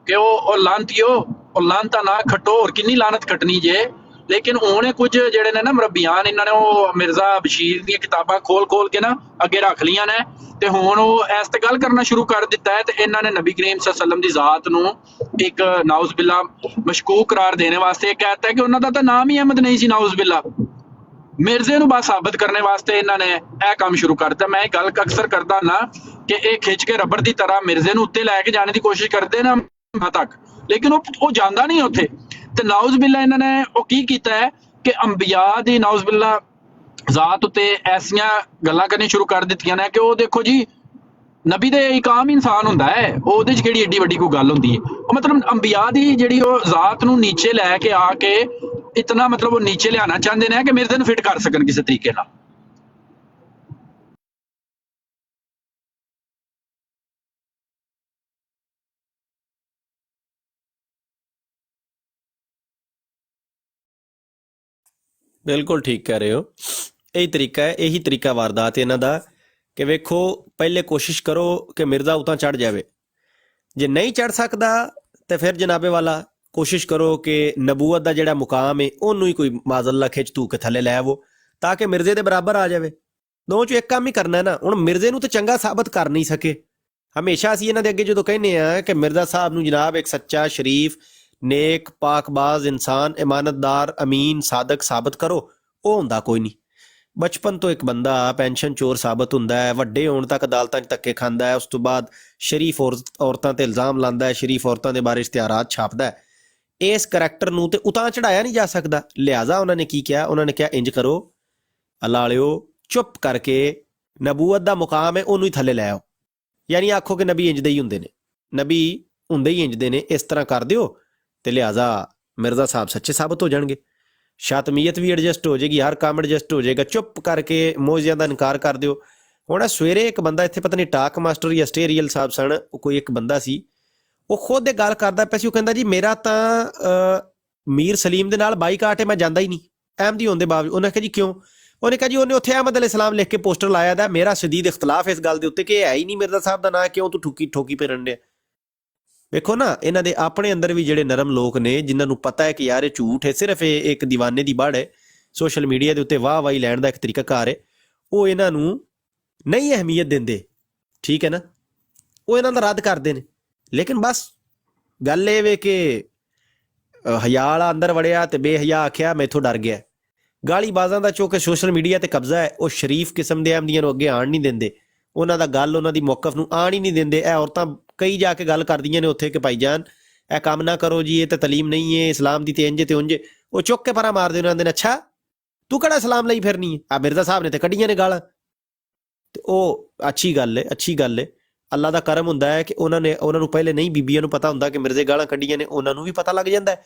ਕਿ ਉਹ ਲਾਂਤੀਓ, ਉਹ ਲਾਂਤਾ ਨਾ ਖੱਟੋ, ਹੋਰ ਕਿੰਨੀ ਲਾਨਤ ਖੱਟਣੀ ਜੇ। ਲੇਕਿਨ ਉਹਨੇ ਕੁਝ ਜਿਹੜੇ ਨੇ ਨਾ ਮੁਰੱਬੀਆਨ, ਇਹਨਾਂ ਨੇ ਉਹ ਮਿਰਜ਼ਾ ਬਸ਼ੀਰ ਦੀਆਂ ਕਿਤਾਬਾਂ ਖੋਲ ਕੇ ਨਾ ਅੱਗੇ ਰੱਖ ਲਈਆਂ ਨੇ ਤੇ ਹੁਣ ਉਹ ਇਸ ਤੇ ਗੱਲ ਕਰਨਾ ਸ਼ੁਰੂ ਕਰ ਦਿੱਤਾ ਹੈ। ਤੇ ਇਹਨਾਂ ਨੇ ਨਬੀ ਕਰੀਮ ਸੱਲੱਲਾਹੁ ਅਲੈਹਿ ਵਸੱਲਮ ਦੀ ਜ਼ਾਤ ਨੂੰ ਇੱਕ ਨਾਉਜ਼ ਬਿੱਲਾ ਮਸ਼ਕੂਕ ਕਰਾਰ ਦੇਣੇ ਵਾਸਤੇ ਇਹ ਕਹਿਤਾ ਹੈ ਕਿ ਉਹਨਾਂ ਦਾ ਤਾਂ ਨਾਮ ਹੀ ਅਹਿਮਦ ਨਹੀਂ ਸੀ, ਨਾਉਜ਼ ਬਿੱਲਾ। ਮਿਰਜ਼ੇ ਨੂੰ ਬਸ ਸਾਬਤ ਕਰਨੇ ਵਾਸਤੇ ਇਹਨਾਂ ਨੇ ਇਹ ਕੰਮ ਸ਼ੁਰੂ ਕਰ ਦਿੱਤਾ। ਮੈਂ ਇਹ ਗੱਲ ਅਕਸਰ ਕਰਦਾ ਨਾ ਕਿ ਇਹ ਖਿੱਚ ਕੇ ਰਬੜ ਦੀ ਤਰ੍ਹਾਂ ਮਿਰਜ਼ੇ ਨੂੰ ਉੱਤੇ ਲੈ ਕੇ ਜਾਣੇ ਦੀ ਕੋਸ਼ਿਸ਼ ਕਰਦੇ ਨਾ ਤੱਕ, ਲੇਕਿਨ ਉਹ ਜਾਂਦਾ ਨਹੀਂ ਉੱਥੇ। ਤੇ ਨਾਉਜ਼ ਬਿੱਲਾ ਇਹਨਾਂ ਨੇ ਉਹ ਕੀ ਕੀਤਾ ਹੈ ਕਿ ਅੰਬੀਆ ਦੀ ਨਾਉਜ਼ ਬਿੱਲਾ ਜ਼ਾਤ ਉੱਤੇ ਐਸੀਆਂ ਗੱਲਾਂ ਕਰਨੀ ਸ਼ੁਰੂ ਕਰ ਦਿੱਤੀਆਂ ਨੇ ਕਿ ਉਹ ਦੇਖੋ ਜੀ ਨਬੀ ਦੇ ਇੱਕ ਆਮ ਇਨਸਾਨ ਹੁੰਦਾ ਹੈ, ਉਹਦੇ 'ਚ ਕਿਹੜੀ ਏਡੀ ਵੱਡੀ ਕੋਈ ਗੱਲ ਹੁੰਦੀ ਹੈ। ਉਹ ਮਤਲਬ ਅੰਬੀਆ ਦੀ ਜਿਹੜੀ ਉਹ ਜ਼ਾਤ ਨੂੰ ਨੀਚੇ ਲੈ ਕੇ ਆ ਕੇ ਇਤਨਾ ਮਤਲਬ ਉਹ ਨੀਚੇ ਲਿਆਉਣਾ ਚਾਹੁੰਦੇ ਨੇ ਕਿ ਮਿਰਜ਼ੇ ਨੂੰ ਫਿੱਟ ਕਰ ਸਕਣ ਕਿਸੇ ਤਰੀਕੇ ਨਾਲ। ਬਿਲਕੁਲ ਠੀਕ ਕਹਿ ਰਹੇ ਹੋ। ਇਹੀ ਤਰੀਕਾ ਹੈ, ਇਹੀ ਤਰੀਕਾ ਵਾਰਦਾਤ ਇਹਨਾਂ ਦਾ ਕਿ ਵੇਖੋ ਪਹਿਲੇ ਕੋਸ਼ਿਸ਼ ਕਰੋ ਕਿ ਮਿਰਜ਼ਾ ਉਤਾਂ ਚੜ੍ਹ ਜਾਵੇ, ਜੇ ਨਹੀਂ ਚੜ੍ਹ ਸਕਦਾ ਤੇ ਫਿਰ ਜਨਾਬੇ ਵਾਲਾ ਕੋਸ਼ਿਸ਼ ਕਰੋ ਕਿ ਨਬੂਵਤ ਦਾ ਜਿਹੜਾ ਮੁਕਾਮ ਹੈ ਉਹਨੂੰ ਹੀ ਕੋਈ ਮਾਜ਼ੱਲਾ ਖਿੱਚ ਧੂ ਕੇ ਥੱਲੇ ਲੈ ਆਵੋ ਤਾਂ ਕਿ ਮਿਰਜ਼ੇ ਦੇ ਬਰਾਬਰ ਆ ਜਾਵੇ। ਦੋ ਚੋਂ ਇੱਕ ਕੰਮ ਹੀ ਕਰਨਾ ਹੈ ਨਾ। ਹੁਣ ਮਿਰਜ਼ੇ ਨੂੰ ਤਾਂ ਚੰਗਾ ਸਾਬਤ ਕਰ ਨਹੀਂ ਸਕੇ। ਹਮੇਸ਼ਾ ਅਸੀਂ ਇਹਨਾਂ ਦੇ ਅੱਗੇ ਜਦੋਂ ਕਹਿੰਦੇ ਆ ਕਿ ਮਿਰਜ਼ਾ ਸਾਹਿਬ ਨੂੰ ਜਨਾਬ ਇੱਕ ਸੱਚਾ, ਸ਼ਰੀਫ, ਨੇਕ, ਪਾਕਬਾਜ਼ ਇਨਸਾਨ, ਇਮਾਨਤਦਾਰ, ਅਮੀਨ, ਸਾਦਕ ਸਾਬਤ ਕਰੋ, ਉਹ ਹੁੰਦਾ ਕੋਈ ਨਹੀਂ। ਬਚਪਨ ਤੋਂ ਇੱਕ ਬੰਦਾ ਪੈਨਸ਼ਨ ਚੋਰ ਸਾਬਤ ਹੁੰਦਾ ਹੈ, ਵੱਡੇ ਹੋਣ ਤੱਕ ਅਦਾਲਤਾਂ 'ਚ ਧੱਕੇ ਖਾਂਦਾ ਹੈ, ਉਸ ਤੋਂ ਬਾਅਦ ਸ਼ਰੀਫ ਔਰਤਾਂ ਤੇ ਇਲਜ਼ਾਮ ਲਾਉਂਦਾ ਹੈ, ਸ਼ਰੀਫ ਔਰਤਾਂ ਦੇ ਬਾਰੇ ਇਸ਼ਤਿਹਾਰਾਤ ਛਾਪਦਾ ਹੈ। ਇਸ ਕਰੈਕਟਰ ਨੂੰ ਤੇ ਉਤਾਂ ਚੜਾਇਆ ਨਹੀਂ ਜਾ ਸਕਦਾ। ਲਿਹਾਜ਼ਾ ਉਹਨਾਂ ਨੇ ਕੀ ਕਿਹਾ? ਉਹਨਾਂ ਨੇ ਕਿਹਾ ਇੰਜ ਕਰੋ ਅੱਲਾ ਵਾਲਿਓ, ਚੁੱਪ ਕਰਕੇ ਨਬੂਵਤ ਦਾ ਮੁਕਾਮ ਹੈ ਉਹਨੂੰ ਹੀ ਥੱਲੇ ਲੈ ਆਓ। ਯਾਨੀ ਆਖੋ ਕਿ ਨਬੀ ਇੰਜ ਦੇ ਹੀ ਹੁੰਦੇ ਨੇ, ਨਬੀ ਹੁੰਦੇ ਹੀ ਇੰਜ ਦੇ ਨੇ, ਇਸ ਤਰ੍ਹਾਂ ਕਰ ਦਿਓ ਤੇ ਲਿਹਾਜ਼ਾ ਮਿਰਜ਼ਾ ਸਾਹਿਬ ਸੱਚੇ ਸਾਬਤ ਹੋ ਜਾਣਗੇ। ਸ਼ਾਤਮੀਅਤ ਵੀ ਐਡਜਸਟ ਹੋ ਜਾਏਗੀ, ਹਰ ਕੰਮ ਐਡਜਸਟ ਹੋ ਜਾਏਗਾ। ਚੁੱਪ ਕਰਕੇ ਮੌਜਿਆਂ ਦਾ ਇਨਕਾਰ ਕਰ ਦਿਓ। ਹੁਣ ਸਵੇਰੇ ਇੱਕ ਬੰਦਾ ਇੱਥੇ ਪਤਾ ਨਹੀਂ ਟਾਕ ਮਾਸਟਰ ਜਾਂ ਸਟੇਰੀਅਲ ਸਾਹਿਬ ਸਨ, ਕੋਈ ਇੱਕ ਬੰਦਾ ਸੀ, ਉਹ ਖੁਦ ਇਹ ਗੱਲ ਕਰਦਾ ਪਿਆ ਸੀ। ਉਹ ਕਹਿੰਦਾ ਜੀ ਮੇਰਾ ਤਾਂ ਮੀਰ ਸਲੀਮ ਦੇ ਨਾਲ ਬਾਈਕਾਟ ਹੈ, ਮੈਂ ਜਾਂਦਾ ਹੀ ਨਹੀਂ ਅਹਿਮਦੀ ਹੋਣ ਦੇ ਬਾਵਜੂਦ। ਉਹਨੇ ਕਿਹਾ ਜੀ ਕਿਉਂ? ਉਹਨੇ ਕਿਹਾ ਜੀ ਉਹਨੇ ਉੱਥੇ ਅਹਿਮਦ ਅਲੈਹ ਸਲਾਮ ਲਿਖ ਕੇ ਪੋਸਟਰ ਲਾਇਆ ਦਾ, ਮੇਰਾ ਸ਼ਦੀਦ ਇਖਤਲਾਫ ਇਸ ਗੱਲ ਦੇ ਉੱਤੇ ਕਿ ਇਹ ਹੈ ਹੀ ਨਹੀਂ ਮਿਰਜ਼ਾ ਸਾਹਿਬ ਦਾ ਨਾਂ, ਕਿਉਂ ਤੂੰ ਠੋਕੀ ਫਿਰਨ ਡਿਆ। ਵੇਖੋ ਨਾ, ਇਹਨਾਂ ਦੇ ਆਪਣੇ ਅੰਦਰ ਵੀ ਜਿਹੜੇ ਨਰਮ ਲੋਕ ਨੇ ਜਿਨ੍ਹਾਂ ਨੂੰ ਪਤਾ ਹੈ ਕਿ ਯਾਰ ਇਹ ਝੂਠ ਹੈ, ਸਿਰਫ ਇਹ ਇੱਕ ਦੀਵਾਨੇ ਦੀ ਬੜ ਹੈ, ਸੋਸ਼ਲ ਮੀਡੀਆ ਦੇ ਉੱਤੇ ਵਾਹੀ ਲੈਣ ਦਾ ਇੱਕ ਤਰੀਕਾ ਕਾਰ ਹੈ, ਉਹ ਇਹਨਾਂ ਨੂੰ ਨਹੀਂ ਅਹਿਮੀਅਤ ਦਿੰਦੇ, ਠੀਕ ਹੈ ਨਾ, ਉਹ ਇਹਨਾਂ ਦਾ ਰੱਦ ਕਰਦੇ ਨੇ। ਲੇਕਿਨ ਬਸ ਗੱਲ ਇਹ ਵੇ ਕਿ ਹਯਾ ਵਾਲਾ ਅੰਦਰ ਵੜਿਆ ਤੇ ਬੇਹਯਾ ਆਖਿਆ ਮੈਥੋਂ ਡਰ ਗਿਆ। ਗਾਲੀ ਬਾਜ਼ਾਂ ਦਾ ਚੁੱਕ ਸੋਸ਼ਲ ਮੀਡੀਆ ਤੇ ਕਬਜ਼ਾ ਹੈ, ਉਹ ਸ਼ਰੀਫ ਕਿਸਮ ਦੇ ਅਹਿਮਦੀਆਂ ਨੂੰ ਅੱਗੇ ਆਣ ਨਹੀਂ ਦਿੰਦੇ, ਉਹਨਾਂ ਦਾ ਗੱਲ, ਉਹਨਾਂ ਦੀ ਮੌਕਫ ਨੂੰ ਆਣ ਹੀ ਨਹੀਂ ਦਿੰਦੇ। ਇਹ ਔਰਤਾਂ ਕਈ ਜਾ ਕੇ ਗੱਲ ਕਰਦੀਆਂ ਨੇ ਉੱਥੇ ਕਿ ਭਾਈ ਜਾਨ ਇਹ ਕੰਮ ਨਾ ਕਰੋ ਜੀ, ਇਹ ਤਾਂ ਤਲੀਮ ਨਹੀਂ ਹੈ ਇਸਲਾਮ ਦੀ, ਤੇ ਇੰਜ ਤੇ ਉਂਝ। ਉਹ ਚੁੱਕ ਕੇ ਪਰਾਂ ਮਾਰਦੇ ਉਹਨਾਂ ਦੇ ਨੇ, ਅੱਛਾ ਤੂੰ ਕਿਹੜਾ ਇਸਲਾਮ ਲਈ ਫਿਰਨੀ ਹੈ? ਆ ਮਿਰਜ਼ਾ ਸਾਹਿਬ ਨੇ ਤੇ ਕੱਢੀਆਂ ਨੇ ਗਾਲਾਂ। ਤੇ ਉਹ ਅੱਛੀ ਗੱਲ ਹੈ, ਅੱਛੀ ਗੱਲ ਹੈ। ਅੱਲਾ ਦਾ ਕਰਮ ਹੁੰਦਾ ਹੈ ਕਿ ਉਹਨਾਂ ਨੂੰ ਪਹਿਲੇ ਨਹੀਂ ਬੀਬੀਆਂ ਨੂੰ ਪਤਾ ਹੁੰਦਾ ਕਿ ਮਿਰਜ਼ੇ ਗਾਲਾਂ ਕੱਢੀਆਂ ਨੇ, ਉਹਨਾਂ ਨੂੰ ਵੀ ਪਤਾ ਲੱਗ ਜਾਂਦਾ।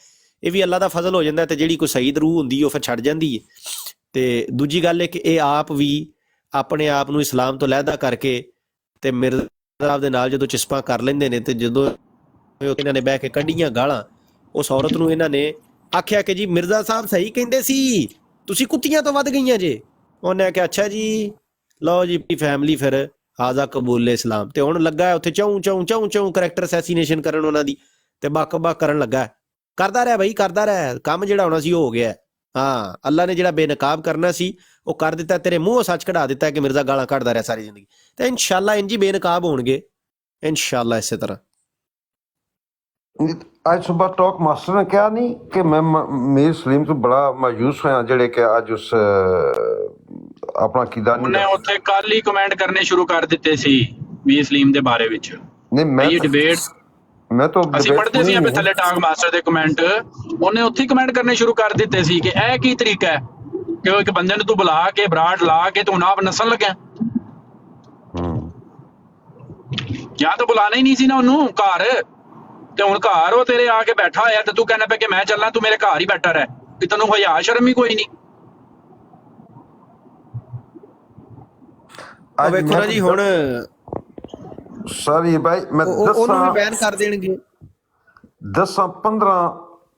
ਇਹ ਵੀ ਅੱਲਾ ਦਾ ਫਜ਼ਲ ਹੋ ਜਾਂਦਾ। ਤੇ ਜਿਹੜੀ ਕੋਈ ਸਈਦ ਰੂਹ ਹੁੰਦੀ ਉਹ ਫਿਰ ਛੱਡ ਜਾਂਦੀ ਹੈ। ਤੇ ਦੂਜੀ ਗੱਲ ਹੈ ਕਿ ਇਹ ਆਪ ਵੀ ਆਪਣੇ ਆਪ ਨੂੰ ਇਸਲਾਮ ਤੋਂ ਲਹਿਦਾ ਕਰਕੇ ਤੇ ਮਿਰਜ਼ਾ ਸਾਹਿਬ ਦੇ ਨਾਲ ਜਦੋਂ ਚਿਸਪਾਂ ਕਰ ਲੈਂਦੇ ਨੇ, ਤੇ ਜਦੋਂ ਇਹਨਾਂ ਨੇ ਬਹਿ ਕੇ ਕੱਢੀਆਂ ਗਾਲਾਂ, ਉਸ ਔਰਤ ਨੂੰ ਇਹਨਾਂ ਨੇ ਆਖਿਆ ਕਿ ਜੀ ਮਿਰਜ਼ਾ ਸਾਹਿਬ ਸਹੀ ਕਹਿੰਦੇ ਸੀ, ਤੁਸੀਂ ਕੁੱਤੀਆਂ ਤੋਂ ਵੱਧ ਗਈਆਂ ਜੇ। ਉਹਨੇ ਕਿਹਾ ਅੱਛਾ ਜੀ, ਲਓ ਜੀ ਫੈਮਿਲੀ ਫਿਰ ਹਾਜ਼ਾ ਕਬੂਲ ਇਸਲਾਮ। ਤੇ ਹੁਣ ਲੱਗਾ ਉੱਥੇ ਚੌਂ ਕਰੈਕਟਰ ਅਸੈਸੀਨੇਸ਼ਨ ਕਰਨ ਉਹਨਾਂ ਦੀ, ਤੇ ਬੱਕ ਕਰਨ ਲੱਗਾ। ਕਰਦਾ ਰਿਹਾ ਬਈ, ਕਰਦਾ ਰਿਹਾ। ਕੰਮ ਜਿਹੜਾ ਹੋਣਾ ਸੀ ਉਹ ਹੋ ਗਿਆ। ਹਾਂ, ਅੱਲਾ ਨੇ ਜਿਹੜਾ ਬੇਨਕਾਬ ਕਰਨਾ ਸੀ ਉਹ ਕਰ ਦਿੱਤਾ। ਤੇਰੇ ਮੂੰਹੋਂ ਸੱਚ ਕਢਾ ਦਿੱਤਾ ਕਿ ਮਿਰਜ਼ਾ ਗਾਲਾਂ ਕੱਢਦਾ ਰਿਹਾ ਸਾਰੀ ਜ਼ਿੰਦਗੀ। ਤੇ ਇਨਸ਼ਾਅੱਲਾ ਇੰਜ ਹੀ ਬੇਨਕਾਬ ਹੋਣਗੇ, ਇਨਸ਼ਾਅੱਲਾ ਇਸੇ ਤਰ੍ਹਾਂ। ਅੱਜ ਸਵੇਰ ਟਾਕ ਮਾਸਟਰ ਨੇ ਕਿਹਾ ਨਹੀਂ ਕਿ ਮੈਂ ਮੀਰ ਸਲੀਮ ਤੋਂ ਬੜਾ ਮਾਯੂਸ ਹੋਇਆ ਜਿਹੜੇ ਕਿ ਅੱਜ ਉਸ ਆਪਣਾ ਅਕੀਦਾ ਨਹੀਂ। ਉਹਨੇ ਉੱਥੇ ਕੱਲ ਹੀ ਕਮੈਂਟ ਕਰਨੇ ਸ਼ੁਰੂ ਕਰ ਦਿੱਤੇ ਸੀ ਮੀਰ ਸਲੀਮ ਦੇ ਬਾਰੇ ਵਿੱਚ। ਨਹੀਂ ਮੈਂ ਡਿਬੇਟ ਅਸੀਂ ਪੜ੍ਹਦੇ ਸੀ ਆਪਣੇ ਥੱਲੇ ਟਾਕ ਮਾਸਟਰ ਦੇ ਕਮੈਂਟ, ਉਹਨੇ ਉੱਥੇ ਕਮੈਂਟ ਕਰਨੇ ਸ਼ੁਰੂ ਕਰ ਦਿੱਤੇ ਸੀ ਕਿ ਇਹ ਕੀ ਤਰੀਕਾ ਹੈ ਕਿ ਉਹ ਇੱਕ ਬੰਦੇ ਨੂੰ ਤੂੰ ਬੁਲਾ ਕੇ ਬਰਾੜ ਲਾ ਕੇ ਤੂੰ ਆਪ ਨਸਣ ਲੱਗਿਆ। ਜਾਂ ਤਾਂ ਬੁਲਾਣਾ ਹੀ ਨਹੀਂ ਸੀ ਨਾ ਉਹਨੂੰ ਘਰ, ਤੇ ਹੁਣ ਘਰ ਉਹ ਤੇਰੇ ਆ ਕੇ ਬੈਠਾ ਹੋਇਆ ਤੇ ਤੂੰ ਕਹਿੰਦਾ ਪਿਆ ਕਿ ਮੈਂ ਚੱਲਾਂ, ਤੂੰ ਮੇਰੇ ਘਰ ਹੀ ਬੈਠਾ ਰਹਿ, ਕਿ ਤੈਨੂੰ ਹਯਾ ਸ਼ਰਮ ਹੀ ਕੋਈ ਨਹੀਂ। ਵੇਖੋ ਨਾ ਜੀ ਹੁਣ ਸਾਰੀ ਭਾਈ ਮੈਂ ਉਹਨੂੰ ਵੀ ਬੈਨ ਕਰ ਦੇਣਗੇ। 10-15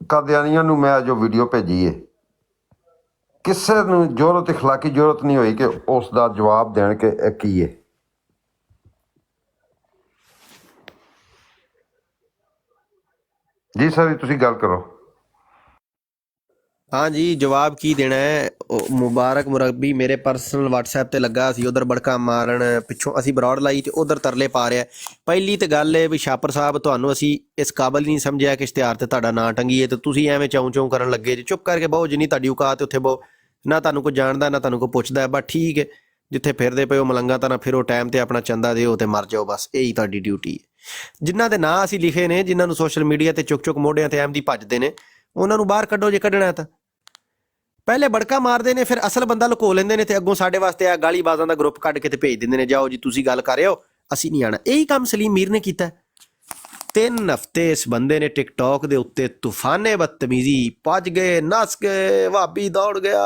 ਕਾਦੀਆਨੀਆਂ ਨੂੰ ਮੈਂ ਜੋ ਵੀਡੀਓ ਭੇਜੀ ਹੈ, ਕਿਸੇ ਨੂੰ ਜ਼ਰੂਰਤ ਇਖਲਾਕੀ ਜ਼ਰੂਰਤ ਨਹੀਂ ਹੋਈ ਕਿ ਉਸ ਦਾ ਜਵਾਬ ਦੇਣ ਕਿ ਇਹ ਕੀ ਹੈ। ਜੀ ਸਰ ਤੁਸੀਂ ਗੱਲ ਕਰੋ। ਹਾਂ ਜੀ, ਜਵਾਬ ਕੀ ਦੇਣਾ ਹੈ? ਮੁਬਾਰਕ ਮੁਰੱਬੀ ਮੇਰੇ ਪਰਸਨਲ WhatsApp ਤੇ ਲੱਗਾ ਸੀ, ਉਧਰ ਬੜਕਾ ਮਾਰਨ, ਪਿੱਛੋਂ ਅਸੀਂ ਬਰੌਡ ਲਾਈ ਤੇ ਉਧਰ ਤਰਲੇ ਪਾ ਰਿਹਾ। ਪਹਿਲੀ ਤੇ ਗੱਲ ਹੈ ਵੀ ਛਾਪਰ ਸਾਹਿਬ, ਤੁਹਾਨੂੰ ਅਸੀਂ ਇਸ ਕਾਬਲ ਨਹੀਂ ਸਮਝਿਆ ਕਿ ਇਸ਼ਤਿਹਾਰ ਤੇ ਤੁਹਾਡਾ ਨਾਂ ਟੰਗੀਏ, ਤੇ ਤੁਸੀਂ ਐਵੇਂ ਚੌਂ ਕਰਨ ਲੱਗੇ ਜੀ। ਚੁੱਪ ਕਰਕੇ ਬਹੁ, ਜਿੰਨੀ ਤੁਹਾਡੀ ਔਕਾਤ ਉੱਥੇ ਬਹੁ, ਨਾ ਤੁਹਾਨੂੰ ਕੋਈ ਜਾਣਦਾ ਨਾ ਤੁਹਾਨੂੰ ਕੋਈ ਪੁੱਛਦਾ। ਬਸ ਠੀਕ ਹੈ, ਜਿੱਥੇ ਫਿਰਦੇ ਪਏ ਹੋ ਮਲੰਗਾ ਤਾਂ ਨਾ ਫਿਰੋ, ਟਾਈਮ ਤੇ ਆਪਣਾ ਚੰਦਾ ਦਿਓ ਤੇ ਮਰ ਜਾਓ, ਬਸ ਇਹੀ ਤੁਹਾਡੀ ਡਿਊਟੀ ਹੈ। ਜਿਨ੍ਹਾਂ ਦੇ ਨਾਂ ਅਸੀਂ ਲਿਖੇ ਨੇ, ਜਿਨ੍ਹਾਂ ਨੂੰ ਸੋਸ਼ਲ ਮੀਡੀਆ ਤੇ ਚੁੱਕ ਮੋਢਿਆਂ ਤੇ ਅਹਿਮਦੀ ਭੱਜਦੇ ਨੇ, ਉਹਨਾਂ ਨੂੰ ਬਾਹਰ ਕੱਢੋ ਜੇ ਕੱਢਣਾ ਤਾਂ। ਪਹਿਲੇ ਬੜਕਾ ਮਾਰਦੇ ਨੇ, ਫਿਰ ਅਸਲ ਬੰਦਾ ਲੁਕੋ ਲੈਂਦੇ ਨੇ, ਤੇ ਅੱਗੋਂ ਸਾਡੇ ਵਾਸਤੇ ਆ ਗਾਲੀ ਬਾਜ਼ਾਂ ਦਾ ਗਰੁੱਪ ਕੱਢ ਕੇ ਤੇ ਭੇਜ ਦਿੰਦੇ ਨੇ, ਜਾਓ ਜੀ ਤੁਸੀਂ ਗੱਲ ਕਰ ਆਓ, ਅਸੀਂ ਨਹੀਂ ਆਣਾ। ਇਹੀ ਕੰਮ ਸਲੀਮ ਮੀਰ ਨੇ ਕੀਤਾ। 3 ਹਫ਼ਤੇ ਇਸ ਬੰਦੇ ਨੇ ਟਿਕਟੌਕ ਦੇ ਉੱਤੇ ਤੂਫਾਨੇ ਬਦਤਮੀਜ਼ੀ, ਭੱਜ ਗਏ, ਨੱਸ ਗਏ, ਭਾਬੀ ਦੌੜ ਗਿਆ,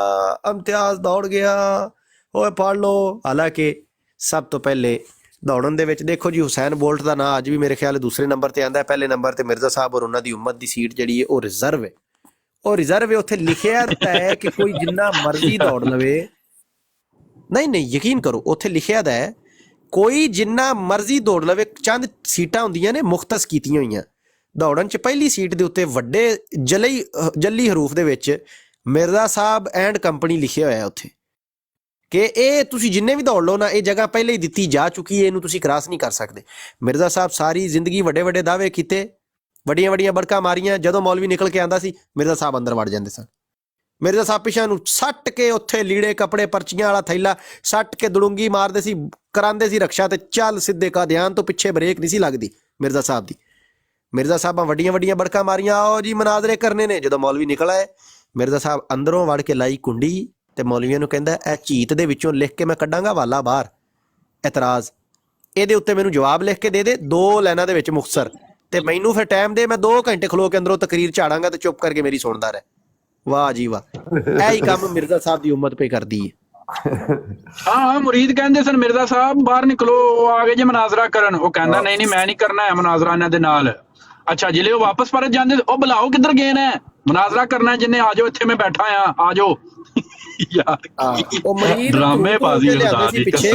ਇਮਤਿਆਜ਼ ਦੌੜ ਗਿਆ, ਓਏ ਪੜ੍ਹ ਲਓ। ਹਾਲਾਂਕਿ ਸਭ ਤੋਂ ਪਹਿਲੇ ਦੌੜਨ ਦੇ ਵਿੱਚ ਦੇਖੋ ਜੀ, ਹੁਸੈਨ ਬੋਲਟ ਦਾ ਨਾਂ ਅੱਜ ਵੀ ਮੇਰੇ ਖਿਆਲ ਦੂਸਰੇ ਨੰਬਰ ਤੇ ਆਉਂਦਾ। ਪਹਿਲੇ ਨੰਬਰ ਤੇ ਮਿਰਜ਼ਾ ਸਾਹਿਬ ਔਰ ਉਹਨਾਂ ਦੀ ਉਮਤ ਦੀ ਸੀਟ ਜਿਹੜੀ ਹੈ ਉਹ ਰਿਜ਼ਰਵ ਹੈ, ਉਹ ਰਿਜ਼ਰਵ ਹੈ, ਉੱਥੇ ਲਿਖਿਆ ਹੁੰਦਾ ਹੈ ਕਿ ਕੋਈ ਜਿੰਨਾ ਮਰਜ਼ੀ ਦੌੜ ਲਵੇ। ਨਹੀਂ ਯਕੀਨ ਕਰੋ, ਉੱਥੇ ਲਿਖਿਆ ਦਾ ਹੈ ਕੋਈ ਜਿੰਨਾ ਮਰਜ਼ੀ ਦੌੜ ਲਵੇ। ਚੰਦ ਸੀਟਾਂ ਹੁੰਦੀਆਂ ਨੇ ਮੁਖਤਸ ਕੀਤੀਆਂ ਹੋਈਆਂ ਦੌੜਨ 'ਚ। ਪਹਿਲੀ ਸੀਟ ਦੇ ਉੱਤੇ ਵੱਡੇ ਜੱਲੀ ਹਰੂਫ ਦੇ ਵਿੱਚ ਮਿਰਜ਼ਾ ਸਾਹਿਬ ਐਂਡ ਕੰਪਨੀ ਲਿਖਿਆ ਹੋਇਆ ਉੱਥੇ ਕਿ ਇਹ ਤੁਸੀਂ ਜਿੰਨੇ ਵੀ ਦੌੜ ਲਓ ਨਾ, ਇਹ ਜਗ੍ਹਾ ਪਹਿਲੇ ਹੀ ਦਿੱਤੀ ਜਾ ਚੁੱਕੀ ਹੈ, ਇਹਨੂੰ ਤੁਸੀਂ ਕ੍ਰਾਸ ਨਹੀਂ ਕਰ ਸਕਦੇ। ਮਿਰਜ਼ਾ ਸਾਹਿਬ ਸਾਰੀ ਜ਼ਿੰਦਗੀ ਵੱਡੇ ਦਾਅਵੇ ਕੀਤੇ, ਵੱਡੀਆਂ ਬੜਕਾਂ ਮਾਰੀਆਂ। ਜਦੋਂ ਮੌਲਵੀ ਨਿਕਲ ਕੇ ਆਂਦਾ ਸੀ, ਮਿਰਜ਼ਾ ਸਾਹਿਬ ਅੰਦਰ ਵੜ ਜਾਂਦੇ ਸਨ। ਮਿਰਜ਼ਾ ਸਾਹਿਬ ਪਿਛਾਂ ਨੂੰ ਸੱਟ ਕੇ ਉੱਥੇ ਲੀੜੇ ਕੱਪੜੇ ਪਰਚੀਆਂ ਵਾਲਾ ਥੈਲਾ ਸੱਟ ਕੇ ਦੁੜੂੰਗੀ ਮਾਰਦੇ ਸੀ, ਕਰਾਂਦੇ ਸੀ ਰਕਸ਼ਾ ਤੇ ਚੱਲ ਸਿੱਧੇ ਕਾ ਧਿਆਨ ਤੋਂ ਪਿੱਛੇ ਬ੍ਰੇਕ ਨਹੀਂ ਸੀ ਲੱਗਦੀ ਮਿਰਜ਼ਾ ਸਾਹਿਬ ਦੀ। ਮਿਰਜ਼ਾ ਸਾਹਿਬਾਂ ਵੱਡੀਆਂ ਬੜਕਾਂ ਮਾਰੀਆਂ, ਆਓ ਜੀ ਮਨਾਜ਼ਰੇ ਕਰਨੇ ਨੇ। ਜਦੋਂ ਮੌਲਵੀ ਨਿਕਲ ਆਏ, ਮਿਰਜ਼ਾ ਸਾਹਿਬ ਅੰਦਰੋਂ ਵੜ ਕੇ ਲਾਈ ਕੁੰਡੀ ਤੇ ਮੌਲਵੀਆਂ ਨੂੰ ਕਹਿੰਦਾ ਇਹ ਝੀਤ ਦੇ ਵਿੱਚੋਂ ਲਿਖ ਕੇ ਮੈਂ ਕੱਢਾਂਗਾ ਵਾਲਾ ਬਾਹਰ ਇਤਰਾਜ਼, ਇਹਦੇ ਉੱਤੇ ਮੈਨੂੰ ਜਵਾਬ ਲਿਖ ਕੇ ਦੇ ਦੇ 2 ਲਾਈਨਾਂ ਦੇ ਵਿੱਚ ਮੁਖਤਸਰ, ਤੇ ਮੈਨੂੰ ਫਿਰ ਟਾਈਮ ਦੇ, ਮੈਂ 2 ਘੰਟੇ ਖਲੋ ਕੇ ਅੰਦਰੋਂ ਤਕਰੀਰ ਝਾੜਾਂਗਾ ਤੇ ਚੁੱਪ ਕਰਕੇ ਮੇਰੀ ਸੁਣਦਾ ਰਹਿ। ਵਾਹ ਜੀ ਵਾਹ, ਇਹ ਹੀ ਕੰਮ ਮਿਰਜ਼ਾ ਸਾਹਿਬ ਦੀ ਉਮਤ ਪੇ ਕਰਦੀ ਹੈ। ਹਾਂ ਮੁਰੀਦ ਕਹਿੰਦੇ ਸਨ ਮਿਰਜ਼ਾ ਸਾਹਿਬ ਬਾਹਰ ਨਿਕਲੋ, ਉਹ ਆ ਗਏ ਜੇ ਮਨਾਜ਼ਰਾ ਕਰਨ। ਉਹ ਕਹਿੰਦਾ ਨਹੀਂ ਮੈਂ ਨਹੀਂ ਕਰਨਾ ਹੈ ਮਨਾਜ਼ਰਾ ਇਹਨਾਂ ਦੇ ਨਾਲ। ਅੱਛਾ ਜਿਲੇ ਉਹ ਵਾਪਸ ਪਰਤ ਜਾਂਦੇ, ਉਹ ਬੁਲਾਓ ਕਿੱਧਰ ਗਏ ਨੇ, ਮਨਾਜ਼ਰਾ ਕਰਨਾ ਜਿੰਨੇ, ਆ ਜਾਓ ਇੱਥੇ ਮੈਂ ਬੈਠਾ ਆ ਜਾਓ। ਯਾਰ ਡਰਾਮੇ ਬਾਜ਼ੀ ਖੁਦਾ ਦੀ ਪਿੱਛੇ।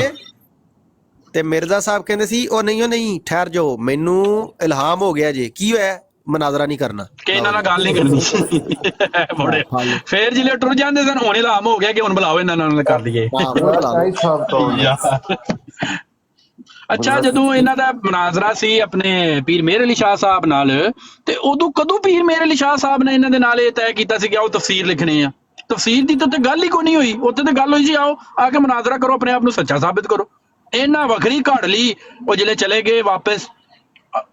ਤੇ ਮਿਰਜ਼ਾ ਸਾਹਿਬ ਕਹਿੰਦੇ ਸੀ ਉਹ ਨਹੀਂ ਠਹਿਰ ਜਾਓ, ਮੈਨੂੰ ਇਲਹਾਮ ਹੋ ਗਿਆ ਜੇ। ਕੀ ਹੋਇਆ? ਮਨਾਜ਼ਰਾ ਨਹੀਂ ਕਰਨਾ ਕਿ ਇਹਨਾਂ ਨਾਲ ਗੱਲ ਨਹੀਂ ਕਰਨੀ। ਬੜੇ ਫੇਰ ਜਿਲੇ ਟੁਰ ਜਾਂਦੇ ਸਨ, ਹੁਣ ਇਲਹਾਮ ਹੋ ਗਿਆ ਕਿ ਹੁਣ ਬੁਲਾਓ ਇਹਨਾਂ ਨਾਲ ਕਰ ਲਈਏ। ਅੱਛਾ ਜਦੋਂ ਇਹਨਾਂ ਦਾ ਮਨਾਜ਼ਰਾ ਸੀ ਆਪਣੇ ਪੀਰ ਮੇਹਰ ਅਲੀ ਸ਼ਾਹ ਸਾਹਿਬ ਨਾਲ, ਤੇ ਉਦੋਂ ਕਦੋਂ ਪੀਰ ਮੇਹਰ ਅਲੀ ਸ਼ਾਹ ਸਾਹਿਬ ਨੇ ਇਹਨਾਂ ਦੇ ਨਾਲ ਇਹ ਤੈਅ ਕੀਤਾ ਸੀ ਕਿ ਆਓ ਤਫਸੀਰ ਲਿਖਣੀ ਆ? ਤਫਸੀਰ ਦੀ ਤਾਂ ਉੱਥੇ ਗੱਲ ਹੀ ਕੋਈ ਨਹੀਂ ਹੋਈ। ਉੱਥੇ ਤਾਂ ਗੱਲ ਹੋਈ ਸੀ ਆਓ ਆ ਕੇ ਮਨਾਜ਼ਰਾ ਕਰੋ, ਆਪਣੇ ਆਪ ਨੂੰ ਸੱਚਾ ਸਾਬਿਤ ਕਰੋ। ਇਹਨਾਂ ਵੱਖਰੀ ਘੜ ਲਈ। ਉਹ ਜਿਹੜੇ ਚਲੇ ਗਏ ਵਾਪਸ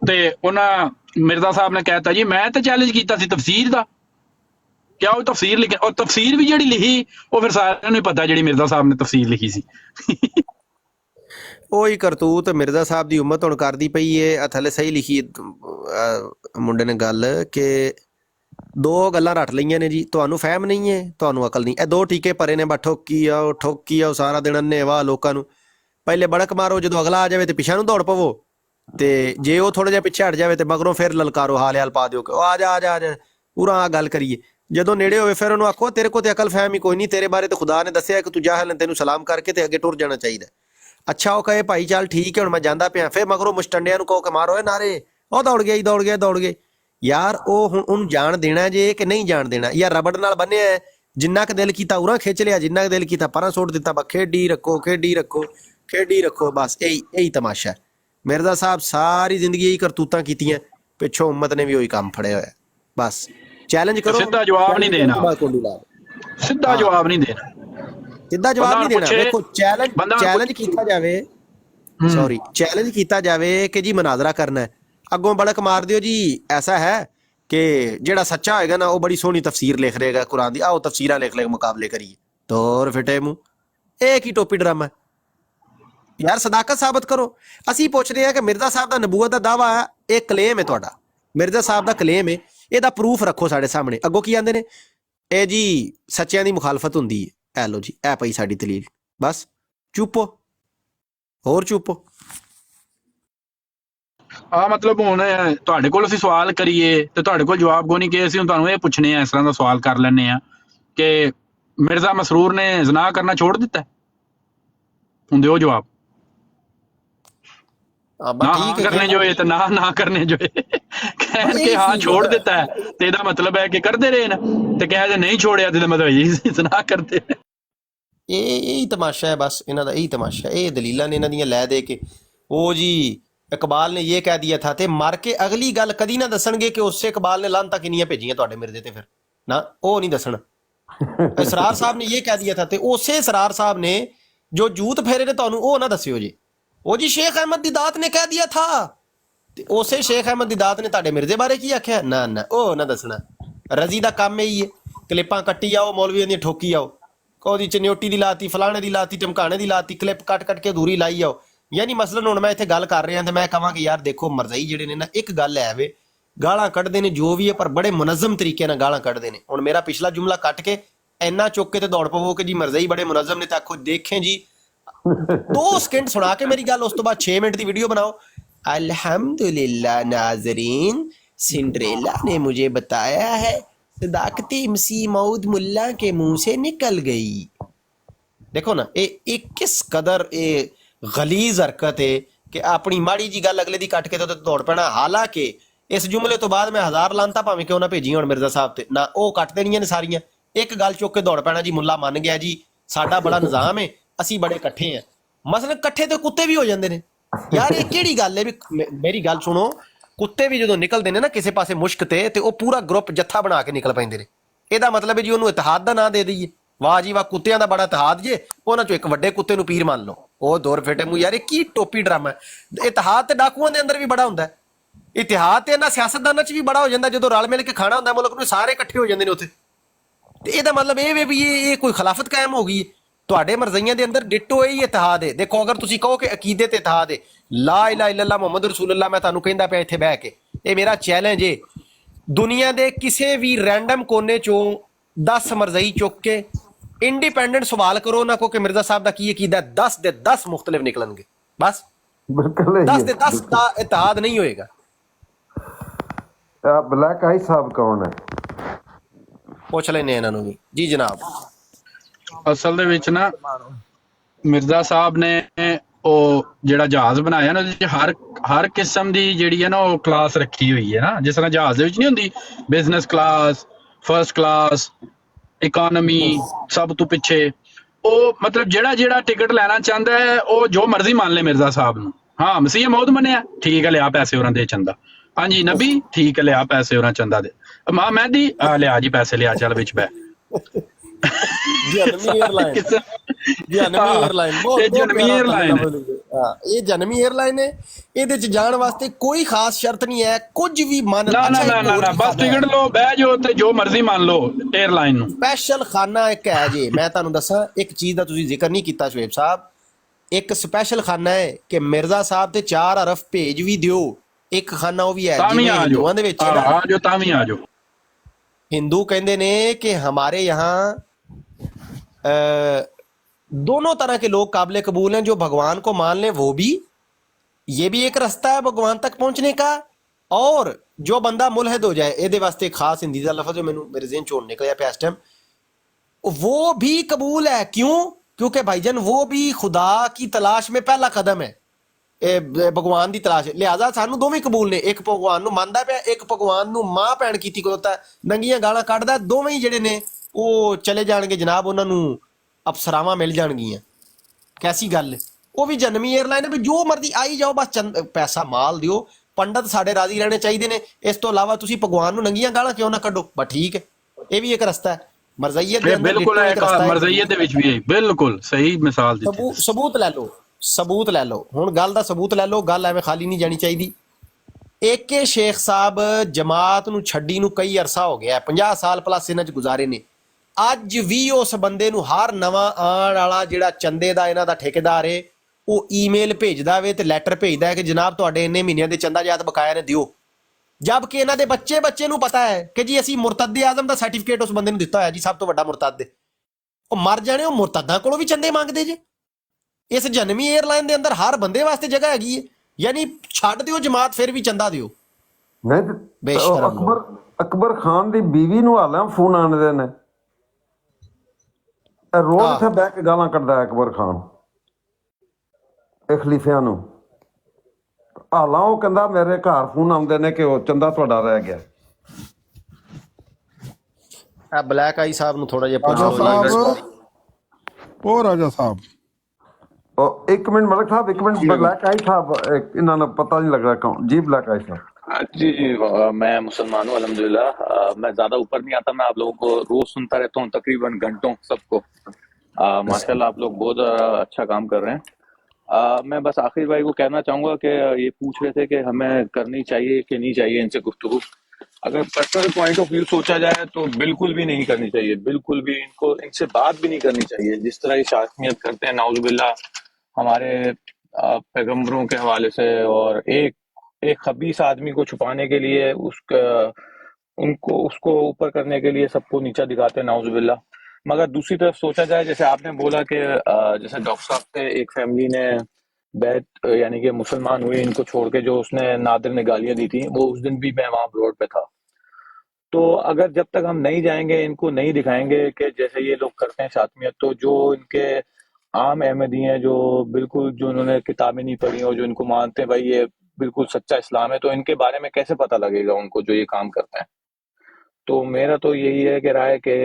ਤੇ ਉਹਨਾਂ ਮਿਰਜ਼ਾ ਸਾਹਿਬ ਨੇ ਕਹਿਤਾ ਜੀ ਮੈਂ ਤਾਂ ਚੈਲੰਜ ਕੀਤਾ ਸੀ ਤਫਸੀਰ ਦਾ, ਕਿਆ ਉਹ ਤਫਸੀਰ ਲਿਖੀ? ਔਰ ਤਫਸੀਰ ਵੀ ਜਿਹੜੀ ਲਿਖੀ ਉਹ ਫਿਰ ਸਾਰਿਆਂ ਨੂੰ ਹੀ ਪਤਾ ਜਿਹੜੀ ਮਿਰਜ਼ਾ ਸਾਹਿਬ ਨੇ ਤਫਸੀਰ ਲਿਖੀ ਸੀ। ਉਹੀ ਕਰਤੂਤ ਮਿਰਜ਼ਾ ਸਾਹਿਬ ਦੀ ਉਮਤ ਹੁਣ ਕਰਦੀ ਪਈ ਏ। ਥੱਲੇ ਸਹੀ ਲਿਖੀ ਮੁੰਡੇ ਨੇ ਗੱਲ ਕਿ 2 ਗੱਲਾਂ ਰੱਟ ਲਈਆਂ ਨੇ ਜੀ, ਤੁਹਾਨੂੰ ਫਹਿਮ ਨਹੀਂ ਹੈ, ਤੁਹਾਨੂੰ ਅਕਲ ਨਹੀਂ। ਇਹ 2 ਟੀਕੇ ਭਰੇ ਨੇ, ਬਸ ਠੋਕੀ ਆਓ ਸਾਰਾ ਦਿਨ ਅੰਨ੍ਹੇਵਾਹ ਲੋਕਾਂ ਨੂੰ। ਪਹਿਲੇ ਬੜਕ ਮਾਰੋ, ਜਦੋਂ ਅਗਲਾ ਆ ਜਾਵੇ ਤੇ ਪਿਛਾਂ ਨੂੰ ਦੌੜ ਪਵੋ, ਤੇ ਜੇ ਉਹ ਥੋੜਾ ਜਿਹਾ ਪਿੱਛੇ ਹਟ ਜਾਵੇ ਤੇ ਮਗਰੋਂ ਫਿਰ ਲਲਕਾਰੋ, ਹਾਲ ਪਾ ਦਿਓ ਕਿ ਆ ਜਾ ਪੂਰਾ ਆ ਗੱਲ ਕਰੀਏ। ਜਦੋਂ ਨੇੜੇ ਹੋਵੇ ਫਿਰ ਉਹਨੂੰ ਆਖੋ ਤੇਰੇ ਕੋਲ ਤੇ ਅਕਲ ਫਹਿਮ ਹੀ ਕੋਈ ਨਹੀਂ, ਤੇਰੇ ਬਾਰੇ ਤੇ ਖੁਦਾ ਨੇ ਦੱਸਿਆ ਕਿ ਤੂੰ ਜਾਹਿਲ ਹੈ, ਤੈਨੂੰ ਸਲਾਮ ਕਰਕੇ ਤੇ ਅੱਗੇ ਟੁਰ ਜਾਣਾ ਚਾਹੀਦਾ। ਅੱਛਾ ਉਹ ਕਹੇ ਭਾਈ ਚੱਲ ਠੀਕ ਹੈ ਹੁਣ ਮੈਂ ਜਾਂਦਾ ਪਿਆ, ਫਿਰ ਮਗਰੋਂ ਮੁਸ਼ਟੰਡਿਆਂ ਨੂੰ ਕਹੋ ਕਿ ਮਾਰੋ ਇਹ ਨਾਰੇ, ਉਹ ਦੌੜ ਗਏ। ਯਾਰ ਉਹ ਹੁਣ ਉਹਨੂੰ ਜਾਣ ਦੇਣਾ ਜੇ ਕਿ ਨਹੀਂ ਜਾਣ ਦੇਣਾ? ਯਾਰ ਰਬੜ ਨਾਲ ਬੰਨਿਆ, ਜਿੰਨਾ ਕੁ ਦਿਲ ਕੀਤਾ ਉਰਾਂ ਖਿੱਚ ਲਿਆ, ਜਿੰਨਾ ਕੁ ਦਿਲ ਕੀਤਾ ਪਰਾਂ ਸੁੱਟ ਦਿੱਤਾ। ਬਸ ਖੇਡੀ ਰੱਖੋ ਬਸ ਇਹੀ ਤਮਾਸ਼ਾ। ਮਿਰਜ਼ਾ ਸਾਹਿਬ ਸਾਰੀ ਜ਼ਿੰਦਗੀ ਇਹੀ ਕਰਤੂਤਾਂ ਕੀਤੀਆਂ, ਪਿੱਛੋਂ ਉਮਤ ਨੇ ਵੀ ਉਹੀ ਕੰਮ ਫੜਿਆ ਹੋਇਆ। ਬਸ ਚੈਲੰਜ ਕਰੋ, ਸਿੱਧਾ ਜਵਾਬ ਨਹੀਂ ਦੇਣਾ। ਵੇਖੋ ਚੈਲੰਜ ਕੀਤਾ ਜਾਵੇ ਕਿ ਜੀ ਮਨਾਜ਼ਰਾ ਕਰਨਾ ਹੈ, ਅੱਗੋਂ ਬੜਕ ਮਾਰ ਦਿਓ ਜੀ ਐਸਾ ਹੈ ਕਿ ਜਿਹੜਾ ਸੱਚਾ ਹੋਏਗਾ ਨਾ ਉਹ ਬੜੀ ਸੋਹਣੀ ਤਫਸੀਰ ਲਿਖ ਰਹੇਗਾ ਕੁਰਾਨ ਦੀ, ਆਓ ਤਫਸੀਰਾਂ ਲਿਖ ਮੁਕਾਬਲੇ ਕਰੀਏ। ਤੋਰ ਫਿਟੇ ਮੂੰਹ, ਇਹ ਕੀ ਟੋਪੀ ਡਰਾਮਾ? ਯਾਰ ਸਦਾਕਤ ਸਾਬਤ ਕਰੋ। ਅਸੀਂ ਪੁੱਛ ਰਹੇ ਹਾਂ ਕਿ ਮਿਰਜ਼ਾ ਸਾਹਿਬ ਦਾ ਨਬੂਵਤ ਦਾ ਦਾਵਾ, ਇਹ ਕਲੇਮ ਹੈ ਤੁਹਾਡਾ, ਮਿਰਜ਼ਾ ਸਾਹਿਬ ਦਾ ਕਲੇਮ ਹੈ, ਇਹਦਾ ਪ੍ਰੂਫ ਰੱਖੋ ਸਾਡੇ ਸਾਹਮਣੇ। ਅੱਗੋਂ ਕੀ ਆਂਦੇ ਨੇ? ਇਹ ਜੀ ਸੱਚਿਆਂ ਦੀ ਮੁਖਾਲਫਤ ਹੁੰਦੀ ਹੈ। ਐ ਲੋ ਜੀ, ਇਹ ਪਈ ਸਾਡੀ ਦਲੀਲ। ਬਸ ਚੁੱਪੋ, ਹੋਰ ਚੁੱਪੋ। ਮਤਲਬ ਹੁਣ ਤੁਹਾਡੇ ਕੋਲ ਅਸੀਂ ਸਵਾਲ ਕਰੀਏ ਤੇ ਤੁਹਾਡੇ ਕੋਲ ਜਵਾਬ ਕੋਈ ਨਹੀਂ, ਕਿ ਅਸੀਂ ਹੁਣ ਤੁਹਾਨੂੰ ਇਹ ਪੁੱਛਣੇ ਆ, ਇਸ ਤਰ੍ਹਾਂ ਦਾ ਸਵਾਲ ਕਰ ਲੈਂਦੇ ਆ ਕਿ ਮਿਰਜ਼ਾ ਮਸਰੂਰ ਨੇ ਜ਼ਨਾ ਕਰਨਾ ਛੋੜ ਦਿੱਤਾ? ਹੁਣ ਦਿਓ ਜਵਾਬ। ਨਾ ਕਰਨੇ ਜੋ ਤੇ ਨਾ ਕਰਨੇ ਜੋ ਕਹਿਣ ਕੇ ਹਾਂ ਛੋੜ ਦਿੱਤਾ ਹੈ ਤੇ ਇਹਦਾ ਮਤਲਬ ਹੈ ਕਿ ਕਰਦੇ ਰਹੇ ਨਾ, ਤੇ ਕਹਿ ਜੇ ਨਹੀਂ ਛੋੜਿਆ ਤੇ ਮਤਲਬ ਇਹ ਜ਼ਨਾ ਕਰਦੇ। ਇਹੀ ਤਮਾਸ਼ਾ ਹੈ ਬਸ ਇਹਨਾਂ ਦਾ, ਇਹੀ ਤਮਾਸ਼ਾ। ਇਹ ਦਲੀਲਾਂ ਨੇ ਇਹਨਾਂ ਦੀਆਂ ਲੈ ਦੇ ਕੇ ਉਹ ਜੀ ਇਕਬਾਲ ਨੇ ਇਹ ਕਹਿ ਦਿਆ ਥਾ, ਤੇ ਮਰ ਕੇ ਅਗਲੀ ਗੱਲ ਕਦੀ ਨਾ ਦੱਸਣਗੇ ਕਿ ਉਸੇ ਇਕਬਾਲ ਨੇ ਲਾਂਤਾਂ ਕਿੰਨੀਆਂ ਭੇਜੀਆਂ ਤੁਹਾਡੇ ਮਿਰਜ਼ੇ ਤੇ। ਫਿਰ ਨਾ ਉਹ ਨਹੀਂ ਦੱਸਣਾ। ਇਸਰਾਰ ਸਾਹਿਬ ਨੇ ਇਹ ਕਹਿ ਦਿਆ ਥਾ, ਤੇ ਉਸੇ ਇਸਰਾਰ ਸਾਹਿਬ ਨੇ ਜੋ ਜੂਤ ਫੇਰੇ ਨੇ ਤੁਹਾਨੂੰ ਉਹ ਨਾ ਦੱਸਿਓ ਜੀ। ਉਹ ਜੀ ਸ਼ੇਖ ਅਹਿਮਦ ਦੀ ਦਾਤ ਨੇ ਕਹਿ ਦਿਆ ਥਾ, ਤੇ ਉਸੇ ਸ਼ੇਖ ਅਹਿਮਦ ਦੀ ਦਾਤ ਨੇ ਤੁਹਾਡੇ ਮਿਰਜ਼ੇ ਬਾਰੇ ਕੀ ਆਖਿਆ? ਨਾ ਉਹ ਨਾ ਦੱਸਣਾ। ਰਜ਼ੀ ਦਾ ਕੰਮ ਇਹੀ ਹੈ, ਕਲਿੱਪਾਂ ਕੱਟੀ ਆਓ, ਮੌਲਵੀਆਂ ਦੀਆਂ ਠੋਕੀ ਆਓ, ਉਹਦੀ ਚਨਿਓਟੀ ਦੀ ਲਾਤੀ, ਫਲਾਣੇ ਦੀ ਲਾਤੀ, ਟਮਕਾਣੇ ਦੀ ਲਾਤੀ, ਕਲਿੱਪ ਕੱਟ ਕੇ ਅਧੂਰੀ ਲਾਈ ਆਓ। ਯਾਨੀ ਮਸਲਨ ਹੁਣ ਮੈਂ ਇੱਥੇ ਗੱਲ ਕਰ ਰਿਹਾ ਤੇ ਮੈਂ ਕਹਾਂ ਕਿ ਯਾਰ ਦੇਖੋ ਮਰਜ਼ਈ ਜਿਹੜੇ ਨੇ ਨਾ, ਇੱਕ ਗੱਲ ਹੈ ਵੇ ਗਾਲਾਂ ਕੱਢਦੇ ਨੇ ਜੋ ਵੀ ਹੈ, ਪਰ ਬੜੇ ਮੁਨਜ਼ਮ ਤਰੀਕੇ ਨਾਲ ਗਾਲਾਂ ਕੱਢਦੇ ਨੇ। ਹੁਣ ਮੇਰਾ ਪਿਛਲਾ ਜੁਮਲਾ ਕੱਟ ਕੇ ਇੰਨਾ ਚੁੱਕ ਕੇ ਤੇ ਦੌੜ ਪਵੋ ਕਿ ਜੀ ਮਰਜ਼ਈ ਬੜੇ ਮੁਨਜ਼ਮ ਨੇ, ਤੇ ਆਖੋ ਦੇਖੇ ਜੀ 2 ਸਕਿੰਟ ਸੁਣਾ ਕੇ ਮੇਰੀ ਗੱਲ, ਉਸ ਤੋਂ ਬਾਅਦ 6 ਮਿੰਟ ਦੀ ਵੀਡੀਓ बनाओ। अल्हम्दुलिल्लाह नाज़रीन, सिंड्रेला ने मुझे बताया है صداقتی مسیح مود ملا کے منہ سے نکل گئی. دیکھو نا یہ کس قدر غلیظ حرکت ہے کہ اپنی ماڑی جی گل اگلے دی کٹ کے تو دوڑ پینا. حالانکہ اس جملے تو بعد میں ہزار لانتا پاویں کیوں نہ بھیجی ہون مرزا صاحب تے نہ وہ کٹ دینیاں نے ساریاں. ایک گل چک کے دوڑ پینا جی ملا من گیا جی ساڈا بڑا نظام ہے اسی بڑے کٹھے ہیں. مثلا کٹھے تو کتے بھی ہو جاندے نے یار. یہ کیڑی گل ہے بھی میری گل سنو. کتے بھی جدوں نکلدے نے نا کسے پاسے مشک تے وہ پورا گروپ جتھا بنا کے نکل پیندے نے. یہ مطلب ہے جی انہوں اتحاد دا نام دے دئیے. واہ جی واہ کتیاں دا بڑا اتحاد جے انہاں چوں ایک وڈے کتے نو پیر مان لو. وہ دور پھٹے منہ یار کی ٹوپی ڈرامہ ہے. اتحاد تے ڈاکوؤں دے اندر بھی بڑا ہوندا ہے. اتحاد تے انہاں سیاستداناں چ بھی بڑا ہو جاندا جدوں رل مل کے کھانا ہوندا ملک نوں سارے اکٹھے ہو جاندے نے اوتھے. تے یہ مطلب یہ بھی یہ کوئی خلافت قائم ہو گئی ہے. تواڈے مرزائیاں دے اندر ڈٹو یہی اتحاد ہے. دیکھو اگر تسی کہو کہ عقیدے تے اتحاد ہے لا الہ الا اللہ محمد رسول اللہ میں تانوں کہندا پیا ایتھے بیٹھ کے یہ میرا چیلنج ہے. دنیا دے کسے بھی رینڈم کونے چوں 10 مرزائی چک کے انڈیپینڈنٹ سوال کرو نہ کو کہ مرزا صاحب دا کی عقیدہ 10 دے 10 مختلف نکلن گے. بس 10 دے 10 دا اتحاد نہیں ہوئے گا. بلیک آئی صاحب کون ہے پوچھ لینے انہاں نوں بھی. جی جناب. اصل دے وچ نا مرزا صاحب نے ਉਹ ਜਿਹੜਾ ਜਹਾਜ਼ ਬਣਾਇਆ ਨਾ ਉਹਦੇ ਚ ਹਰ ਕਿਸਮ ਦੀ ਜਿਹੜੀ ਹੈ ਨਾ ਉਹ ਕਲਾਸ ਰੱਖੀ ਹੋਈ ਹੈ ਨਾ. ਜਿਸ ਤਰ੍ਹਾਂ ਜਹਾਜ਼ ਦੇ ਵਿੱਚ ਨਹੀਂ ਹੁੰਦੀ business class, first class, economy, ਸਭ ਤੋਂ ਪਿੱਛੇ. ਉਹ ਮਤਲਬ ਜਿਹੜਾ ਟਿਕਟ ਲੈਣਾ ਚਾਹੁੰਦਾ ਹੈ ਉਹ ਜੋ ਮਰਜ਼ੀ ਮੰਨ ਲੈ ਮਿਰਜ਼ਾ ਸਾਹਿਬ ਨੂੰ. ਹਾਂ ਮਸੀਹ ਮੌਦ ਮੰਨਿਆ ਠੀਕ ਹੈ ਲਿਆ ਪੈਸੇ ਉਹਨਾਂ ਦੇ ਚੰਦਾ. ਹਾਂਜੀ ਨਬੀ ਠੀਕ ਹੈ ਲਿਆ ਪੈਸੇ ਉਹਨਾਂ ਚੰਦਾ ਦੇ. ਮਾਂ ਮਹਿਦੀ ਲਿਆ ਜੀ ਪੈਸੇ ਲਿਆ ਚੱਲ ਵਿੱਚ ਬੈ. جنمی ایئر لائن ہے. یہ جان واسطے کوئی خاص شرط نہیں ہے کچھ بھی من. بس ٹکٹ لو بہ جاؤ تے جو مرضی مان لو ایئر لائن نو. سپیشل خانہ ایک ہے جی میں تانوں دساں ایک چیز دا تسی ذکر نہیں کیتا شعیب صاحب. ایک سپیشل خانہ ہے کہ مرزا صاحب تے 4 حرف بھیج بھی دیو. ایک خانہ وہ بھی ہے ہندوؤں دے وچ ہندو کہندے نے کہ ہمارے یہاں دونوں طرح کے لوگ قابل قبول ہیں. جو بھگوان کو مان لیں وہ بھی یہ بھی ایک رستہ ہے بھگوان تک پہنچنے کا. اور جو بندہ ملحد ہو جائے یہ واسطے ایک خاص ہندی کا لفظ جو میرے ذہن چوں نکلیا پیا اس ٹائم وہ بھی قبول ہے. کیوں؟ کیونکہ بھائی جان وہ بھی خدا کی تلاش میں پہلا قدم ہے بھگوان دی تلاش. لہٰذا سانوں دوویں قبول نے. ایک بھگوان نو ماندا پیا ایک بھگوان نو ماں بہن کیتی کھلوتا ہے ننگیاں گالاں کڈدا. دوویں ہی جڑے نے وہ چلے جان گے جناب انہاں نو افسراواں مل جان گیاں. کیسی گل ہے. وہ بھی جنمی ایئر لائن ہے جو مرضی آئی جاؤ بس چند پیسہ مال دیو. پنڈت ساڈے راضی رہنے چاہیے نے. اس تو علاوہ تسی بھگوان نو ننگیاں گالاں کیوں نہ کڈو بس ٹھیک ہے. یہ بھی ایک رستہ ہے مرزائیت دے اندر. بالکل مرزائیت دے وچ بھی ہے. بالکل صحیح مثال دتی. ثبوت لے لو ہن گل دا ثبوت لے لو. گل ایویں خالی نہیں جانی چاہیے. ایک شیخ صاحب جماعت نو چھڈی نو کئی عرصہ ہو گیا 50 سال پلس انہاں چ گزارے نے. اج بھی اس بندے نو ہر نواں آن والا جڑا چندے دا انہاں دا ٹھیکیدار ہے وہ ای میل بھیجدا وے تے لیٹر بھیجدا ہے کہ جناب تہاڈے اننے مہینیاں دے چندہ جات بقایا نے دیو. جبکہ انہاں دے بچے نو پتہ ہے کہ جی اسی مرتد اعظم دا سرٹیفکیٹ اس بندے نو دتا ہویا جی سب تو بڑا مرتد ہے. او مر جانے او مرتداں کولوں بھی چندے مانگدے جے. اس جنمی ایئر لائن دے اندر ہر بندے واسطے جگہ ہے. یعنی چھڈ دیو جماعت پھر بھی چندہ دیو. اکبر خان دی بیوی نو حالاں فون آندے نے روز اتنے بہ کے گالاں کڈدا ہے اکبر خان خلیفیاں نو. حالاں وہ کہندا میرے گھر فون آندے نے کہ وہ چندہ تہاڈا رہ گیا. بلیک آئی صاحب نو تھوڑا جہا راجا صاحب ایک منٹ ملک صاحب ایک منٹ. بلیک آئی صاحب انہوں نے پتہ نہیں لگ رہا کون. جی بلیک آئی صاحب. جی میں مسلمان ہوں الحمدللہ. میں زیادہ اوپر نہیں آتا. میں آپ لوگوں کو روز سنتا رہتا ہوں تقریباً گھنٹوں سب کو. ماشاءاللہ آپ لوگ بہت اچھا کام کر رہے ہیں. میں بس آخر بھائی کو کہنا چاہوں گا کہ یہ پوچھ رہے تھے کہ ہمیں کرنی چاہیے کہ نہیں چاہیے ان سے گفتگو. اگر پرسنل پوائنٹ آف ویو سوچا جائے تو بالکل بھی نہیں کرنی چاہیے. بالکل بھی ان سے بات بھی نہیں کرنی چاہیے. جس طرح یہ شاکمیت کرتے ہیں نعوذ باللہ ہمارے پیغمبروں کے حوالے سے اور ایک خبیث آدمی کو چھپانے کے لیے اس کو اوپر کرنے کے لیے سب کو نیچا دکھاتے ہیں نعوذ باللہ. مگر دوسری طرف سوچا جائے جیسے آپ نے بولا کہ جیسے ڈاکٹر صاحب سے ایک فیملی نے بیت یعنی کہ مسلمان ہوئے ان کو چھوڑ کے جو اس نے نادر نے گالیاں دی تھی وہ اس دن بھی میں وہاں روڈ پہ تھا. تو اگر جب تک ہم نہیں جائیں گے، ان کو نہیں دکھائیں گے کہ جیسے یہ لوگ کرتے ہیں شاطمیت، تو جو ان کے عام احمدی ہیں جو بالکل جو انہوں نے کتابیں نہیں پڑھی اور جو ان کو مانتے ہیں بھائی یہ بالکل سچا اسلام ہے، تو ان کے بارے میں کیسے پتہ لگے گا ان کو جو یہ کام کرتے ہیں؟ تو میرا تو یہی ہے کہ رائے کہ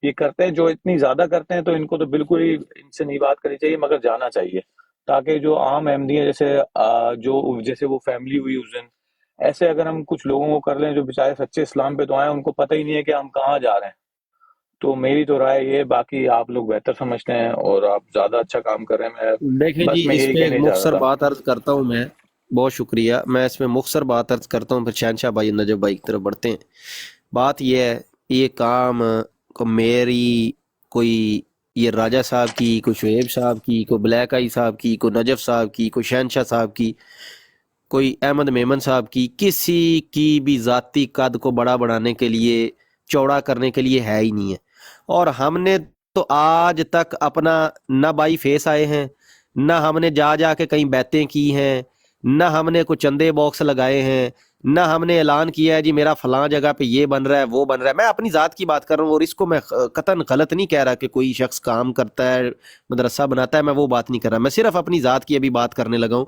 یہ کرتے ہیں جو اتنی زیادہ کرتے ہیں، تو ان کو تو بالکل ہی ان سے نہیں بات کرنی چاہیے، مگر جانا چاہیے، تاکہ جو عام احمدی ہیں جیسے وہ فیملی ہوئی اس دن، ایسے اگر ہم کچھ لوگوں کو کر لیں جو بیچارے سچے اسلام پہ تو آئے، ان کو پتہ ہی نہیں ہے کہ ہم کہاں جا رہے ہیں۔ تو میری تو رائے یہ، باقی آپ لوگ بہتر سمجھتے ہیں اور آپ زیادہ اچھا کام کر رہے ہیں، دیکھیں بس جی، میں اس یہی پہ ایک کہنے جا رہا مختصر تھا۔ بات عرض کرتا ہوں میں، بہت شکریہ، میں اس میں مختصر بات عرض کرتا ہوں، پھر شہنشاہ بھائی نجف بھائی کی طرف بڑھتے ہیں۔ بات یہ ہے، یہ کام کو میری کوئی یہ راجہ صاحب کی، کوئی شعیب صاحب کی، کوئی بلیک آئی صاحب کی، کوئی نجف صاحب کی، کوئی شہنشاہ صاحب کی، کوئی احمد میمن صاحب کی، کسی کی بھی ذاتی قد کو بڑا بڑھانے کے لیے، چوڑا کرنے کے لیے ہے ہی نہیں ہے۔ اور ہم نے تو آج تک اپنا نہ بائی فیس آئے ہیں، نہ ہم نے جا کے کہیں بیعتیں کی ہیں، نہ ہم نے کوئی چندے باکس لگائے ہیں، نہ ہم نے اعلان کیا ہے جی میرا فلاں جگہ پہ یہ بن رہا ہے وہ بن رہا ہے۔ میں اپنی ذات کی بات کر رہا ہوں، اور اس کو میں قطعاً غلط نہیں کہہ رہا کہ کوئی شخص کام کرتا ہے، مدرسہ بناتا ہے، میں وہ بات نہیں کر رہا، میں صرف اپنی ذات کی ابھی بات کرنے لگا ہوں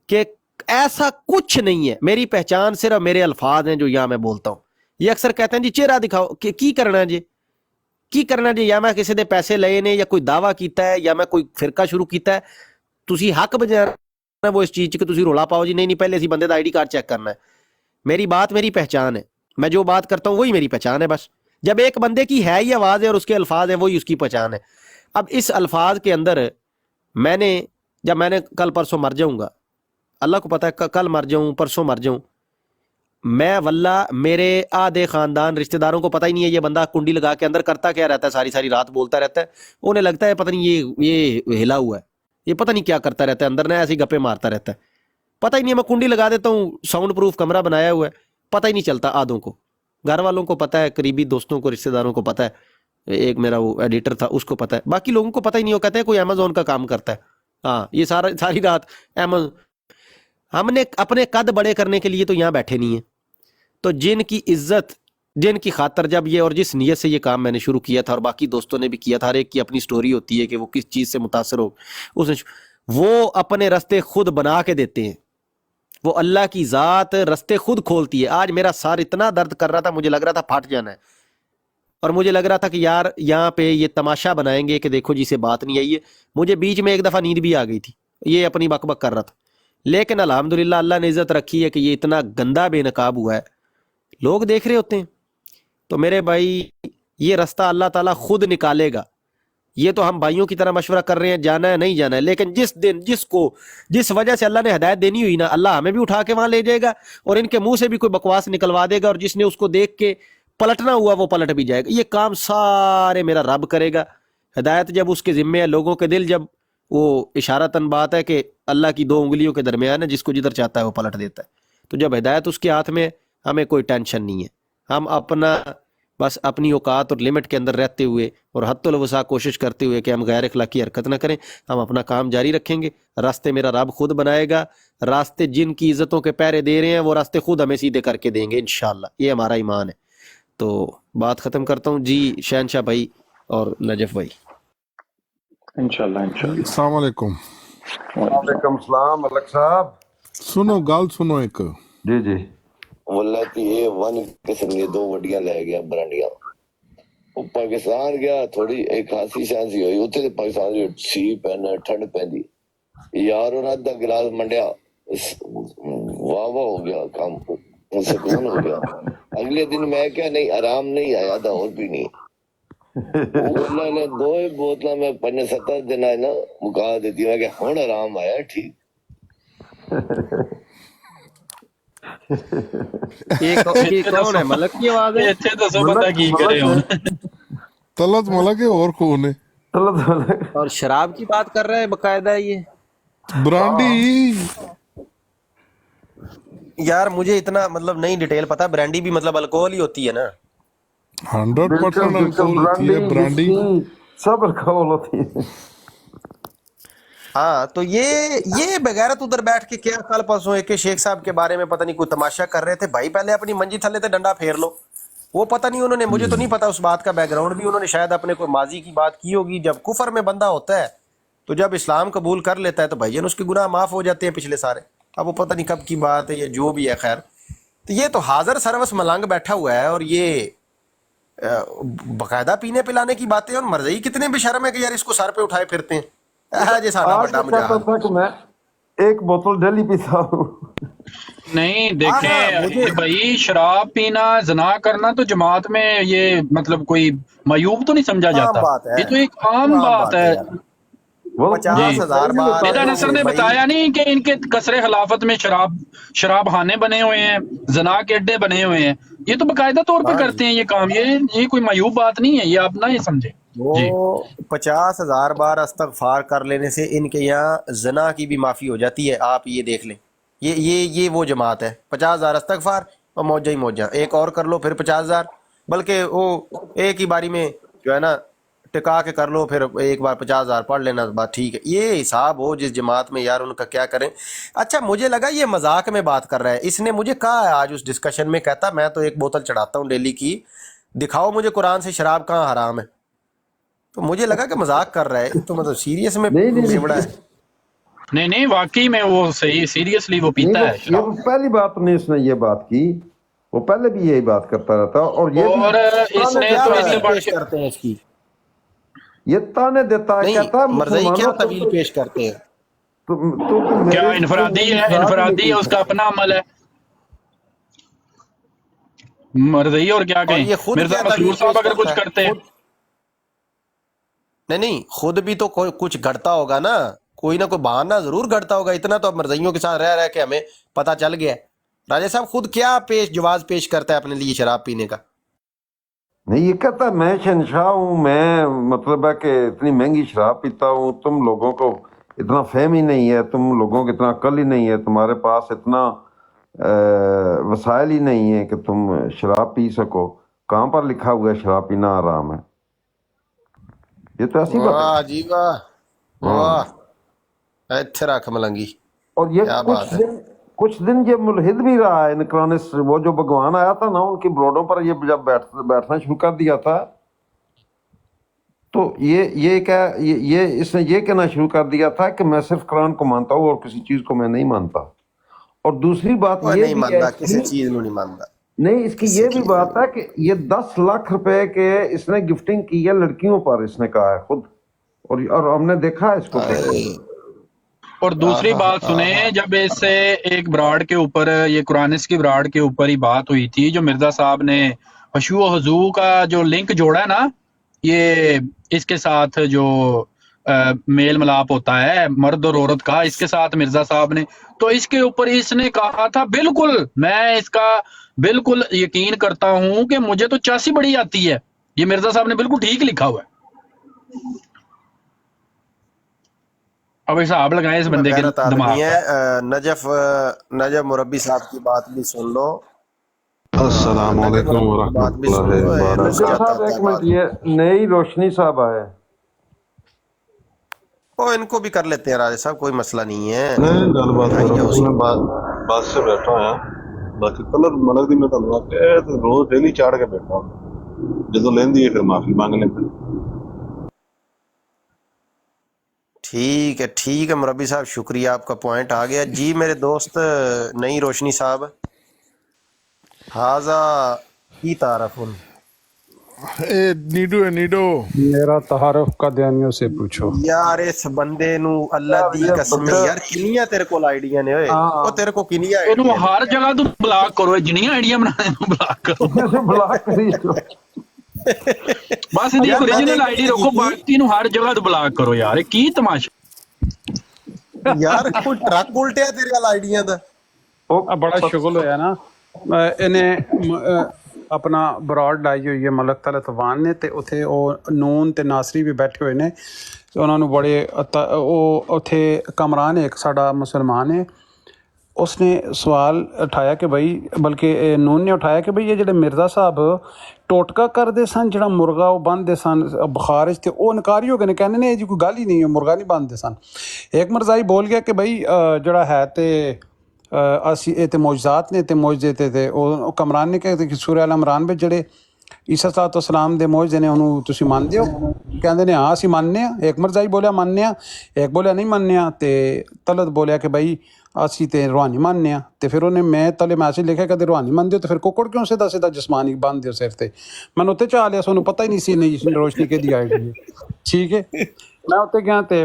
کہ ایسا کچھ نہیں ہے۔ میری پہچان صرف میرے الفاظ ہیں جو یہاں میں بولتا ہوں۔ یہ اکثر کہتے ہیں جی چہرہ دکھاؤ، کہ کی کرنا جی، کی کرنا جی، یا میں کسی دے پیسے لئے نے، یا کوئی دعویٰ کیتا ہے، یا میں کوئی فرقہ شروع کیتا ہے، تسی حق بجانا وہ اس چیز کہ تسی رولا پاؤ جی نہیں پہلے اسی بندے دا آئی ڈی کارڈ چیک کرنا ہے۔ میری بات میری پہچان ہے، میں جو بات کرتا ہوں وہی میری پہچان ہے بس۔ جب ایک بندے کی ہے ہی آواز ہے اور اس کے الفاظ ہیں، وہی اس کی پہچان ہے۔ اب اس الفاظ کے اندر جب میں نے کل پرسوں مر جاؤں گا، اللہ کو پتہ ہے کل مر جاؤں پرسوں مر جاؤں، میں واللہ میرے آدھے خاندان رشتہ داروں کو پتہ ہی نہیں ہے یہ بندہ کنڈی لگا کے اندر کرتا کیا رہتا ہے، ساری رات بولتا رہتا ہے، انہیں لگتا ہے پتہ نہیں یہ ہلا ہوا ہے، یہ پتہ نہیں کیا کرتا رہتا ہے اندر، نہ ایسی گپے مارتا رہتا ہے، پتہ ہی نہیں ہے۔ میں کنڈی لگا دیتا ہوں، ساؤنڈ پروف کمرہ بنایا ہوا ہے، پتہ ہی نہیں چلتا، آدھوں کو، گھر والوں کو پتہ ہے، قریبی دوستوں کو، رشتہ داروں کو پتہ ہے، ایک میرا وہ ایڈیٹر تھا اس کو پتہ ہے، باقی لوگوں کو پتہ ہی نہیں، وہ کہتے ہیں کوئی امیزون کا کام کرتا ہے، ہاں یہ ساری رات ہم نے اپنے قد بڑے کرنے کے لیے تو یہاں بیٹھے نہیں ہیں۔ تو جن کی عزت، جن کی خاطر جب یہ اور جس نیت سے یہ کام میں نے شروع کیا تھا، اور باقی دوستوں نے بھی کیا تھا، ہر ایک کی اپنی سٹوری ہوتی ہے کہ وہ کس چیز سے متاثر ہو، وہ اپنے رستے خود بنا کے دیتے ہیں، وہ اللہ کی ذات رستے خود کھولتی ہے۔ آج میرا سر اتنا درد کر رہا تھا، مجھے لگ رہا تھا پھٹ جانا ہے، اور مجھے لگ رہا تھا کہ یار یہاں پہ یہ تماشا بنائیں گے کہ دیکھو جی سے بات نہیں آئی ہے۔ مجھے بیچ میں ایک دفعہ نیند بھی آ گئی تھی، یہ اپنی بک بک کر رہا تھا، لیکن الحمدللہ اللہ نے عزت رکھی ہے کہ یہ اتنا گندا بے نقاب ہوا ہے، لوگ دیکھ رہے ہوتے ہیں۔ تو میرے بھائی یہ رستہ اللہ تعالیٰ خود نکالے گا، یہ تو ہم بھائیوں کی طرح مشورہ کر رہے ہیں جانا ہے نہیں جانا ہے، لیکن جس وجہ سے اللہ نے ہدایت دینی ہوئی نا، اللہ ہمیں بھی اٹھا کے وہاں لے جائے گا، اور ان کے منہ سے بھی کوئی بکواس نکلوا دے گا، اور جس نے اس کو دیکھ کے پلٹنا ہوا وہ پلٹ بھی جائے گا۔ یہ کام سارے میرا رب کرے گا، ہدایت جب اس کے ذمے ہے، لوگوں کے دل جب وہ اشارتاً بات ہے کہ اللہ کی دو انگلیوں کے درمیان ہے، جس کو جدھر چاہتا ہے وہ پلٹ دیتا ہے۔ تو جب ہدایت اس کے ہاتھ میں، ہمیں کوئی ٹینشن نہیں ہے، ہم اپنا بس اپنی اوقات اور لمٹ کے اندر رہتے ہوئے اور حد الوسع کوشش کرتے ہوئے کہ ہم غیر اخلاقی حرکت نہ کریں، ہم اپنا کام جاری رکھیں گے، راستے میرا رب خود بنائے گا، راستے جن کی عزتوں کے پہرے دے رہے ہیں وہ راستے خود ہمیں سیدھے کر کے دیں گے انشاءاللہ، یہ ہمارا ایمان ہے۔ تو بات ختم کرتا ہوں جی، شہنشاہ بھائی اور نجف بھائی۔ انشاءاللہ السلام علیکم۔ وعلیکم السلام ملک صاحب، سنو گل سنو ایک جی جی واللہ کہ یہ ون قسم کی دو وڈیاں لے گیا برانڈیاں، وہ پاکستان گیا، تھوڑی ایک خاصی شانسی ہوئی اتنے، پاکستان جو سی پہنا ٹھنڈ پہنی یار، اور ادھا گلاس منڈیا، واہ واہ ہو گیا کام، سکون ہو گیا۔ اگلے دن میں کیا نہیں آرام نہیں آیا تھا، اور بھی نہیں، اللہ نے دو بوتل میں 5-7 دن آئے نا مکا دیتی، میں کہ ہوں آرام آیا ٹھیک۔ یہ کون ہے؟ ملک کی آواز ہے؟ طلعت ملک ہے، اور کون ہے؟ اور شراب کی بات کر رہا ہے باقاعدہ، یہ برانڈی۔ یار مجھے اتنا مطلب نہیں ڈیٹیل پتا، برانڈی بھی مطلب الکوہل ہی ہوتی ہے نا؟ 100% الکوہل ہوتی ہے برانڈی، سب الکوہل ہوتی ہے۔ ہاں تو یہ بغیرت ادھر بیٹھ کے کیا کل پرسوں ایک شیخ صاحب کے بارے میں پتہ نہیں کوئی تماشا کر رہے تھے۔ بھائی پہلے اپنی منجی تھلے تے ڈنڈا پھیر لو، وہ پتہ نہیں انہوں نے، مجھے تو نہیں پتا اس بات کا بیک گراؤنڈ بھی، انہوں نے شاید اپنے کوئی ماضی کی بات کی ہوگی. جب کفر میں بندہ ہوتا ہے تو جب اسلام قبول کر لیتا ہے تو بھائی اس کے گناہ معاف ہو جاتے ہیں پچھلے سارے. اب وہ پتہ نہیں کب کی بات ہے یا جو بھی ہے. خیر، تو یہ تو حاضر سروس ملنگ بیٹھا ہوا ہے اور یہ باقاعدہ پینے پلانے کی باتیں. اور مرضی کتنے بے شرم ہے کہ یار اس کو سر پہ اٹھائے پھرتے ہیں. جیسا آج بڑا تو کہتا تھا کہ میں ایک بوتل ڈیلی پیتا ہوں. نہیں دیکھیں بھائی، شراب پینا، زنا کرنا تو جماعت میں یہ مطلب کوئی معیوب تو نہیں سمجھا جاتا، یہ تو ایک عام بات ہے. 50,000 بار نیتا نصر نے بتایا نہیں کہ ان کے قصر خلافت میں شراب خانے بنے ہوئے ہیں، زنا کے اڈے بنے ہوئے ہیں. یہ تو باقاعدہ طور پہ کرتے ہیں یہ کام. یہ کوئی معیوب بات نہیں ہے، یہ آپ نہ یہ سمجھے. وہ 50,000 بار استغفار کر لینے سے ان کے یہاں زنا کی بھی معافی ہو جاتی ہے. آپ یہ دیکھ لیں، یہ وہ جماعت ہے. 50,000 استغفار اور موجہ ہی موجہ، ایک اور کر لو پھر 50,000، بلکہ وہ ایک ہی باری میں جو ہے نا ٹکا کے کر لو، پھر ایک بار 50,000 پڑھ لینا، بات ٹھیک ہے. یہ حساب ہو جس جماعت میں، یار ان کا کیا کریں. اچھا مجھے لگا یہ مذاق میں بات کر رہا ہے. اس نے مجھے کہا ہے آج اس ڈسکشن میں، کہتا میں تو ایک بوتل چڑھاتا ہوں ڈیلی کی، دکھاؤ مجھے قرآن سے شراب کہاں حرام ہے. تو مجھے لگا کہ مذاق کر رہا ہے، تو مطلب سیریس میں بڑا ہے. نہیں واقعی میں وہ صحیح سیریسلی وہ پیتا ہے. یہ پہلی بات نہیں اس نے یہ بات کی، وہ پہلے بھی یہی بات کرتا رہتا. اور اس نے تو پیش کرتے ہیں اس کی، یہ تانے دیتا ہے، کہتا ہے مرضی کیا طویل پیش کرتے ہیں. کیا انفرادی ہے اس کا اپنا عمل ہے مرضی. اور کیا کہیں مرزا مسرور صاحب اگر کچھ کرتے ہیں، نہیں خود بھی تو کچھ گھڑتا ہوگا نا، کوئی نہ کوئی بہانہ ضرور گھڑتا ہوگا. اتنا تو اب مرضیوں کے ساتھ رہ کے ہمیں پتہ چل گیا. راجہ صاحب خود کیا جواز پیش کرتا ہے اپنے لیے شراب پینے کا؟ نہیں، یہ کہتا ہے میں شہنشاہ ہوں، میں مطلب ہے کہ اتنی مہنگی شراب پیتا ہوں، تم لوگوں کو اتنا فہم ہی نہیں ہے، تم لوگوں کو اتنا عقل ہی نہیں ہے، تمہارے پاس اتنا وسائل ہی نہیں ہے کہ تم شراب پی سکو. کہاں پر لکھا ہوا ہے شراب پینا حرام ہے؟ یہ تو ایسی بات ہے. واہ جی واہ، واہ ایتھے رکھ ملنگی. اور یہ کچھ دن یہ ملحد بھی رہا ہے انکرانس. وہ جو بھگوان آیا تھا نا ان کی بروڈوں پر یہ جب بیٹھنا شروع کر دیا تھا تو یہ اس نے یہ کہنا شروع کر دیا تھا کہ میں صرف قرآن کو مانتا ہوں اور کسی چیز کو میں نہیں مانتا. اور دوسری بات یہ نہیں مانتا، کسی چیز میں نہیں مانتا. نہیں، اس کی یہ بھی بات ہے کہ یہ 10 لاکھ روپے کے اس نے گفٹنگ کی ہے لڑکیوں پر، اس نے کہا ہے خود، اور ہم نے دیکھا ہے اس کو. اور دوسری بات سنیں، جب اس سے ایک براڈ کے اوپر، یہ قرآنس کی براڈ کے اوپر ہی بات ہوئی تھی، جو مرزا صاحب نے خشوع و خضوع کا جو لنک جوڑا ہے نا، یہ اس کے ساتھ جو میل ملاپ ہوتا ہے مرد اور عورت کا، اس کے ساتھ مرزا صاحب نے، تو اس کے اوپر اس نے کہا تھا بالکل میں اس کا بالکل یقین کرتا ہوں کہ مجھے تو چاسی بڑی آتی ہے. یہ مرزا صاحب نے بالکل ٹھیک لکھا ہوا ہے. اب حساب لگائیں اس بندے کے دماغ ہے. نجف مربی صاحب کی بات بھی سن لو. السلام علیکم ورحمۃ اللہ وبرکاتہ. صاحب ایک منٹ، یہ نئی روشنی صاحب آئے. ان کو بھی کر لیتے ہیں راجہ صاحب، کوئی مسئلہ نہیں ہے. نہیں گل بات سے بیٹھا ہوا، باقی کلر ملک دی میں تو روز ڈیلی چاڑ کے بیٹھا ہوں، جدو لیندی ہے پھر معافی مانگ لیتے. ٹھیک ہے مربی صاحب، شکریہ، آپ کا پوائنٹ آ گیا. جی میرے دوست نئی روشنی صاحب، حاضہ کی تعارف نیڈو میرا تعارف قادیانیوں سے پوچھو یار. اس بندے نو اللہ دی قسم یار، کنیاں تیرے کول آئیڈیاں نے؟ او تیرے کو کنیاں اینو ہر جگہ تو بلاک کرو، جنیاں آئیڈیاں بنانے نو بلاک کرو. بلاک کری بس دی اوریجنل آئی ڈی رکھو، باقی نو ہر جگہ تو بلاک کرو. یار کی تماشا یار، کوئی ٹرک الٹیا تیرے وال آئیڈیاں دا. بڑا شغل ہویا نا. انہیں اپنا براڈ لائی ہوئی ہے ملک طلعتوان نے، تے اتھے او نون تے ناصری بھی بیٹھے ہوئے نے. انہوں نے بڑے اتھے کمران ایک ساڈا مسلمان ہے، اس نے سوال اٹھایا کہ بھائی، بلکہ نون نے اٹھایا کہ بھائی یہ جڑے مرزا صاحب ٹوٹکا کرتے سن، جڑا مرغا وہ باندھتے سن بخارج تے، وہ انکاری ہو گئے نے، کہنے نے جی کوئی گل ہی نہیں ہے، مرغا نہیں باندھتے سن. ایک مرزائی بول گیا کہ بھائی جڑا ہے تے ਅਸੀਂ ਇਹ ਤੇ ਮੌਜਜ਼ਾਤ ਨੇ ਤੇ ਮੌਜਜ਼ੇ ਤੇ ਉਹ ਕਮਰਾਨ ਨੇ ਕਿਹਾ ਕਿ ਸੂਰਹ ਅਲ ਇਮਰਾਨ ਵਿੱਚ ਜਿਹੜੇ ਈਸਾ ਸਲਾਮ ਦੇ ਮੌਜਜ਼ੇ ਨੇ ਉਹਨੂੰ ਤੁਸੀਂ ਮੰਨਦੇ ਹੋ? ਕਹਿੰਦੇ ਨੇ ਹਾਂ ਅਸੀਂ ਮੰਨਦੇ ਹਾਂ। ਇੱਕ ਮਰਜ਼ਾਈ ਬੋਲਿਆ ਮੰਨਦੇ ਹਾਂ, ਇੱਕ ਬੋਲਿਆ ਨਹੀਂ ਮੰਨਦੇ ਹਾਂ, ਤੇ ਤਲਤ ਬੋਲਿਆ ਕਿ ਬਈ ਅਸੀਂ ਤੇ ਰੂਹਾਨੀ ਮੰਨਦੇ ਹਾਂ। ਤੇ ਫਿਰ ਉਹਨੇ ਮੈਂ ਤਲੇ ਮੈਸੇਜ ਲਿਖਿਆ ਕਦੇ ਰੂਹਾਨੀ ਮੰਨਦੇ ਹੋ ਤੇ ਫਿਰ ਕੁੱਕੜ ਕਿਉਂ ਸਿੱਧਾ ਸਿੱਧਾ ਜਿਸਮਾਨੀ ਬੰਨ੍ਹਦੇ ਹੋ ਸਿਰ ਤੇ? ਮੈਨੂੰ ਉੱਤੇ ਚਾਹ ਲਿਆ, ਸਾਨੂੰ ਪਤਾ ਹੀ ਨਹੀਂ ਸੀ ਨਹੀਂ ਰੋਸ਼ਨੀ ਕਿਹਦੀ ਆਈ ਹੈ। ਠੀਕ ਹੈ, मैं उत्ते गया तो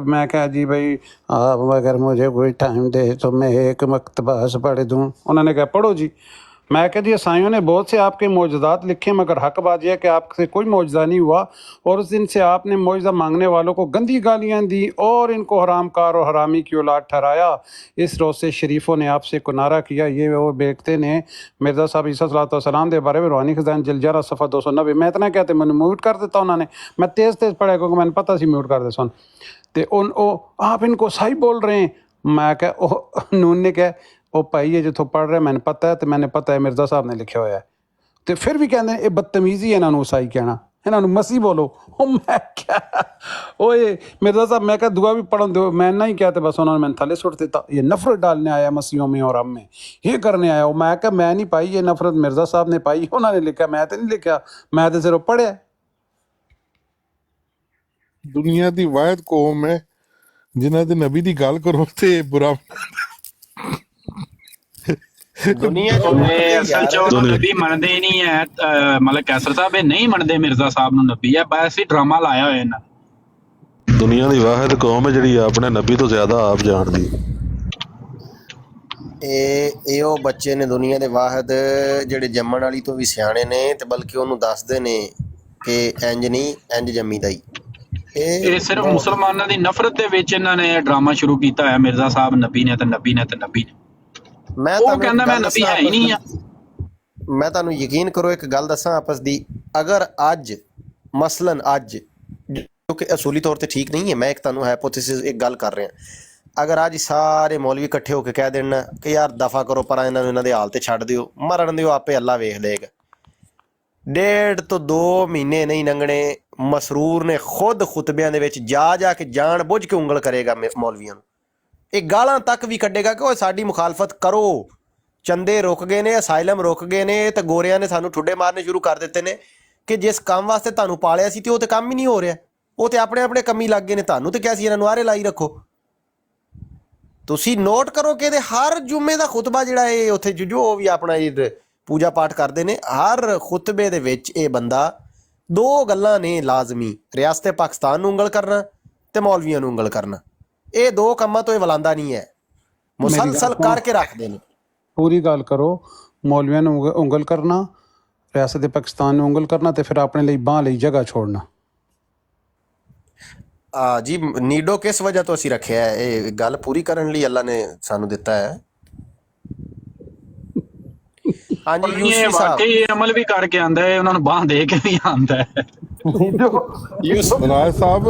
मैं कहा जी भाई आप अगर मुझे कोई टाइम दे तो मैं एक मकतबास पढ़ दूँ। उन्होंने कहा पढ़ो जी। मैं कहा जी ईसाइयों ने बहुत से आपके मौजदात लिखे मगर हक बात यह कि आपसे कोई मौजदा नहीं हुआ और उस दिन से आपने मौजदा मांगने वालों को गंदी गालियाँ दी और इनको हरामकार और हरामी की औलाद ठहराया। इस रोज़ से शरीफों ने आपसे को नारा किया। ये वो बेखते ने मिर्ज़ा साहब ईसा सलाम के बारे में रूहानी खजान जल 11 सफ़ा 290 मैं इतना कहते मैंने म्यूट कर देता उन्होंने। मैं तेज़ तेज़ पढ़ा क्योंकि मैंने पता सी म्यूट कर दे सन। तो आप इनको सही बोल रहे हैं। मैं क्या नून ने कहा ਉਹ ਭਾਈ ਇਹ ਜਿੱਥੋਂ ਪੜ੍ਹ ਰਿਹਾ ਮੈਨੂੰ ਪਤਾ ਹੈ ਤੇ ਮੈਨੂੰ ਪਤਾ ਹੈ ਮਿਰਜ਼ਾ ਸਾਹਿਬ ਨੇ ਲਿਖਿਆ ਹੋਇਆ ਹੈ। ਤੇ ਫਿਰ ਵੀ ਕਹਿੰਦੇ ਇਹ ਬਦਤਮੀਜ਼ੀ ਹੈ ਇਹਨਾਂ ਨੂੰ ਈਸਾਈ ਕਹਿਣਾ, ਇਹਨਾਂ ਨੂੰ ਮਸੀਹ ਬੋਲੋ। ਉਹ ਮੈਂ ਕਿਹਾ ਓਏ ਮਿਰਜ਼ਾ ਸਾਹਿਬ मैं क्या दुआ भी पढ़न दो। मैं ना ही क्या तो बस उन्होंने मैंने थले सुट देता। ये नफरत डालने आया मसीहों में और हम में, ये करने आया। मैं क्या मैं नहीं पाई ये नफरत, मिर्ज़ा साहब ने पाई, उन्होंने लिखा, मैं तो नहीं लिखा, मैं तो सिर्फ पढ़िया। ਦੁਨੀਆ ਦੀ ਵਾਹਿਦ ਕੌਮ ਹੈ ਜਿਨ੍ਹਾਂ ਦੇ ਨਬੀ ਦੀ ਗੱਲ ਕਰੋ ਤੇ ਬੁਰਾ ਦੁਨੀਆ ਅਸਲ ਚ ਉਹ ਨਬੀ ਮੰਨਦੇ ਹੀ ਨਹੀਂ ਹੈ। ਮਤਲਬ ਕੈਸਰ ਸਾਹਿਬ ਇਹ ਨਹੀਂ ਮੰਨਦੇ ਮਿਰਜ਼ਾ ਸਾਹਿਬ ਨੂੰ ਨਬੀ ਹੈ, ਬਸ ਹੀ ਡਰਾਮਾ ਲਾਇਆ ਹੋਇਆ ਇਹਨਾਂ। ਦੁਨੀਆ ਦੀ ਵਾਹਿਦ ਕੌਮ ਹੈ ਜਿਹੜੀ ਆਪਣੇ ਨਬੀ ਤੋਂ ਜ਼ਿਆਦਾ ਆਪ ਜਾਣਦੀ। ਇਹ ਉਹ ਬੱਚੇ ਨੇ ਦੁਨੀਆ ਦੇ ਵਾਹਿਦ ਜਿਹੜੇ ਜੰਮਣ ਵਾਲੀ ਤੋਂ ਵੀ ਸਿਆਣੇ ਨੇ ਤੇ ਬਲਕਿ ਉਹਨੂੰ ਦੱਸਦੇ ਨੇ ਕਿ ਇੰਜ ਨਹੀਂ ਇੰਜ ਜੰਮੀਦਾ ਹੀ। ਇਹ ਸਿਰਫ ਮੁਸਲਮਾਨਾਂ ਦੀ ਨਫ਼ਰਤ ਦੇ ਵਿੱਚ ਇਹਨਾਂ ਨੇ ਡਰਾਮਾ ਸ਼ੁਰੂ ਕੀਤਾ ਹੈ। ਮਿਰਜ਼ਾ ਸਾਹਿਬ ਨਬੀ ਨੇ ਤੇ ਨਬੀ ਨੇ ਤੇ ਨਬੀ ਨੇ। ਮੈਂ ਉਹ ਕਹਿੰਦਾ ਮੈਂ ਨਬੀ ਹੈ ਹੀ ਨਹੀਂ ਆ। ਮੈਂ ਤੁਹਾਨੂੰ ਯਕੀਨ ਕਰੋ ਇੱਕ ਗੱਲ ਦੱਸਾਂ ਆਪਸ ਦੀ, ਅਗਰ ਅੱਜ ਮਸਲਨ ਅੱਜ ਜੋ ਕਿ ਅਸੂਲੀ ਤੌਰ ਤੇ ਠੀਕ ਨਹੀਂ ਹੈ, ਮੈਂ ਇੱਕ ਤੁਹਾਨੂੰ ਹਾਈਪੋਥੇਸਿਸ ਇੱਕ ਗੱਲ ਕਰ ਰਿਹਾ, ਅਗਰ ਅੱਜ ਸਾਰੇ ਮੌਲਵੀ ਇਕੱਠੇ ਹੋ ਕੇ ਕਹਿ ਦੇਣ ਕਿ ਯਾਰ ਦਫਾ ਕਰੋ ਪਰ ਇਹਨਾਂ ਨੂੰ ਇਹਨਾਂ ਦੇ ਹਾਲ ਤੇ ਛੱਡ ਦਿਓ, ਮਰਨ ਦਿਓ, ਆਪੇ ਅੱਲਾ ਵੇਖ ਲਏਗਾ। 1.5 ਤੋਂ 2 ਮਹੀਨੇ ਨਹੀਂ ਲੰਘਣੇ, ਮਸਰੂਰ ਨੇ ਖੁਦ ਖੁਤਬਿਆਂ ਦੇ ਵਿੱਚ ਜਾ ਕੇ ਜਾਣ ਬੁੱਝ ਕੇ ਉਂਗਲ ਕਰੇਗਾ ਮੌਲਵੀਆਂ ਨੂੰ। ਇਹ ਗਾਲਾਂ ਤੱਕ ਵੀ ਕੱਢੇਗਾ ਕਿ ਉਹ ਸਾਡੀ ਮੁਖਾਲਫਤ ਕਰੋ, ਚੰਦੇ ਰੁਕ ਗਏ ਨੇ, ਅਸਾਈਲਮ ਰੁਕ ਗਏ ਨੇ ਤੇ ਗੋਰਿਆਂ ਨੇ ਸਾਨੂੰ ਠੁੱਡੇ ਮਾਰਨੇ ਸ਼ੁਰੂ ਕਰ ਦਿੱਤੇ ਨੇ ਕਿ ਜਿਸ ਕੰਮ ਵਾਸਤੇ ਤੁਹਾਨੂੰ ਪਾਲਿਆ ਸੀ ਤੇ ਉਹ ਤੇ ਕੰਮ ਹੀ ਨਹੀਂ ਹੋ ਰਿਹਾ, ਉਹ ਤੇ ਆਪਣੇ ਆਪਣੇ ਕੰਮੀ ਲੱਗ ਗਏ ਨੇ। ਤੁਹਾਨੂੰ ਤੇ ਕਿਹਾ ਸੀ ਇਹਨਾਂ ਨੂੰ ਆਰੇ ਲਾਈ ਰੱਖੋ। ਤੁਸੀਂ ਨੋਟ ਕਰੋ ਕਿ ਇਹਦੇ ਹਰ ਜੁਮੇ ਦਾ ਖੁਤਬਾ ਜਿਹੜਾ ਇਹ ਉੱਥੇ ਜੋ ਵੀ ਆਪਣਾ ਇਹ ਪੂਜਾ ਪਾਠ ਕਰਦੇ ਨੇ, ਹਰ ਖੁਤਬੇ ਦੇ ਵਿੱਚ ਇਹ ਬੰਦਾ 2 ਗੱਲਾਂ ਨੇ ਲਾਜ਼ਮੀ, ਰਿਆਸਤ ਪਾਕਿਸਤਾਨ ਨੂੰ ਉਂਗਲ ਕਰਨਾ ਤੇ ਮੌਲਵੀਆਂ ਨੂੰ ਉਂਗਲ ਕਰਨਾ। ਇਹ 2 ਕੰਮਾਂ ਤੋਂ ਇਹ ਵਲਾਂਦਾ ਨਹੀਂ ਹੈ, ਮੁਸਲਸਲ ਕਰਕੇ ਰੱਖਦੇ ਨੇ। ਪੂਰੀ ਗੱਲ ਕਰੋ, ਮੌਲਵੀਆਂ ਨੂੰ ਉਂਗਲ ਕਰਨਾ, ਰਿਆਸਤ ਪਾਕਿਸਤਾਨ ਨੂੰ ਉਂਗਲ ਕਰਨਾ ਤੇ ਫਿਰ ਆਪਣੇ ਲਈ ਬਾਂਹ ਲਈ ਜਗ੍ਹਾ ਛੋੜਨਾ। ਜੀ ਨੀਡੋ ਕਿਸ ਵਜ੍ਹਾ ਤੋਂ ਅਸੀਂ ਰੱਖਿਆ ਹੈ? ਇਹ ਗੱਲ ਪੂਰੀ ਕਰਨ ਲਈ ਅੱਲਾ ਨੇ ਸਾਨੂੰ ਦਿੱਤਾ ਹੈ। ਹਾਂਜੀ ਯੂਸਫੀ ਸਾਹਿਬ ਵਾਕਈ ਅਮਲ ਵੀ ਕਰਕੇ ਆਂਦਾ ਹੈ, ਉਹਨਾਂ ਨੂੰ ਬਾਂਹ ਦੇ ਕੇ ਵੀ ਆਂਦਾ ਹੈ। ਰਾਜ ਸਾਹਿਬ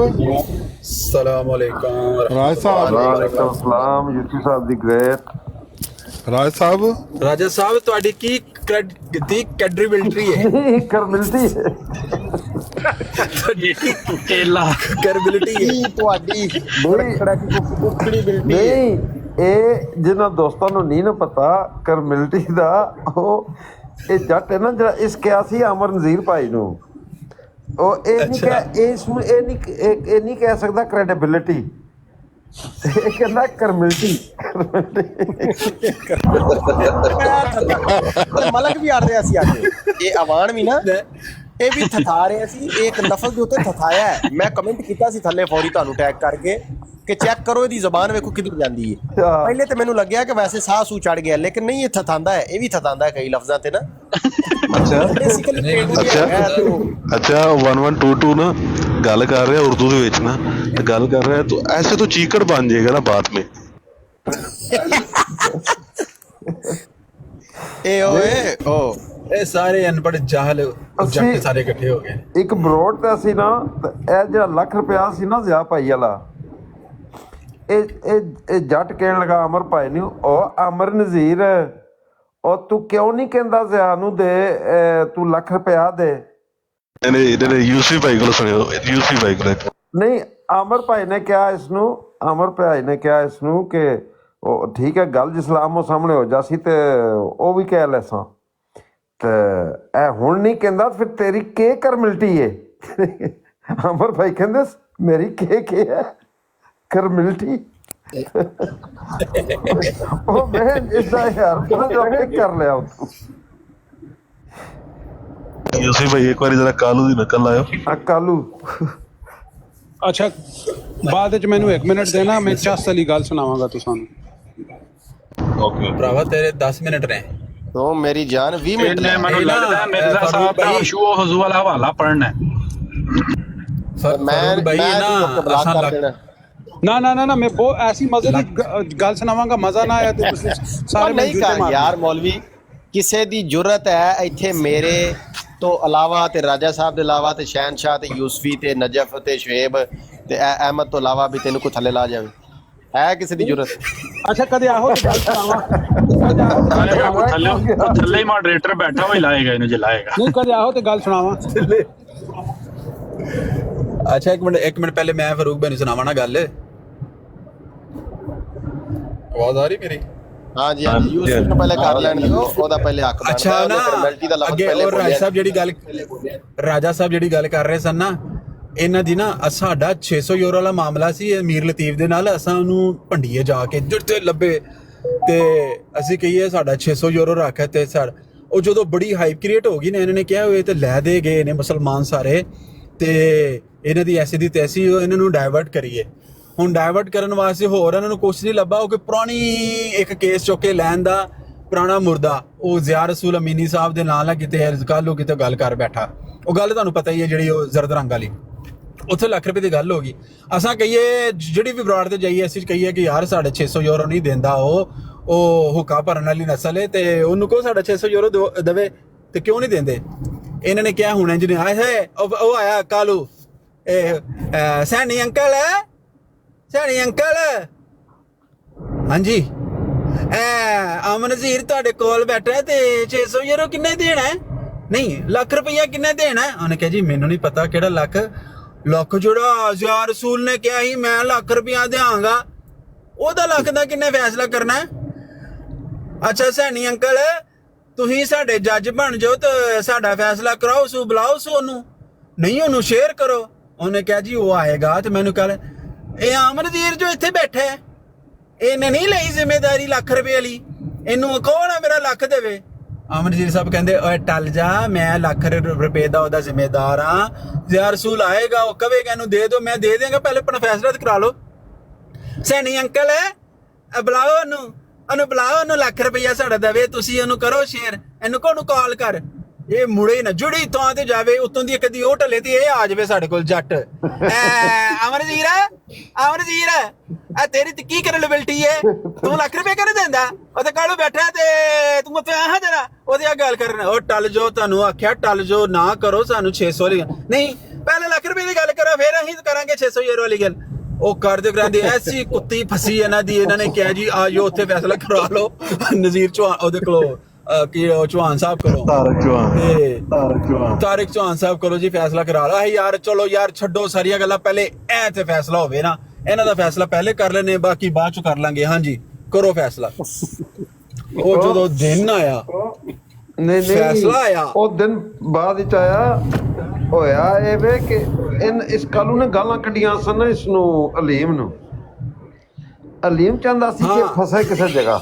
ਸਲਾਮ ਅਲੈਕੁਮ। ਰਾਜ ਸਾਹਿਬ ਵਾਲੇਕੁਮ ਸਲਾਮ। ਯੂਸਫੀ ਸਾਹਿਬ ਦੀ ਗ੍ਰੇਟ। ਰਾਜ ਸਾਹਿਬ ਰਾਜਾ ਸਾਹਿਬ ਤੁਹਾਡੀ ਕੀ ਕੈਡਰੀਬਿਲਟੀ ਹੈ? ਕਰਮਿਲਟੀ ਕੇਲਾ ਕਰਬਿਲਿਟੀ ਹੈ ਤੁਹਾਡੀ ਨਹੀਂ, ਇਹ ਜਿਹਨਾਂ ਦੋਸਤਾਂ ਨੂੰ ਨਹੀਂ ਨਾ ਪਤਾ ਕਰਮਿਲਟੀ ਦਾ, ਉਹ ਇਹ ਜੱਟ ਹੈ ਨਾ ਜਿਹੜਾ ਇਸ ਕਿਹਾ ਸੀ ਅਮਰ ਨਜ਼ੀਰ ਭਾਈ ਨੂੰ, ਉਹ ਇਹ ਨਹੀਂ ਕਹਿ ਇਹ ਨਹੀਂ ਕਹਿ ਸਕਦਾ ਕ੍ਰੈਡੀਬਿਲਿਟੀ, ਇਹ ਕਹਿੰਦਾ ਕਰਮਿਲਟੀ। ਮਲਕ ਵੀ ਆੜ ਰਿਹਾ ਸੀ ਅੱਜ, ਇਹ ਆਵਾਨ ਵੀ ਨਾ ਇਹ ਵੀ ਥਥਾ ਰਿਹਾ ਸੀ, ਇਹ ਇੱਕ ਲਫ਼ਜ਼ ਦੇ ਉੱਤੇ ਥਥਾਇਆ ਹੈ। ਮੈਂ ਕਮੈਂਟ ਕੀਤਾ ਸੀ ਥੱਲੇ ਫੌਰੀ ਤੁਹਾਨੂੰ ਟੈਗ ਕਰਕੇ ਕਿ ਚੈੱਕ ਕਰੋ ਇਹਦੀ ਜ਼ਬਾਨ ਵੇਖੋ ਕਿੱਧਰ ਜਾਂਦੀ ਹੈ। ਪਹਿਲੇ ਤੇ ਮੈਨੂੰ ਲੱਗਿਆ ਕਿ ਵੈਸੇ ਸਾਹ ਸੂ ਚੜ ਗਿਆ, ਲੇਕਿਨ ਨਹੀਂ, ਇਹ ਥਥਾਂਦਾ ਹੈ, ਇਹ ਵੀ ਥਥਾਂਦਾ ਹੈ ਕਈ ਲਫ਼ਜ਼ਾਂ ਤੇ ਨਾ। ਅੱਛਾ 1122 ਨਾ ਗੱਲ ਕਰ ਰਿਹਾ ਉਰਦੂ ਦੇ ਵਿੱਚ ਨਾ, ਗੱਲ ਕਰ ਰਿਹਾ ਤੂੰ ਐਸੇ तो चीकड़ बन जाएगा ना बाद में। ਇਹ ਸਾਰੇ ਅਨਪੜ੍ਹ ਜਾਹਲ ਜੱਟ ਸਾਰੇ ਇਕੱਠੇ ਹੋ ਗਏ। ਇੱਕ ਬਰੋਡ ਤਾਂ ਸੀ ਨਾ, ਇਹ ਜਿਹੜਾ ਲੱਖ ਰੁਪਇਆ ਸੀ ਨਾ ਜ਼ਿਆ ਭਾਈ ਵਾਲਾ, ਇਹ ਜੱਟ ਕਹਿਣ ਲੱਗਾ ਅਮਰ ਭਾਈ ਨੂੰ, ਉਹ ਅਮਰ ਨਜ਼ੀਰ ਉਹ ਤੂੰ ਕਿਉਂ ਨਹੀਂ ਕਹਿੰਦਾ ਜ਼ਿਆ ਨੂੰ ਦੇ ਤੂੰ ਲੱਖ ਰੁਪਇਆ ਦੇ। ਇਹਨੇ ਯੂਸਫੀ ਭਾਈ ਕੋਲ ਸੁਣਿਓ, ਯੂਸਫੀ ਭਾਈ ਕੋਲ ਨਹੀਂ, ਅਮਰ ਭਾਈ ਨੇ ਕਿਹਾ ਇਸ ਨੂੰ, ਅਮਰ ਭਾਈ ਨੇ ਕਿਹਾ ਇਸ ਨੂੰ ਕਿ ਉਹ ਠੀਕ ਹੈ ਗੱਲ ਇਸਲਾਮ ਸਾਹਮਣੇ ਹੋ ਜਾਸੀ ਤੇ ਉਹ ਵੀ ਕਹਿ ਲੈਸਾਂ ਤੇ ਇਹ ਹੁਣ ਨਹੀਂ ਕਹਿੰਦਾ ਫਿਰ ਤੇਰੀ ਕੀ ਕਰ ਮਿਲਟੀ ਏ ਅਮਰ ਭਾਈ ਕਹਿੰਦੇ ਮੇਰੀ ਕੀ ਹੈ ਕਰ ਮਿਲਟੀ ਉਹ ਮੈਂ ਇਸਦਾ ਯਾਰ ਬਣਾ ਜਾ ਕੇ ਕਰ ਲਿਆ ਤੂੰ ਯੂਸੀ ਭਾਈ ਇੱਕ ਵਾਰੀ ਜਰਾ ਕਾਲੂ ਦੀ ਨਕਲ ਲਾਇਓ ਕਾਲੂ ਅੱਛਾ ਬਾਅਦ ਵਿੱਚ ਮੈਨੂੰ 1 ਮਿੰਟ ਦੇਣਾ ਮੈਂ ਚਸ ਵਾਲੀ ਗੱਲ ਸੁਣਾਵਾਂਗਾ ਤੁਹਾਨੂੰ ਓਕੇ ਭਰਾਵਾ ਤੇਰੇ 10 ਮਿੰਟ ਨੇ तो मेरी जान 20 मिनट ਇਹਨੇ ਮੈਨੂੰ ਲੱਗਦਾ ਮਿਰਜ਼ਾ ਸਾਹਿਬ ਦਾ ਸ਼ੂ ਹਜ਼ੂ ਵਾਲਾ ਹਵਾਲਾ ਪੜਨਾ मैं ਭਾਈ मैं ਨਾ तो ब्लॉक ਅਸਾਂ कर देना ਨਾ ਨਾ ਨਾ ਨਾ ਮੈਂ ਬਹੁਤ ਐਸੀ ਮਜ਼ੇ ਦੀ ਗੱਲ ਸੁਣਾਵਾਂਗਾ ਮਜ਼ਾ ਨਾ ਆਇਆ ਤੇ ਤੁਸੀਂ ਸਾਰੇ और नहीं कहा यार मौलवी ਕਿਸੇ ਦੀ ਜੁਰਤ ਹੈ ਇੱਥੇ ਮੇਰੇ ਤੋਂ ਇਲਾਵਾ ਤੇ ਰਾਜਾ ਸਾਹਿਬ ਦੇ ਇਲਾਵਾ ਤੇ ਸ਼ਹਿਨशाह ਤੇ ਯੂਸਫੀ ਤੇ ਨਜਫ ਤੇ ਸ਼ੁਏਬ ਤੇ ਅਹਿਮਦ ਤੋਂ ਇਲਾਵਾ ਵੀ ਤੈਨੂੰ ਕੋਈ ਥੱਲੇ ਲਾ ਜਾਵੇ ਹੈ ਕਿਸੇ ਦੀ ਜੁਰਤ ਅੱਛਾ ਕਦੇ ਆਹੋ ਤੇ ਗੱਲ ਸੁਣਾਵਾਂ ਥੱਲੇ ਹੀ ਮੋਡਰੇਟਰ ਬੈਠਾ ਹੋਈ ਲਾਏਗਾ ਇਹਨੂੰ ਜਲਾਏਗਾ ਨਹੀਂ ਕਦੇ ਆਹੋ ਤੇ ਗੱਲ ਸੁਣਾਵਾਂ ਅੱਛਾ ਇੱਕ ਮਿੰਟ ਪਹਿਲੇ ਮੈਂ ਫਾਰੂਕ ਭਾਈ ਨੂੰ ਸੁਣਾਵਾਂ ਨਾ ਗੱਲ ਆਵਾਜ਼ ਆ ਰਹੀ ਮੇਰੀ हाँ जी हाँ जी यूसुफ को पहले कर लेने दो ओदा पहले हक बनदा ਅੱਛਾ है ਨਾ ओदे पेनल्टी ਦਾ ਲਫ਼ਜ਼ ਅੱਗੇ ਪਹਿਲੇ ਉਹ ਰਾਜਾ ਬੋਲਿਆ ਸਾਹਿਬ ਜਿਹੜੀ ਗੱਲ ਕਰ ਰਹੇ ਸਨ ਨਾ ਇਹਨਾਂ ਦੀ ਨਾ ਸਾਡਾ 600 ਯੂਰੋ ਵਾਲਾ ਮਾਮਲਾ ਸੀ ਅਮੀਰ ਲਤੀਫ ਦੇ ਨਾਲ ਅਸਾਂ ਉਹਨੂੰ ਭੰਡੀਏ ਜਾ ਕੇ ਜਿੱਥੇ ਲੱਭੇ ਤੇ ਅਸੀਂ ਕਹੀਏ ਸਾਡਾ 600 ਯੂਰੋ ਰੱਖ ਤੇ ਉਹ ਜਦੋਂ ਬੜੀ ਹਾਈਪ ਕ੍ਰੀਏਟ ਹੋ ਗਈ ਨਾ ਇਹਨਾਂ ਨੇ ਕਿਹਾ ਹੋਏ ਤੇ ਲੈ ਦੇ ਗਏ ਨੇ ਮੁਸਲਮਾਨ ਸਾਰੇ ਤੇ ਇਹਨਾਂ ਦੀ ਐਸੀ ਦੀ ਤੈਸੀ ਇਹਨਾਂ ਨੂੰ ਡਾਇਵਰਟ ਕਰੀਏ ਹੁਣ ਡਾਇਵਰਟ ਕਰਨ ਵਾਸਤੇ ਹੋਰ ਇਹਨਾਂ ਨੂੰ ਕੁਛ ਨਹੀਂ ਲੱਭਾ ਉਹ ਕਿ ਪੁਰਾਣੀ ਇੱਕ ਕੇਸ ਚੁੱਕ ਕੇ ਲੈਣ ਦਾ ਪੁਰਾਣਾ ਮੁਰਦਾ ਉਹ ਜ਼ਿਆ ਰਸੂਲ ਅਮੀਨੀ ਸਾਹਿਬ ਦੇ ਨਾਲ ਕਿਤੇ ਕੱਲ੍ਹ ਉਹ ਕਿਤੇ ਗੱਲ ਕਰ ਬੈਠਾ ਉਹ ਗੱਲ ਤੁਹਾਨੂੰ ਪਤਾ ਹੀ ਹੈ ਜਿਹੜੀ ਉਹ ਜ਼ਰਦ ਰੰਗ ਵਾਲੀ ਉੱਥੇ ਲੱਖ ਰੁਪਏ ਦੀ ਗੱਲ ਹੋ ਗਈ ਅਸਾਂ ਕਹੀਏ ਜਿਹੜੀ ਵੀ ਬਰਾੜ ਤੇ ਜਾਈਏ ਅਸੀਂ ਕਹੀਏ ਕਿ ਯਾਰ ਸਾਡੇ 600 ਯੂਰੋ ਨਹੀਂ ਦਿੰਦਾ ਉਹ ਹੁੱਕਾ ਭਰਨ ਵਾਲੀ ਨਸਲ ਹੈ ਤੇ ਉਹਨੂੰ ਕਹੋ ਸਾਡਾ 600 ਯੂਰੋ ਦੇਵੇ ਤੇ ਕਿਉਂ ਨਹੀਂ ਦਿੰਦੇ ਇਹਨਾਂ ਨੇ ਕਿਹਾ ਹੁਣ ਜਿਹਨੇ ਆਏ ਹੈ ਉਹ ਆਇਆ ਕਾਲੂ ਸੈਣੀ ਅੰਕਲ ਸੈਣੀ ਅੰਕਲ ਹਾਂਜੀ ਅਮਨ ਨਜ਼ੀਰ ਤੁਹਾਡੇ ਕੋਲ ਬੈਠਾ ਤੇ 600 ਯੂਰੋ ਕਿੰਨੇ ਦੇਣਾ ਨਹੀਂ ਲੱਖ ਰੁਪਈਆ ਕਿੰਨੇ ਦੇਣਾ ਉਹਨੇ ਕਿਹਾ ਜੀ ਮੈਨੂੰ ਨਹੀਂ ਪਤਾ ਕਿਹੜਾ ਲੱਖ ਜਿਹੜਾ ਜ਼ਿਆ ਰਸੂਲ ਨੇ ਕਿਹਾ ਸੀ ਮੈਂ ਲੱਖ ਰੁਪਈਆ ਦਿਆਂਗਾ ਉਹਦਾ ਲੱਖ ਦਾ ਕਿੰਨੇ ਫੈਸਲਾ ਕਰਨਾ ਅੱਛਾ ਸੈਣੀ ਅੰਕਲ ਤੁਸੀਂ ਸਾਡੇ ਜੱਜ ਬਣ ਜਾਓ ਤੇ ਸਾਡਾ ਫੈਸਲਾ ਕਰਾਓ ਸੂ ਬੁਲਾਓ ਸੂ ਉਹਨੂੰ ਨਹੀਂ ਉਹਨੂੰ ਸ਼ੇਅਰ ਕਰੋ ਉਹਨੇ ਕਿਹਾ ਜੀ ਉਹ ਆਏਗਾ ਤੇ ਮੈਨੂੰ ਕੱਲ ਇਹ ਅਮਨਦੀਰ ਜੋ ਇੱਥੇ ਬੈਠਾ ਹੈ ਇਹਨੇ ਨਹੀਂ ਲਈ ਜ਼ਿੰਮੇਵਾਰੀ ਲੱਖ ਰੁਪਏ ਵਾਲੀ ਇਹਨੂੰ ਕੌਣ ਆ ਮੇਰਾ ਲੱਖ ਦੇਵੇ ਅਮਨਦੀਰ ਸਾਹਿਬ ਕਹਿੰਦੇ ਓਏ ਟਲ ਜਾ ਮੈਂ ਲੱਖ ਰੁਪਏ ਦਾ ਉਹਦਾ ਜ਼ਿੰਮੇਦਾਰ ਆ ਜ਼ਿਆ ਰਸੂਲ ਆਏਗਾ ਉਹ ਕਹੇਗਾ ਇਹਨੂੰ ਦੇ ਦਿਓ ਮੈਂ ਦੇ ਦਿਆਂਗਾ ਪਹਿਲੇ ਆਪਣਾ ਫੈਸਲਾ ਤੇ ਕਰਾ ਲਓ ਸੈਣੀ ਅੰਕਲ ਬੁਲਾਓ ਉਹਨੂੰ ਬੁਲਾਓ ਉਹਨੂੰ ਲੱਖ ਰੁਪਈਆ ਸਾਡਾ ਦੇਵੇ ਤੁਸੀਂ ਉਹਨੂੰ ਕਰੋ ਸ਼ੇਅਰ ਇਹਨੂੰ ਕੋਨੂੰ ਕਾਲ ਕਰ ਇਹ ਮੁੜੇ ਨਾ ਜੁੜੀ ਥਾਂ ਤੇ ਜਾਵੇ ਉਤੋਂ ਦੀ ਕਦੀ ਉਹ ਢਲੇ ਤੇ ਇਹ ਆ ਜਾਵੇ ਸਾਡੇ ਕੋਲ ਜੱਟ ਅਮਰਜੀਰ ਆ ਤੇਰੀ ਤੇ ਕੀ ਕਰੇਬਿਲਟੀ ਹੈ ਤੂੰ ਲੱਖ ਰੁਪਏ ਕਰ ਦਿੰਦਾ ਉਹ ਤੇ ਕਾਲੂ ਬੈਠਾ ਤੇ ਤੂੰ ਉੱਥੇ ਆਹ ਜਰਾ ਉਹਦੀ ਆ ਗੱਲ ਕਰਨ ਉਹ ਟਲ ਜੋ ਤੁਹਾਨੂੰ ਆਖਿਆ ਟਲ ਜੋ ਨਾ ਕਰੋ ਸਾਨੂੰ 600 ਵਾਲੀ ਨਹੀਂ ਪਹਿਲੇ ਲੱਖ ਰੁਪਏ ਦੀ ਗੱਲ ਕਰੋ ਫਿਰ ਅਸੀਂ ਕਰਾਂਗੇ 600 ਯੂਰੋ ਵਾਲੀ ਗੱਲ ਉਹ ਕਰਦੇ ਕਰਾਂਦੇ ਐਸੀ ਕੁੱਤੀ ਫਸੀ ਇਹਨਾਂ ਦੀ ਇਹਨਾਂ ਨੇ ਕਿਹਾ ਜੀ ਆ ਜੋ ਉੱਥੇ ਫੈਸਲਾ ਕਰਵਾ ਲਓ ਨਜ਼ੀਰ ਚੌਹਾਨ ਉਹਦੇ ਕੋਲੋਂ ਕੀ ਚੌਹਾਨ ਸਾਹਿਬ ਕੋਲੋਂ ਤਾਰਿਕ ਚੌਹਾਨ ਸਾਹਿਬ ਕੋਲੋਂ ਜੀ ਫੈਸਲਾ ਕਰਾ ਲਓ ਯਾਰ ਚਲੋ ਯਾਰ ਛੱਡੋ ਸਾਰੀਆਂ ਗੱਲਾਂ ਪਹਿਲੇ ਐ ਤੇ ਫੈਸਲਾ ਹੋਵੇ ਨਾ ਇਹਨਾਂ ਦਾ ਫੈਸਲਾ ਪਹਿਲੇ ਕਰ ਲੈਣੇ ਬਾਕੀ ਬਾਅਦ ਚ ਕਰ ਲਾਂਗੇ ਹਾਂਜੀ ਕਰੋ ਫੈਸਲਾ ਉਹ ਜਦੋਂ ਦਿਨ ਆਇਆ ਨਹੀਂ ਫੈਸਲਾ ਆਇਆ ਉਹ ਦਿਨ ਬਾਅਦ ਵਿੱਚ ਆਇਆ ਹੋਇਆ ਇਹ ਵੇ ਕਿ ਇਸ ਕਾਲੂ ਨੇ ਗਾਲਾਂ ਕੱਢੀਆਂ ਸਨ ਇਸ ਨੂੰ ਅਲੀਮ ਨੂੰ ਅਲੀਮ ਚਾਹੁੰਦਾ ਸੀ ਕਿ ਫਸੇ ਕਿਸੇ ਜਗ੍ਹਾ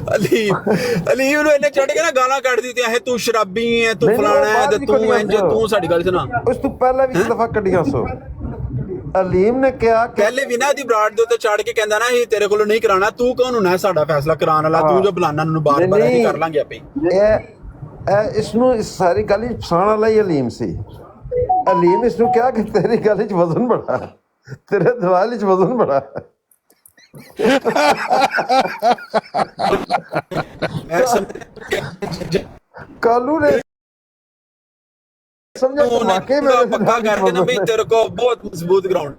ਅਲੀਮ ਨੂੰ ਇਹਨੇ ਚੜ ਕੇ ਨਾ ਗਾਲਾਂ ਕੱਢ ਦਿੱਤੀਆਂ ਹੈ ਤੂੰ ਸ਼ਰਾਬੀ ਹੈ ਤੂੰ ਫਲਾਣਾ ਹੈ ਤੇ ਤੂੰ ਇੰਜ ਤੂੰ ਸਾਡੀ ਗੱਲ ਸੁਣਾ ਉਸ ਤੋਂ ਪਹਿਲਾਂ ਵੀ ਇੱਕ ਦਫਾ ਕੱਢੀਆਂ ਸੋ ਅਲੀਮ ਨੇ ਕਿਹਾ ਕਿ ਪਹਿਲੇ ਵਿਨਾ ਦੀ ਬਰਾੜ ਦੇ ਉੱਤੇ ਚੜ ਕੇ ਕਹਿੰਦਾ ਨਾ ਇਹ ਤੇਰੇ ਕੋਲੋਂ ਨਹੀਂ ਕਰਾਣਾ ਤੂੰ ਕੌਣ ਹੁਣਾ ਸਾਡਾ ਫੈਸਲਾ ਕਰਾਉਣ ਵਾਲਾ ਤੂੰ ਜੋ ਬੁਲਾਣਾ ਨੂੰ ਬਾਰ-ਬਾਰ ਇਹ ਕਰ ਲਾਂਗੇ ਆਪੇ ਇਹ ਇਸ ਨੂੰ ਇਸ ਸਾਰੀ ਗੱਲ ਵਿੱਚ ਫਸਾਉਣ ਵਾਲਾ ਹੀ ਅਲੀਮ ਸੀ ਅਲੀਮ ਇਸ ਨੂੰ ਕਿਹਾ ਕਿ ਤੇਰੀ ਗੱਲ ਵਿੱਚ ਵਜ਼ਨ ਬੜਾ ਤੇਰੇ ਦਿਮਾਗ ਵਿੱਚ ਵਜ਼ਨ ਬੜਾ ਕਾਲੂ ਨੇ ਸਮਝਿਆ ਵਾਕਈ ਮੈਂ ਪੱਕਾ ਕਰ ਦੇਣਾ ਵੀ ਤੇਰੇ ਕੋ ਬਹੁਤ ਮਜ਼ਬੂਤ ਗਰਾਊਂਡ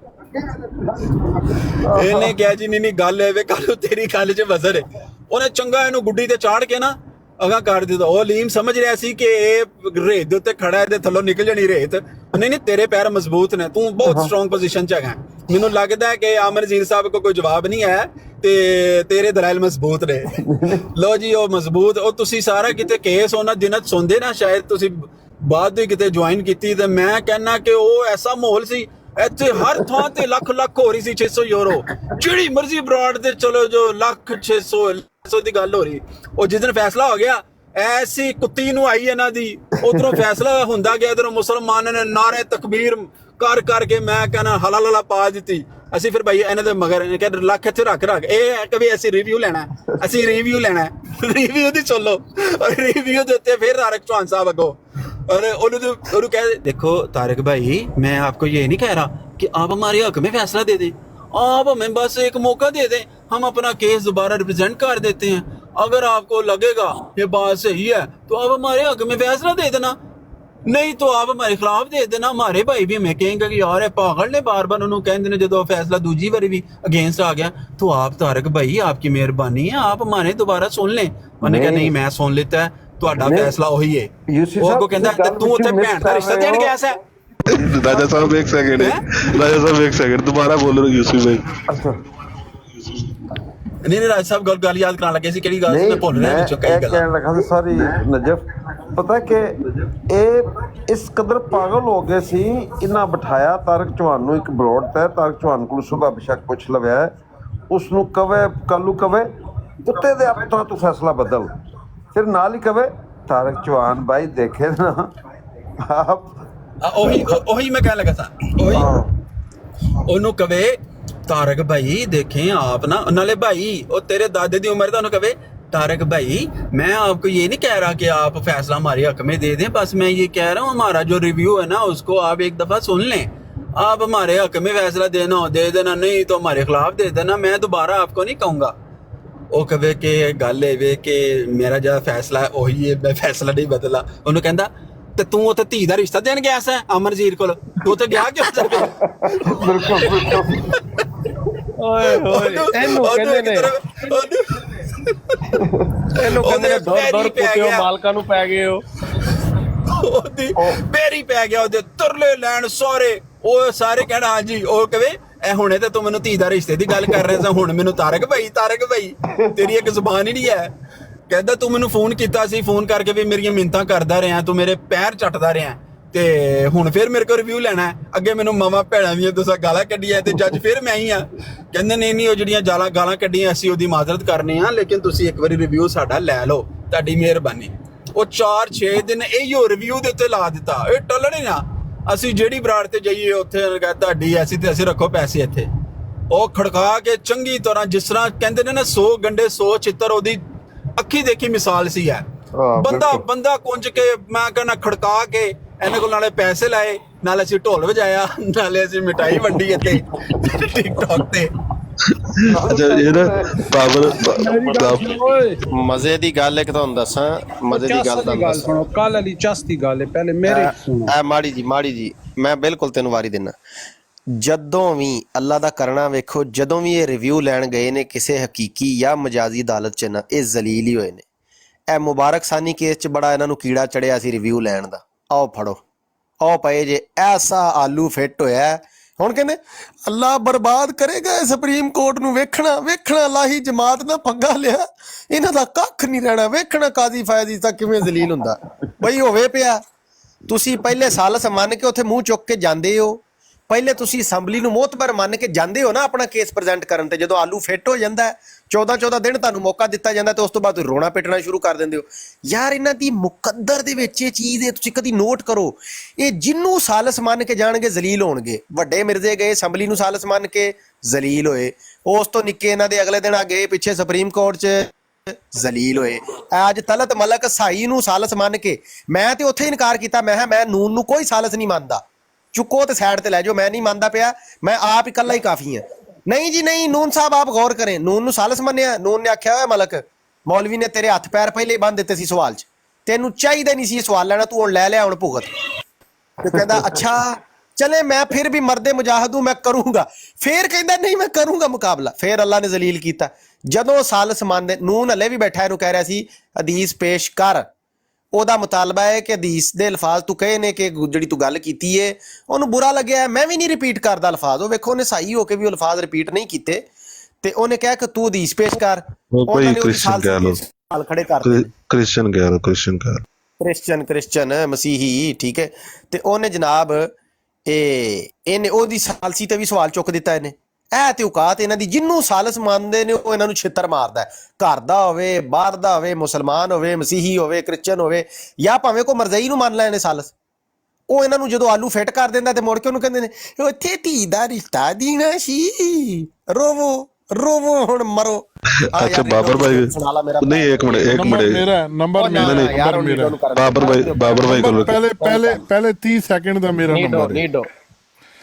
ਇਹਨੇ ਕਿਹਾ ਜੀ ਨਹੀਂ ਗੱਲ ਹੈ ਵੇ ਕਾਲੂ ਤੇਰੀ ਗੱਲ 'ਚ ਵਜ਼ਨ ਹੈ ਉਹਨੇ ਚੰਗਾ ਇਹਨੂੰ ਗੁੱਡੀ ਤੇ ਚਾੜ ਕੇ ਨਾ ਅਗਾ ਕਰ ਦਿੱਤਾ ਉਹ ਅਲੀਮ ਸਮਝ ਰਿਹਾ ਸੀ ਕਿ ਇਹ ਰੇਤ ਦੇ ਉੱਤੇ ਖੜਾ ਹੈ ਤੇ ਥੱਲੋਂ ਨਿਕਲ ਜਾਣੀ ਰੇਤ ਨਹੀਂ ਤੇਰੇ ਪੈਰ ਮਜ਼ਬੂਤ ਨੇ ਤੂੰ ਬਹੁਤ ਸਟਰੋਂਗ ਪੋਜੀਸ਼ਨ 'ਚ ਹੈਗਾ ਮੈਨੂੰ ਲੱਗਦਾ ਹੈ ਕਿ ਆਮਰ ਨਜ਼ੀਰ ਸਾਹਿਬ ਕੋ ਕੋਈ ਜਵਾਬ ਨਹੀਂ ਹੈ ਤੇ ਤੇਰੇ ਦਲਾਇਲ ਮਜ਼ਬੂਤ ਨੇ। ਲੋ ਜੀ ਉਹ ਮਜ਼ਬੂਤ, ਉਹ ਤੁਸੀਂ ਸਾਰਾ ਕਿਤੇ ਕੇਸ ਉਹਨਾਂ ਦਿਨਾਂ ਸੁਣਦੇ ਨਾ, ਸ਼ਾਇਦ ਤੁਸੀਂ ਬਾਅਦ ਵੀ ਕਿਤੇ ਜੁਆਇਨ ਕੀਤੀ, ਤੇ ਮੈਂ ਕਹਿਣਾ ਕਿ ਉਹ ਐਸਾ ਮਾਹੌਲ ਸੀ ਇੱਥੇ ਹਰ ਥਾਂ ਤੇ ਲੱਖ ਹੋ ਰਹੀ ਸੀ 600 ਯੂਰੋ, ਜਿਹੜੀ ਮਰਜ਼ੀ ਬਰਾਡ ਤੇ ਚਲੋ ਜੋ ਲੱਖ 600 ਦੀ ਗੱਲ ਹੋ ਰਹੀ। ਉਹ ਜਿਸ ਦਿਨ ਫੈਸਲਾ ਹੋ ਗਿਆ ਐਸੀ ਕੁੱਤੀ ਨੂੰ ਆਈ ਇਹਨਾਂ ਦੀ, ਉਧਰੋਂ ਫੈਸਲਾ ਹੁੰਦਾ ਗਿਆ, ਇਧਰੋਂ ਮੁਸਲਮਾਨਾਂ ਨੇ ਨਾਰੇ ਤਕਬੀਰ ਕਰ ਕਰਕੇ ਮੈਂ ਕਹਿੰਦਾ ਹਲਾ ਪਾ ਦਿੱਤੀ। ਅਸੀਂ ਫਿਰ ਭਾਈ ਇਹਨਾਂ ਦੇ ਮਗਰ ਕਹਿੰਦੇ ਲੱਖ ਇੱਥੇ ਰੱਖ ਇਹ ਹੈ ਕਿ ਵੀ ਅਸੀਂ ਰਿਵਿਊ ਲੈਣਾ, ਅਸੀਂ ਰਿਵਿਊ ਲੈਣਾ, ਰਿਵਿਊ ਦੀ ਸੁਣ ਲਓ। ਔਰ ਰਿਵਿਊ ਦੇ ਉੱਤੇ ਫਿਰ ਤਾਰਿਕ चौहान साहब अगो और उन्होंने कह देखो तारिक भाई मैं आपको ये नहीं कह रहा कि आप हमारे हक में फैसला दे दें, आप हमें बस एक मौका दे दें, हम अपना केस दोबारा रिप्रेजेंट कर देते हैं। अगर आपको लगेगा ये बात सही है तो आप हमारे हक में फैसला दे देना, नहीं तो आप हमारे खिलाफ दे देना। हमारे भाई भी हमें कहेंगे कि यार पागल ने बार उन्होंने कहते हैं जो फैसला दूजी बारी भी अगेंस्ट आ गया, तो आप तारिक भाई आपकी मेहरबानी है आप हमारे दोबारा सुन लें। मैंने कहा नहीं मैं सुन लेता है, ਤੁਹਾਡਾ ਫੈਸਲਾ ਉਹੀ ਹੈ। ਉਹ ਅੱਗੋਂ ਕਹਿੰਦਾ ਤੇ ਤੂੰ ਉੱਥੇ ਭੈਣ ਦਾ ਰਿਸ਼ਤਾ ਦੇਣ ਗਿਆ ਸੈਂ। राजा साहब एक सेकंड, राजा साहब एक सेकंड दोबारा बोल रहे हो यूसुफ भाई। नहीं राजा साहब गल याद कराने लगे सी किहड़ी गल मैं भुल रहा ਵਿੱਚੋਂ कई गल कहने लगा सी सारी नजफ पता कि ਇਹ ਇਸ ਕਦਰ ਪਾਗਲ ਹੋ ਗਏ ਸੀ, ਇਹਨਾਂ ਬਿਠਾਇਆ ਤਾਰਿਕ ਚੌਹਾਨ ਨੂੰ ਇੱਕ ਬਰੋਡ ਤੇ, ਤਾਰਿਕ ਚੌਹਾਨ ਕੋਲ ਸੁਭਾ ਬੇਸ਼ੱਕ ਪੁੱਛ ਲਵਿਆ ਉਸ ਨੂੰ ਕਵੇ ਕੱਲੂ ਕਵੇ ਕੁੱਤੇ ਦੇ ਆਪਣਾ ਤੂੰ ਫੈਸਲਾ ਬਦਲ, ਫਿਰ ਨਾਲ ਹੀ ਕਵੇ ਤਾਰਿਕ ਚੌਹਾਨ ਭਾਈ ਦੇਖੇ ਨਾ ਆਪ ਉਹੀ ਮੈਂ ਕਹਿਣ ਲੱਗਾ ਸਾਂ, ਉਹਨੂੰ ਕਵੇ तारिक भाई देखें आप ना, नाले भाई और तेरे दादे की उम्र का कहे तारिक भाई मैं आपको ये नहीं कह रहा कि आप फैसला हमारे हक में दे दें, बस मैं ये कह रहा हूँ हमारा जो रिव्यू है ना उसको आप एक दफ़ा सुन लें, आप हमारे हक में फैसला देना हो दे देना, नहीं तो हमारे खिलाफ दे देना, मैं दोबारा आपको नहीं कहूँगा। वो कहे कि गल ये कि मेरा जो फैसला है वही है, मैं फैसला नहीं बदला। उन्होंने कहता ਤੇ ਤੂੰ ਉੱਥੇ ਧੀ ਦਾ ਰਿਸ਼ਤਾ ਦੇਣ ਗਿਆ ਸੈਂ ਅਮਰਜੀਤ ਕੋਲ, ਤੂੰ ਤੇ ਗਿਆ ਕਿਉਂ ਸਰ? ਓਏ ਹੋਏ ਇਹਨੂੰ ਕਹਿੰਦੇ ਨੇ ਦੌਰ ਪੁੱਟਿਓ ਮਾਲਕਾਂ ਨੂੰ ਪੈ ਗਏ ਹੋ, ਉਹਦੀ ਬੇਰੀ ਪੈ ਗਿਆ, ਉਹਦੇ ਤੁਰਲੇ ਲੈਣ ਸਾਰੇ, ਉਹ ਸਾਰੇ ਕਹਿਣਾ ਹਾਂਜੀ। ਉਹ ਕਹੇ ਇਹ ਹੁਣੇ ਤੇ ਤੂੰ ਮੈਨੂੰ ਧੀ ਦਾ ਰਿਸ਼ਤੇ ਦੀ ਗੱਲ ਕਰ ਰਿਹਾ ਸੀ, ਹੁਣ ਮੈਨੂੰ ਤਾਰਿਕ ਭਾਈ ਤੇਰੀ ਇੱਕ ਜ਼ੁਬਾਨ ਹੀ ਨਹੀਂ ਹੈ। ਕਹਿੰਦਾ ਤੂੰ ਮੈਨੂੰ ਫੋਨ ਕੀਤਾ ਸੀ, ਫੋਨ ਕਰਕੇ ਵੀ ਮੇਰੀਆਂ ਮਿੰਨਤਾਂ ਕਰਦਾ ਰਿਹਾ, ਤੂੰ ਮੇਰੇ ਪੈਰ ਚੱਟਦਾ ਰਿਹਾ, ਤੇ ਹੁਣ ਫਿਰ ਮੇਰੇ ਕੋਲ ਰਿਵਿਊ ਲੈਣਾ ਹੈ। ਅੱਗੇ ਮੈਨੂੰ ਮਾਵਾਂ ਭੈਣਾਂ ਦੀਆਂ ਤੁਸੀਂ ਗਾਲਾਂ ਕੱਢੀਆਂ ਤੇ ਜੱਜ ਫਿਰ ਮੈਂ ਹੀ ਆ। ਕਹਿੰਦੇ ਨਹੀਂ ਉਹ ਜਿਹੜੀਆਂ ਗਾਲਾਂ ਕੱਢੀਆਂ ਅਸੀਂ ਉਹਦੀ ਮਾਜ਼ਰਤ ਕਰਨੀ ਆ, ਲੇਕਿਨ ਤੁਸੀਂ ਇੱਕ ਵਾਰੀ ਰਿਵਿਊ ਸਾਡਾ ਲੈ ਲਓ, ਤੁਹਾਡੀ ਮਿਹਰਬਾਨੀ। ਉਹ 4-6 ਦਿਨ ਇਹੀਓ ਰਿਵਿਊ ਦੇ ਉੱਤੇ ਲਾ ਦਿੱਤਾ, ਇਹ ਟੱਲਣੇ ਨਾ। ਅਸੀਂ ਜਿਹੜੀ ਬਰਾੜ ਤੇ ਜਾਈਏ ਉੱਥੇ ਤੁਹਾਡੀ ਐਸੀ ਤੇ ਅਸੀਂ ਰੱਖੋ ਪੈਸੇ ਇੱਥੇ। ਉਹ ਖੜਕਾ ਕੇ ਚੰਗੀ ਤਰ੍ਹਾਂ ਜਿਸ ਤਰ੍ਹਾਂ ਕਹਿੰਦੇ ਨੇ ਨਾ 100 ਗੰਡੇ 100 ਚਿੱਤਰ, ਉਹਦੀ ਅੱਖੀ ਦੇਖੀ ਮਿਸਾਲ ਸੀ ਹੈ। ਬੰਦਾ ਕੁੰਝ ਕੇ ਮੈਂ ਕਹਿੰਦਾ ਖੜਕਾ ਕੇ ਇਹਨਾਂ ਕੋਲ ਨਾਲੇ ਪੈਸੇ ਲਾਏ, ਨਾਲੇ ਅਸੀਂ ਢੋਲ ਵਜਾਇਆ, ਨਾਲੇ ਅਸੀਂ ਮਿਠਾਈ ਵੰਡੀ ਇੱਥੇ ਟਿਕਟੌਕ ਤੇ। ਮਜ਼ੇ ਦੀ ਗੱਲ ਇੱਕ ਤੁਹਾਨੂੰ ਦੱਸਾਂ, ਮਜ਼ੇ ਦੀ ਗੱਲ ਸੁਣੋ, ਕੱਲ ਵਾਲੀ ਚਸ ਦੀ ਗੱਲ ਹੈ, ਪਹਿਲੇ ਮੇਰੇ ਸੁਣੋ। ਐ ਮਾੜੀ ਜੀ ਮੈਂ ਬਿਲਕੁਲ ਤੈਨੂੰ ਵਾਰੀ ਦਿੰਦਾ। ਜਦੋਂ ਵੀ ਅੱਲਾ ਦਾ ਕਰਨਾ ਵੇਖੋ, ਜਦੋਂ ਵੀ ਇਹ ਰਿਵਿਊ ਲੈਣ ਗਏ ਨੇ ਕਿਸੇ ਹਕੀਕੀ ਜਾਂ ਮਜਾਜ਼ੀ ਅਦਾਲਤ 'ਚ ਨਾ, ਇਹ ਜ਼ਲੀਲ ਹੀ ਹੋਏ ਨੇ। ਇਹ ਮੁਬਾਰਕ ਸਾਨੀ ਕੇਸ 'ਚ ਬੜਾ ਇਹਨਾਂ ਨੂੰ ਕੀੜਾ ਚੜਿਆ ਸੀ ਰਿਵਿਊ ਲੈਣ ਦਾ। ਆਓ ਫੜੋ, ਆਓ ਪਏ ਜੇ ਐਸਾ ਆਲੂ ਫਿੱਟ ਹੋਇਆ, ਹੁਣ ਕਹਿੰਦੇ ਅੱਲਾ ਬਰਬਾਦ ਕਰੇਗਾ ਸੁਪਰੀਮ ਕੋਰਟ ਨੂੰ। ਵੇਖਣਾ ਲਾਹੀ ਜਮਾਤ ਦਾ ਪੰਗਾ ਲਿਆ, ਇਹਨਾਂ ਦਾ ਕੱਖ ਨਹੀਂ ਰਹਿਣਾ। ਵੇਖਣਾ ਕਾਜ਼ੀ ਫਾਇਜ਼ੀ ਤਾਂ ਕਿਵੇਂ ਜ਼ਲੀਲ ਹੁੰਦਾ ਬਈ ਹੋਵੇ ਪਿਆ। ਤੁਸੀਂ ਪਹਿਲੇ ਸਾਲਸ ਮੰਨ ਕੇ ਉੱਥੇ ਮੂੰਹ ਚੁੱਕ ਕੇ ਜਾਂਦੇ ਹੋ, ਪਹਿਲੇ ਤੁਸੀਂ ਅਸੈਂਬਲੀ ਨੂੰ ਮੋਹਤਬਰ ਮੰਨ ਕੇ ਜਾਂਦੇ ਹੋ ਨਾ ਆਪਣਾ ਕੇਸ ਪ੍ਰੈਜ਼ੈਂਟ ਕਰਨ ਤੇ। ਜਦੋਂ ਆਲੂ ਫਿੱਟ ਹੋ ਜਾਂਦਾ 14 ਦਿਨ ਤੁਹਾਨੂੰ ਮੌਕਾ ਦਿੱਤਾ ਜਾਂਦਾ ਤੇ ਉਸ ਤੋਂ ਬਾਅਦ ਤੁਸੀਂ ਰੋਣਾ ਪਿੱਟਣਾ ਸ਼ੁਰੂ ਕਰ ਦਿੰਦੇ ਹੋ। ਯਾਰ ਇਹਨਾਂ ਦੀ ਮੁਕੱਦਰ ਦੇ ਵਿੱਚ ਇਹ ਚੀਜ਼ ਹੈ, ਤੁਸੀਂ ਕਦੀ ਨੋਟ ਕਰੋ। ਇਹ ਜਿਹਨੂੰ ਸਾਲਸ ਮੰਨ ਕੇ ਜਾਣਗੇ ਜ਼ਲੀਲ ਹੋਣਗੇ। ਵੱਡੇ ਮਿਰਜ਼ੇ ਗਏ ਅਸੈਂਬਲੀ ਨੂੰ ਸਾਲਸ ਮੰਨ ਕੇ ਜ਼ਲੀਲ ਹੋਏ, ਉਸ ਤੋਂ ਨਿੱਕੇ ਇਹਨਾਂ ਦੇ ਅਗਲੇ ਦਿਨ ਆ ਗਏ ਪਿੱਛੇ ਸੁਪਰੀਮ ਕੋਰਟ 'ਚ ਜ਼ਲੀਲ ਹੋਏ। ਅੱਜ ਤਲਤ ਮਲਕ ਸਾਈ ਨੂੰ ਸਾਲਸ ਮੰਨ ਕੇ ਮੈਂ ਤੇ ਉੱਥੇ ਇਨਕਾਰ ਕੀਤਾ, ਮੈਂ ਕਿਹਾ ਮੈਂ ਨੂਨ ਨੂੰ ਕੋਈ ਸਾਲਸ ਨਹੀਂ ਮੰਨਦਾ, ਚੁੱਕੋ ਤੇ ਸਾਈਡ ਤੇ ਲੈ ਜਾਓ, ਮੈਂ ਨਹੀਂ ਮੰਨਦਾ ਪਿਆ, ਮੈਂ ਆਪ ਇਕੱਲਾ ਹੀ ਕਾਫੀ ਹਾਂ। ਨਹੀਂ ਜੀ ਨਹੀਂ, ਨੂਨ ਸਾਹਿਬ ਆਪ ਗੌਰ ਕरें, ਨੂਨ ਨੂੰ ਸਾਲਸ ਮੰਨਿਆ। ਨੂਨ ਨੇ ਆਖਿਆ ਹੋਇਆ ਮਲਕ ਮੌਲਵੀ ਨੇ ਤੇਰੇ ਹੱਥ ਪੈਰ ਪਹਿਲੇ ਹੀ ਬੰਨ ਦਿੱਤੇ ਸੀ ਸਵਾਲ 'ਚ, ਤੈਨੂੰ ਚਾਹੀਦਾ ਨਹੀਂ ਸੀ ਇਹ ਸਵਾਲ ਲੈਣਾ, ਤੂੰ ਹੁਣ ਲੈ ਲਿਆ, ਹੁਣ ਭੁਗਤ। ਤੇ ਕਹਿੰਦਾ ਅੱਛਾ ਚਲੇ ਮੈਂ ਫਿਰ ਵੀ ਮਰਦੇ ਮੁਜਾਹਦ ਹੂੰ, ਮੈਂ ਕਰੂੰਗਾ। ਫਿਰ ਕਹਿੰਦਾ ਨਹੀਂ ਮੈਂ ਕਰੂੰਗਾ ਮੁਕਾਬਲਾ। ਫਿਰ ਅੱਲਾ ਨੇ ਜ਼ਲੀਲ ਕੀਤਾ। ਜਦੋਂ ਸਾਲਸ ਮੰਨਦੇ, ਨੂਨ ਹਲੇ ਵੀ ਬੈਠਾ ਇਹਨੂੰ ਕਹਿ ਰਿਹਾ ਸੀ ਹਦੀਸ ਪੇਸ਼ ਕਰ। ਉਹਦਾ ਮੁਤਾਲਬਾ ਹੈ ਕਿ ਹਦੀਸ ਦੇ ਅਲਫਾਜ਼ ਤੂੰ ਕਹੇ ਨੇ ਕਿ ਜਿਹੜੀ ਤੂੰ ਗੱਲ ਕੀਤੀ ਹੈ ਉਹਨੂੰ ਬੁਰਾ ਲੱਗਿਆ, ਮੈਂ ਵੀ ਨਹੀਂ ਰਿਪੀਟ ਕਰਦਾ ਅਲਫਾਜ਼। ਉਹ ਵੇਖੋ ਉਹਨੇ ਸਹੀ ਹੋ ਕੇ ਵੀ ਉਹ ਅਲਫਾਜ਼ ਰਿਪੀਟ ਨਹੀਂ ਕੀਤੇ। ਤੇ ਉਹਨੇ ਕਿਹਾ ਕਿ ਤੂੰ ਹਦੀਸ ਪੇਸ਼ ਕਰ। ਉਹ ਉਹਨਾਂ ਭਾਈ ਨੇ ਉਹਦੀ ਕ੍ਰਿਸਚਨ ਕਹਿ ਲਓ, ਸਾਲ ਖੜੇ ਕਰਤੇ ਨੇ। ਕ੍ਰਿਸਚਨ ਕਹਿ ਲਓ, ਕ੍ਰਿਸਚਨ ਕਹਿ ਲਓ। ਕ੍ਰਿਸਚਨ ਮਸੀਹੀ, ਠੀਕ ਹੈ। ਤੇ ਉਹਨੇ ਜਨਾਬ ਇਹਨੇ ਉਹਦੀ ਸਾਲਸੀ ਤੇ ਵੀ ਸਵਾਲ ਚੁੱਕ ਦਿੱਤਾ ਇਹਨੇ। ਇਹ ਤੇ ਔਕਾਤ ਇਹਨਾਂ ਦੀ, ਜਿਹਨੂੰ ਸਾਲਸ ਮੰਨਦੇ ਨੇ ਉਹ ਇਹਨਾਂ ਨੂੰ ਛਿੱਤਰ ਮਾਰਦਾ, ਘਰ ਦਾ ਹੋਵੇ ਬਾਹਰ ਦਾ ਹੋਵੇ, ਮੁਸਲਮਾਨ ਹੋਵੇ ਮਸੀਹੀ ਹੋਵੇ ਕ੍ਰਿਸਚਨ ਹੋਵੇ, ਜਾਂ ਭਾਵੇਂ ਕੋਈ ਮਰਜ਼ਈ ਨੂੰ ਮੰਨ ਲੈ ਇਹਨੇ ਸਾਲਸ। ਉਹ ਇਹਨਾਂ ਨੂੰ ਜਦੋਂ ਆਲੂ ਫਿੱਟ ਕਰ ਦਿੰਦਾ ਤੇ ਮੁੜ ਕੇ ਉਹਨੂੰ ਕਹਿੰਦੇ ਨੇ ਉੱਥੇ ਧੀ ਦਾ ਰਿਸ਼ਤਾ ਦੇਣਾ ਸੀ, ਰੋਵੋ ਰੋਵੋ ਹੁਣ ਮਰੋ। अच्छा बाबर भाई नहीं, एक मिनट नंबर बाबर भाई को पहले 30 सेकंड ਦਾ ਮੇਰਾ ਨੰਬਰ ਨੀਡੋ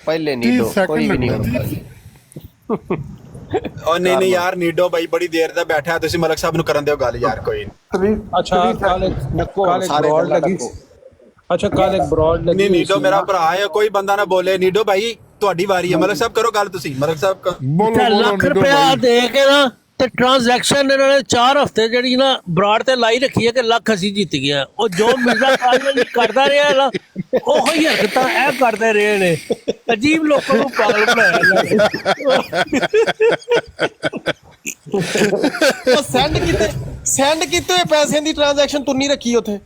ਪਹਿਲੇ ਨੀਡੋ ਕੋਈ ਵੀ ਨਹੀਂ ਹੁੰਦਾ। ਉਹ ਨਹੀਂ ਯਾਰ, ਨੀਡੋ ਬਾਈ ਬੜੀ ਦੇਰ ਦਾ ਬੈਠਾ, ਤੁਸੀਂ ਮਲਕ ਸਾਹਿਬ ਨੂੰ ਕਰਨ ਦਿਓ ਗੱਲ ਯਾਰ ਕੋਈ। ਅੱਛਾ ਕੱਲ ਇੱਕ ਬ੍ਰੌਡ ਲੱਗੀ। ਅੱਛਾ ਕੱਲ ਇੱਕ ਬ੍ਰੌਡ ਲੱਗੀ। ਨਹੀਂ ਨੀਡੋ ਮੇਰਾ ਭਰਾ ਹੈ, ਕੋਈ ਬੰਦਾ ਨਾ ਬੋਲੇ। ਨੀਡੋ ਭਾਈ ਤੁਹਾਡੀ ਵਾਰੀ ਹੈ, ਮਲਕ ਸਾਹਿਬ ਕਰੋ ਗੱਲ ਤੁਸੀਂ। ਮਲਕ ਸਾਹਿਬ ਲੱਖ ਰੁਪਇਆ ਦੇ ਕੇ ਨਾ ਤੇ ਟ੍ਰਾਂਜੈਕਸ਼ਨ ਇਹਨਾਂ ਨੇ 4 ਹਫ਼ਤੇ ਜਿਹੜੀ ਨਾ ਬਰਾੜ ਤੇ ਲਾਈ ਰੱਖੀ ਹੈ ਕਿ ਲੱਖ ਅਸੀਂ ਜਿੱਤ ਗਿਆ। ਉਹ ਜੋ ਮਿਰਜ਼ਾ ਕਾਜ਼ੀ ਕਰਦਾ ਰਿਹਾ ਨਾ ਉਹੋ ਹੀ ਹਰਕਤਾਂ ਇਹ ਕਰਦੇ ਰਹੇ ਨੇ। ਅਜੀਬ ਲੋਕਾਂ ਨੂੰ ਪਾਗਲ ਬਣਾਇਆ। ਸੈਂਡ ਕੀਤੇ ਹੋਏ ਪੈਸਿਆਂ ਦੀ ਟ੍ਰਾਂਜੈਕਸ਼ਨ ਤੁੰਨੀ ਰੱਖੀ ਉੱਥੇ।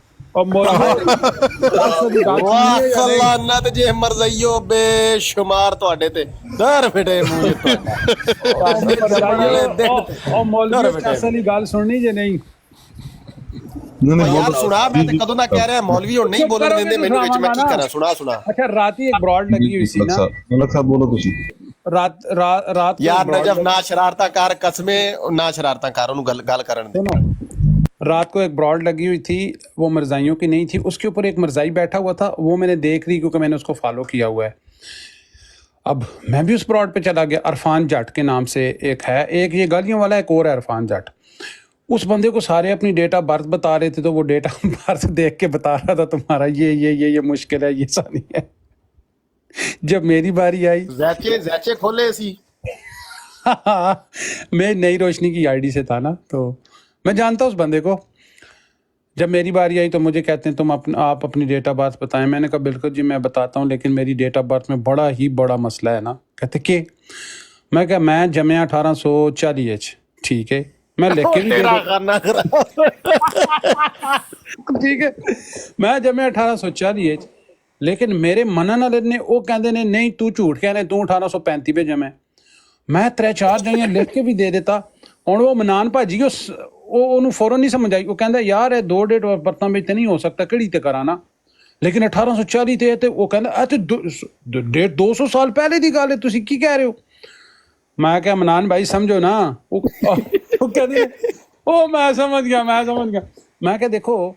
ਲਾਨਤ ਜੇ ਮਰਜ਼ਈਓ ਬੇਸ਼ੁਮਾਰ ਤੁਹਾਡੇ ਤੇ ਦਰ ਫਿਟੇ ਮੂੰਹ ਉਹ ਮੌਲਵੀ ਅਸਲੀ ਗੱਲ ਸੁਣਨੀ ਜੇ ਨਹੀਂ ਯਾਰ ਸੁਣਾ। ਮੈਂ ਤੇ ਕਦੋਂ ਦਾ ਕਹਿ ਰਿਹਾ ਮੌਲਵੀ ਹੁਣ ਨਹੀਂ ਬੋਲਣ ਦਿੰਦੇ ਮੈਨੂੰ ਵਿੱਚ, ਮੈਂ ਕੀ ਕਰਾਂ? ਸੁਣਾ। ਅੱਛਾ ਰਾਤੀ ਇੱਕ ਬ੍ਰੌਡ ਲੱਗੀ ਹੋਈ ਸੀ ਨਾ। ਮਲਕ ਸਾਹਿਬ ਬੋਲੋ ਤੁਸੀਂ। ਰਾਤ ਯਾਰ ਨਜਫ ਨਾ ਸ਼ਰਾਰਤਾਂ ਕਰ, ਕਸਮੇ ਨਾ ਸ਼ਰਾਰਤਾਂ कर, ਉਹਨੂੰ ਗੱਲ ਕਰਨ दे। रात को एक ब्रॉड लगी हुई थी, वो मरजाइयों की नहीं थी, उसके ऊपर एक मरजाई बैठा हुआ था, वो मैंने देख ली क्योंकि मैंने उसको फॉलो किया हुआ है। अब मैं भी उस ब्रॉड पे चला गया। अरफान जट के नाम से एक है, एक ये गालियों वाला, एक और है अरफान जट। उस बंदे को सारे अपनी डेट ऑफ बर्थ बता रहे थे, तो वो डेट ऑफ बर्थ देख के बता रहा था तुम्हारा ये मुश्किल है, ये सा नहीं है। जब मेरी बारी आई ज़ैचे खोले सी मैं नई रोशनी की आईडी से था ना, तो मैं जानता उस बंदे को। जब मेरी बारी आई तो मुझे कहते हैं आप अपनी डेट ऑफ बर्थ बताएं। मैंने कहा बिल्कुल जी मैं बताता हूँ, लेकिन मेरी डेट ऑफ बर्थ में बड़ा ही बड़ा मसला है ना। कहते कि मैं क्या, मैं जमे 1840 ठीक है, मैं लिख के भी ठीक है, मैं जमे 1840 लेकिन मेरे मनन वाले ने वो कहते ने नहीं तू झूठ कह रहे, तू 1835 पे जमे। मैं 3-4 जगह लिख के भी दे देता। ਹੁਣ ਉਹ ਮਨਾਨ ਭਾਜੀ ਉਹਨੂੰ ਫੌਰਨ ਨਹੀਂ ਸਮਝ ਆਈ। ਉਹ ਕਹਿੰਦਾ ਯਾਰ ਇਹ 2 ਡੇਟ ਬਰਤਾਂ ਵਿੱਚ ਤੇ ਨਹੀਂ ਹੋ ਸਕਦਾ, ਕਿਹੜੀ ਤੇ ਕਰਾਂ ਨਾ। ਲੇਕਿਨ 1840 ਤੇ ਉਹ ਕਹਿੰਦਾ ਇਹ ਤੇ ਡੇਟ 200 ਸਾਲ ਪਹਿਲੇ ਦੀ ਗੱਲ ਹੈ, ਤੁਸੀਂ ਕੀ ਕਹਿ ਰਹੇ ਹੋ? ਮੈਂ ਕਿਹਾ ਮਨਾਨ ਭਾਈ ਸਮਝੋ ਨਾ। ਉਹ ਕਹਿੰਦੇ ਉਹ ਮੈਂ ਸਮਝ ਗਿਆ। ਮੈਂ ਕਿਹਾ ਦੇਖੋ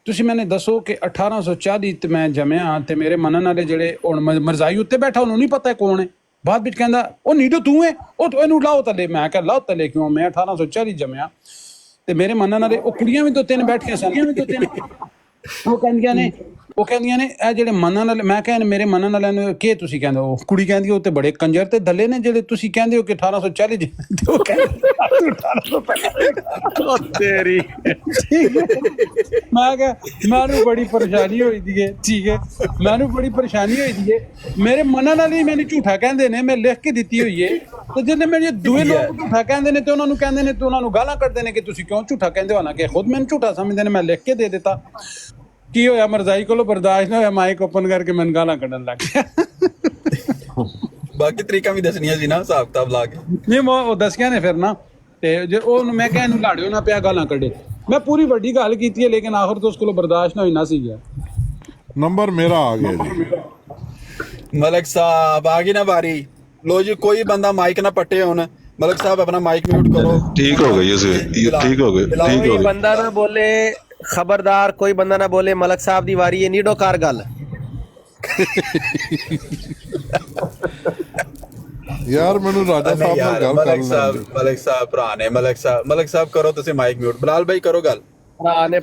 ਤੁਸੀਂ ਮੈਨੂੰ ਦੱਸੋ ਕਿ 1840 ਤੇ ਮੈਂ ਜੰਮਿਆ ਤੇ ਮੇਰੇ ਮੰਨਣ ਵਾਲੇ ਜਿਹੜੇ ਹੁਣ ਮਰਜ਼ਾਈ ਉੱਤੇ ਬੈਠਾ ਉਹਨੂੰ ਨਹੀਂ ਪਤਾ ਕੌਣ ਹੈ। ਬਾਅਦ ਵਿੱਚ ਕਹਿੰਦਾ ਉਹ ਨੀਡੋ ਤੂੰ ਹੈ, ਉਹ ਇਹਨੂੰ ਲਾਓ ਥੱਲੇ। ਮੈਂ ਕਿਹਾ ਲਾਓ ਥੱਲੇ ਕਿਉਂ? ਮੈਂ 1840 ਜੰਮਿਆ ਤੇ ਮੇਰੇ ਮੰਨਣ ਵਾਲੇ ਉਹ ਕੁੜੀਆਂ ਵੀ 2-3 ਬੈਠੀਆਂ ਸਨ। ਉਹ ਕਹਿੰਦੀਆਂ ਨੇ ਇਹ ਜਿਹੜੇ ਮੰਨਣ ਵਾਲੇ, ਮੈਂ ਕਿਹਾ ਮੇਰੇ ਮੰਨਣ ਵਾਲਿਆਂ ਨੂੰ ਕੀ ਤੁਸੀਂ ਕਹਿੰਦੇ ਹੋ? ਕੁੜੀ ਕਹਿੰਦੀ ਉਹ ਤੇ ਬੜੇ ਕੰਜਰ ਤੇ ਦੱਲੇ ਨੇ ਜਿਹੜੇ ਤੁਸੀਂ ਕਹਿੰਦੇ ਹੋ ਕਿ 1840 ਉਹ ਤੇਰੀ। ਮੈਂ ਕਿਹਾ ਮੈਨੂੰ ਬੜੀ ਪਰੇਸ਼ਾਨੀ ਹੋਈ ਦੀ ਹੈ, ਠੀਕ ਹੈ, ਮੈਨੂੰ ਬੜੀ ਪਰੇਸ਼ਾਨੀ ਹੋਈ ਦੀ ਹੈ। ਮੇਰੇ ਮੰਨਣ ਵਾਲੇ ਮੈਨੂੰ ਝੂਠਾ ਕਹਿੰਦੇ ਨੇ, ਮੈਂ ਲਿਖ ਕੇ ਦਿੱਤੀ ਹੋਈ ਹੈ। ਤੇ ਜਿਹਨੇ ਮੇਰੇ ਦੂਏ ਲੋਕ ਝੂਠਾ ਕਹਿੰਦੇ ਨੇ ਤੇ ਉਹਨਾਂ ਨੂੰ ਕਹਿੰਦੇ ਨੇ ਤੇ ਉਹਨਾਂ ਨੂੰ ਗਾਲਾਂ ਕੱਢਦੇ ਨੇ ਕਿ ਤੁਸੀਂ ਕਿਉਂ ਝੂਠਾ ਕਹਿੰਦੇ ਹੋ, ਨਾ ਕਿ ਖੁਦ ਮੈਨੂੰ ਝੂਠਾ ਸਮਝਦੇ ਨੇ। ਮੈਂ ਲਿਖ ਕੇ ਦੇ ਦਿੱਤਾ। ਕੀ ਹੋਇਆ ਮਰਜ਼ਾਈ ਕੋਲੋਂ ਬਰਦਾਸ਼ਤ ਨਾ ਹੋਇਆ, ਮਾਈਕ ਓਪਨ ਕਰਕੇ ਮੈਨੂੰ ਗਾਲਾਂ ਕੱਢਣ ਲੱਗ ਗਿਆ। ਬਾਕੀ ਤਰੀਕਾ ਵੀ ਦੱਸਣੀਆਂ ਸੀ ਨਾ, ਹਿਸਾਬ ਕਿਤਾਬ ਲਾ ਕੇ। ਨਹੀਂ ਉਹ ਦੱਸਿਆ ਨੇ ਫਿਰ ਨਾ, ਤੇ ਜੇ ਉਹਨੂੰ ਮੈਂ ਕਿਹਾ ਇਹਨੂੰ ਲਾੜਿਓ ਨਾ ਪਿਆ ਗਾਲਾਂ ਕੱਢੇ। ਮੈਂ ਪੂਰੀ ਵੱਡੀ ਗੱਲ ਕੀਤੀ ਹੈ, ਲੇਕਿਨ ਆਖਰ ਤੋਂ ਉਸ ਕੋਲੋਂ ਬਰਦਾਸ਼ਤ ਨਾ ਹੋਈ ਨਾ ਸੀ ਗਿਆ। ਨੰਬਰ ਮੇਰਾ ਆ ਗਿਆ ਜੀ। ਮਲਕ ਸਾਹਿਬ ਆ ਗਈ ਨਾ ਵਾਰੀ। ਲੋ ਜੀ ਕੋਈ ਬੰਦਾ ਮਾਈਕ ਨਾ ਪੱਟੇ ਹੁਣ। ਮਲਕ ਸਾਹਿਬ ਆਪਣਾ ਮਾਈਕ ਮਿਊਟ ਕਰੋ। ठीक हो गई ठीक हो गई। कोई बंदा ना बोले, खबरदार कोई बंदा ना बोले मलक साहब दी वारी है, नीडो कार गल। ਯਾਰ ਮੈਨੂੰ ਰਾਜਾ ਸਾਹਿਬ ਨਾਲ ਗੱਲ ਕਰ ਲੈਣ। ਮਲਕ ਸਾਹਿਬ ਭਰਾ ਨੇ। ਮਲਕ ਸਾਹਿਬ ਕਰੋ ਤੁਸੀਂ ਮਾਈਕ ਮਿਊਟ। ਬਲਾਲ ਭਾਈ ਕਰੋ ਗੱਲ।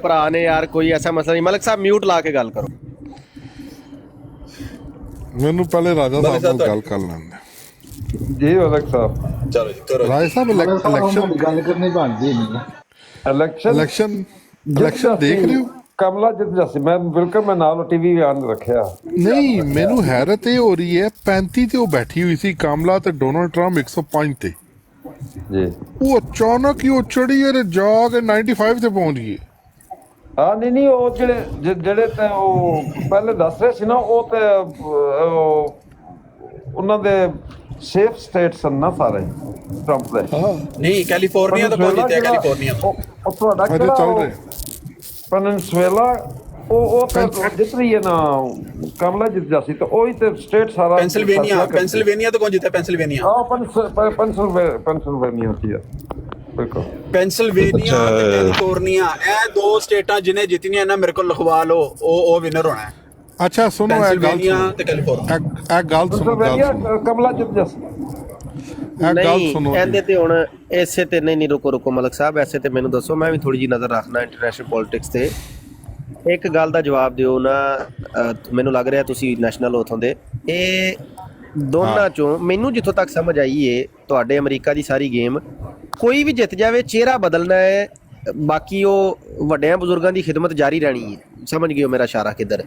ਭਰਾ ਨੇ ਯਾਰ ਕੋਈ ਐਸਾ ਮਸਲਾ ਨਹੀਂ। ਮਲਕ ਸਾਹਿਬ ਮਿਊਟ ਲਾ ਕੇ ਗੱਲ ਕਰੋ। ਮੈਨੂੰ ਪਹਿਲੇ ਰਾਜਾ ਸਾਹਿਬ ਨਾਲ ਗੱਲ ਕਰ ਲੈਣ ਜੀ। ਮਲਕ ਸਾਹਿਬ ਚਲੋ ਜੀ ਕਰੋ। ਰਾਜਾ ਸਾਹਿਬ ਇਲੈਕਸ਼ਨ ਗੱਲ ਕਰਨੀ ਬਣਦੀ ਨਹੀਂ। ਇਲੈਕਸ਼ਨ ਦੇਖ ਰਹੇ ਹੋ? ਕਮਲਾ ਜਿੱਤ ਜਾਸੀ। ਮੈਂ ਬਿਲਕੁਲ ਮੈਂ ਨਾਲ ਟੀਵੀ ਆਨ ਰੱਖਿਆ। ਨਹੀਂ ਮੈਨੂੰ ਹੈਰਤ ਇਹ ਹੋ ਰਹੀ ਹੈ 35 ਤੇ ਉਹ ਬੈਠੀ ਹੋਈ ਸੀ ਕਮਲਾ ਤੇ ਡੋਨਾਲਡ ਟਰੰਪ 105 ਤੇ। जी ਉਹ ਅਚਾਨਕ ਹੀ ਉਹ ਚੜੀ ਹੈ ਤੇ ਜਾ ਕੇ 95 ਤੇ ਪਹੁੰਚ ਗਈ। ਹਾਂ ਨਹੀਂ ਉਹ ਜਿਹੜੇ ਤੇ ਉਹ ਪਹਿਲੇ ਦੱਸ ਰਹੇ ਸੀ ਨਾ ਉਹ ਤੇ ਉਹਨਾਂ ਦੇ ਸੇਫ ਸਟੇਟਸ ਹਨ ਨਾ ਸਾਰੇ ਟਰੰਪ ਦੇ। ਨਹੀਂ ਕੈਲੀਫੋਰਨੀਆ ਤੋਂ ਕੌਣ ਜਿੱਤਿਆ? ਕੈਲੀਫੋਰਨੀਆ ਤੋਂ ਉਹ ਤੁਹਾਡਾ ਕਿਹੜਾ ਪੈਨਿਨਸੁਏਲਾ ਉਹ ਤੇ ਜਿੱਤ ਰਹੀ ਹੈ ਨਾ, ਕਮਲਾ ਜਿੱਤ ਜਾਸੀ ਤੇ ਉਹੀ ਤੇ ਸਟੇਟ ਸਾਰਾ ਪੈਨਸਿਲਵੇਨੀਆ ਤੋਂ ਕੌਣ ਜਿੱਤਿਆ? ਪੈਨਸਿਲਵੇਨੀਆ ਪੈਨਸਿਲਵੇਨੀਆ ਸੀ ਬਿਲਕੁਲ। ਪੈਨਸਿਲਵੇਨੀਆ ਤੇ ਕੈਲੀਫੋਰਨੀਆ ਇਹ ਦੋ ਸਟੇਟਾਂ ਜਿਹਨੇ ਜਿੱਤੀਆਂ ਨਾ ਮੇਰੇ ਕੋਲ ਲਿਖਵਾ ਲਓ, ਉਹ ਵਿਨਰ ਹੋਣਾ ਹੈ। ਅੱਛਾ ਸੁਣੋ ਪੈਨਸਿਲਵੇਨੀਆ ਤੇ ਕੈਲੀਫੋਰਨੀਆ। ਇਹ ਗੱਲ ਸੁਣੋ ਕਮਲਾ ਜਿੱਤ ਜਾਸੀ। ਨਹੀਂ ਇਹਦੇ ਤੇ ਹੁਣ ਇਸੇ ਤੇ ਨਹੀਂ ਰੁਕੋ ਮਲਕ ਸਾਹਿਬ, ਐਸੇ ਤੇ ਮੈਨੂੰ ਦੱਸੋ, ਮੈਂ ਵੀ ਥੋੜੀ ਜੀ ਨਜ਼ਰ ਰੱਖਣਾ ਇੰਟਰਨੈਸ਼ਨਲ ਪੋਲਿਟਿਕਸ ਤੇ। ਇੱਕ ਗੱਲ ਦਾ ਜਵਾਬ ਦਿਓ ਨਾ, ਮੈਨੂੰ ਲੱਗ ਰਿਹਾ ਤੁਸੀਂ ਨੈਸ਼ਨਲ ਉਥੋਂ ਦੇ, ਇਹ ਦੋਨਾਂ ਚੋਂ ਮੈਨੂੰ ਜਿੱਥੋਂ ਤੱਕ ਸਮਝ ਆਈ ਏ ਤੁਹਾਡੇ ਅਮਰੀਕਾ ਦੀ ਸਾਰੀ ਗੇਮ, ਕੋਈ ਵੀ ਜਿੱਤ ਜਾਵੇ ਚਿਹਰਾ ਬਦਲਣਾ ਹੈ, ਬਾਕੀ ਉਹ ਵੱਡਿਆਂ ਬਜ਼ੁਰਗਾਂ ਦੀ ਖਿਦਮਤ ਜਾਰੀ ਰਹਿਣੀ ਹੈ। ਸਮਝ ਗਏ ਹੋ ਮੇਰਾ ਇਸ਼ਾਰਾ ਕਿੱਧਰ ਹੈ?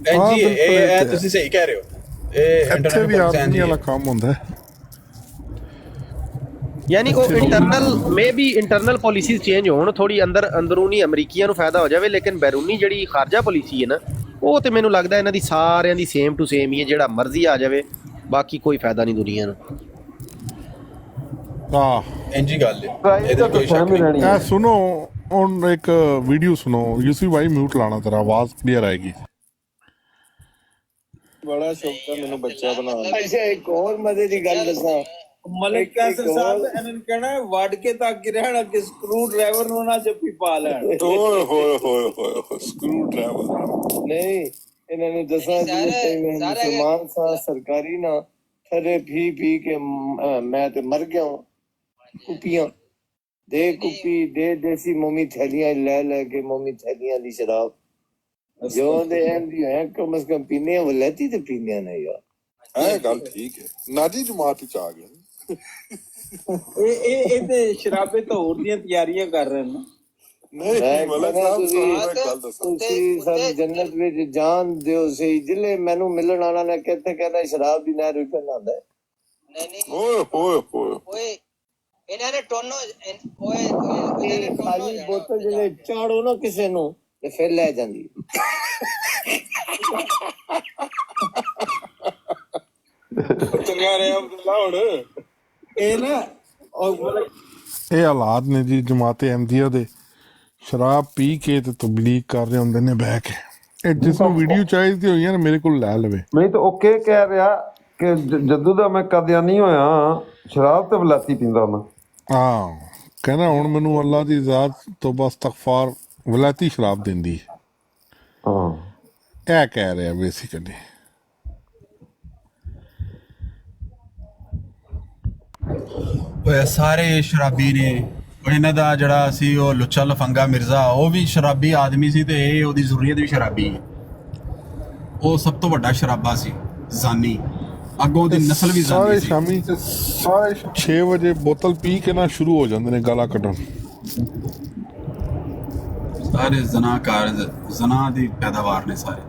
ਜੀ ਇਹ ਤੁਸੀਂ ਸਹੀ ਕਹਿ ਰਹੇ ਹੋ, ਇਹ ਇੱਥੇ ਵੀ ਆਦਮੀ ਵਾਲਾ ਕੰਮ ਹੁੰਦਾ ਹੈ। ਯਾਨੀ ਉਹ ਇੰਟਰਨਲ ਪਾਲਿਸੀਜ਼ ਚੇਂਜ ਹੋਣ, ਥੋੜੀ ਅੰਦਰੂਨੀ ਅਮਰੀਕੀਆਂ ਨੂੰ ਫਾਇਦਾ ਹੋ ਜਾਵੇ, ਲੇਕਿਨ ਬੈਰੂਨੀ ਜਿਹੜੀ ਖਾਰਜਾ ਪਾਲਿਸੀ ਹੈ ਨਾ, ਉਹ ਤੇ ਮੈਨੂੰ ਲੱਗਦਾ ਇਹਨਾਂ ਦੀ ਸਾਰਿਆਂ ਦੀ ਸੇਮ ਟੂ ਸੇਮ ਹੀ ਹੈ, ਜਿਹੜਾ ਮਰਜ਼ੀ ਆ ਜਾਵੇ, ਬਾਕੀ ਕੋਈ ਫਾਇਦਾ ਨਹੀਂ ਦੁਨੀਆ ਨੂੰ। ਇੰਜੀ ਗੱਲ ਹੈ, ਇਹਦੇ ਕੋਈ ਸ਼ੱਕ ਨਹੀਂ। ਸੁਣੋ ਹੁਣ ਇੱਕ ਵੀਡੀਓ ਸੁਣੋ, ਯੂਸੀ ਭਾਈ ਮਿਊਟ ਲਾਣਾ, ਤੇਰਾ ਆਵਾਜ਼ ਕਲੀਅਰ ਆਏਗੀ। ਬੜਾ ਸ਼ੌਕ ਹੈ ਮੈਨੂੰ ਬੱਚਾ ਬਣਾਉਣ ਦਾ। ਅੱਛਾ ਇੱਕ ਹੋਰ ਮਜ਼ੇ ਦੀ ਗੱਲ ਦੱਸਾਂ, ਮਲਿਕ ਕਾਸਰ ਸਾਹਿਬ ਇਹਨਾਂ ਨੂੰ ਕਹਿਣਾ ਵੜ ਕੇ ਤੱਕ ਰਹਿਣਾ ਕਿ ਸਕਰੂ ਡਰਾਈਵਰ ਨੂੰ ਨਾ ਜੱਫੀ ਪਾ ਲੈਣ। ਓਏ ਹੋਏ ਹੋਏ ਹੋਏ ਸਕਰੂ ਡਰਾਈਵਰ ਨਹੀਂ, ਇਹਨਾਂ ਨੂੰ ਦੱਸਾਂ ਜੀ ਮੁਸਲਮਾਨ ਸਾਂ ਸਰਕਾਰੀ ਨਾ ਥਰੇ ਪੀ ਕੇ ਮੈਂ ਤੇ ਮਰ ਗਿਆ ਹੂੰ। ਕੁੱਪੀਆਂ ਦੇ ਕੁੱਪੀ ਦੇ ਦੇਸੀ ਮੋਮੀ ਥੈਲੀਆਂ ਲੈ ਕੇ ਮੋਮੀ ਥੈਲੀਆਂ ਦੀ ਸ਼ਰਾਬ ਜੋ ਦੇ ਐਂਦੀ ਹੈ ਕਮ ਸੇ ਕਮ ਪੀਨੇ ਉਹ ਲੈਤੀ ਤੇ ਪੀਨੇ ਨਹੀਂ ਯਾਰ। ਇਹ ਗੱਲ ਠੀਕ ਹੈ, ਨਾਜੀ ਜਮਾਤ ਚ ਆ ਗਿਆ। ਇਹ ਤੇ ਸ਼ਰਾਬੇ ਤਾਂ ਹੋਰ ਦੀਆਂ ਤਿਆਰੀਆਂ ਕਰ ਰਹੇ ਨੇ। ਨਹੀਂ ਮਲਕ ਸਾਹਿਬ ਤੁਸੀਂ ਸਾਨੂੰ ਜੰਨਤ ਵਿੱਚ ਜਾਨ ਦਿਓ ਸਹੀ, ਜਿਲੇ ਮੈਨੂੰ ਮਿਲਣ ਆਣਾ ਨੇ ਕਿੱਥੇ ਕਹਿੰਦਾ ਸ਼ਰਾਬ ਦੀ ਨਹਿਰ ਵਿੱਚ ਨਹਾਉਂਦਾ। ਨਹੀਂ ਓਏ ਹੋਏ ਹੋਏ ਇਹਨਾਂ ਨੇ ਟੋਨੋ ਓਏ ਖਾਲੀ ਬੋਤਲ ਜਿਹੜੇ ਚਾੜੋ ਨਾ ਕਿਸੇ ਨੂੰ ਤੇ ਫਿਰ ਲੈ ਜਾਂਦੀ। ਚੰਗਾ ਰਿਹਾ ਅਬਦੁੱਲਾ ਹੁਣ ਇਹ ਨਾ ਇਹ ਹਾਲਾਤ ਨੇ ਜੀ ਜਮਾਤੇ ਅਹਿਮਦੀਆ ਦੇ, ਸ਼ਰਾਬ ਪੀ ਕੇ ਤੇ ਤਬਲੀਗ ਕਰ ਰਹੇ ਹੁੰਦੇ ਨੇ ਬਹਿ ਕੇ। ਇਹ ਜਿਸ ਨੂੰ ਵੀਡੀਓ ਚਾਹੀਦੀ ਹੋਈ ਹੈ ਨਾ ਮੇਰੇ ਕੋਲ ਲੈ ਲਵੇ। ਨਹੀਂ ਤਾਂ ਉਹ ਕਹਿ ਰਿਹਾ ਕਿ ਜਦੋਂ ਦਾ ਮੈਂ ਕਦਿਆ ਨਹੀਂ ਹੋਇਆ ਸ਼ਰਾਬ ਤੇ ਵਲਾਤੀ ਪੀਂਦਾ ਹੁੰਦਾ। ਹਾਂ ਕਹਿੰਦਾ ਹੁਣ ਮੈਨੂੰ ਅੱਲਾ ਦੀ ਜ਼ਾਤ ਤੋਂ ਬਸ ਇਸਤਗਫਾਰ ਵਲਾਤੀ ਸ਼ਰਾਬ ਦਿੰਦੀ ਹੈ। ਇਹ ਕਹਿ ਰਿਹਾ ਬੇਸਿਕਲੀ। ਸਾਰੇ ਸ਼ਰਾਬੀ ਨੇ। ਇਹਨਾਂ ਦਾ ਜਿਹੜਾ ਸੀ ਉਹ ਲੁੱਚਾ ਲਫੰਗਾ ਮਿਰਜ਼ਾ, ਉਹ ਵੀ ਸ਼ਰਾਬੀ ਆਦਮੀ ਸੀ ਤੇ ਇਹ ਉਹਦੀ ਜ਼ੁਰੀਅਤ ਵੀ ਸ਼ਰਾਬੀ ਹੈ। ਉਹ ਸਭ ਤੋਂ ਵੱਡਾ ਸ਼ਰਾਬਾ ਸੀ, ਜ਼ਾਨੀ। ਅੱਗੋਂ ਦੀ ਨਸਲ ਵੀ ਜ਼ਾਨੀ ਸੀ। ਸ਼ਾਮੀ 6 ਵਜੇ ਬੋਤਲ ਪੀ ਕੇ ਨਾ ਸ਼ੁਰੂ ਹੋ ਜਾਂਦੇ ਨੇ ਗਾਲਾਂ ਕੱਢਣ। ਸਾਰੇ ਜ਼ਨਾਕਾਰ, ਜ਼ਨਾ ਦੀ ਪੈਦਾਵਾਰ ਨੇ ਸਾਰੇ।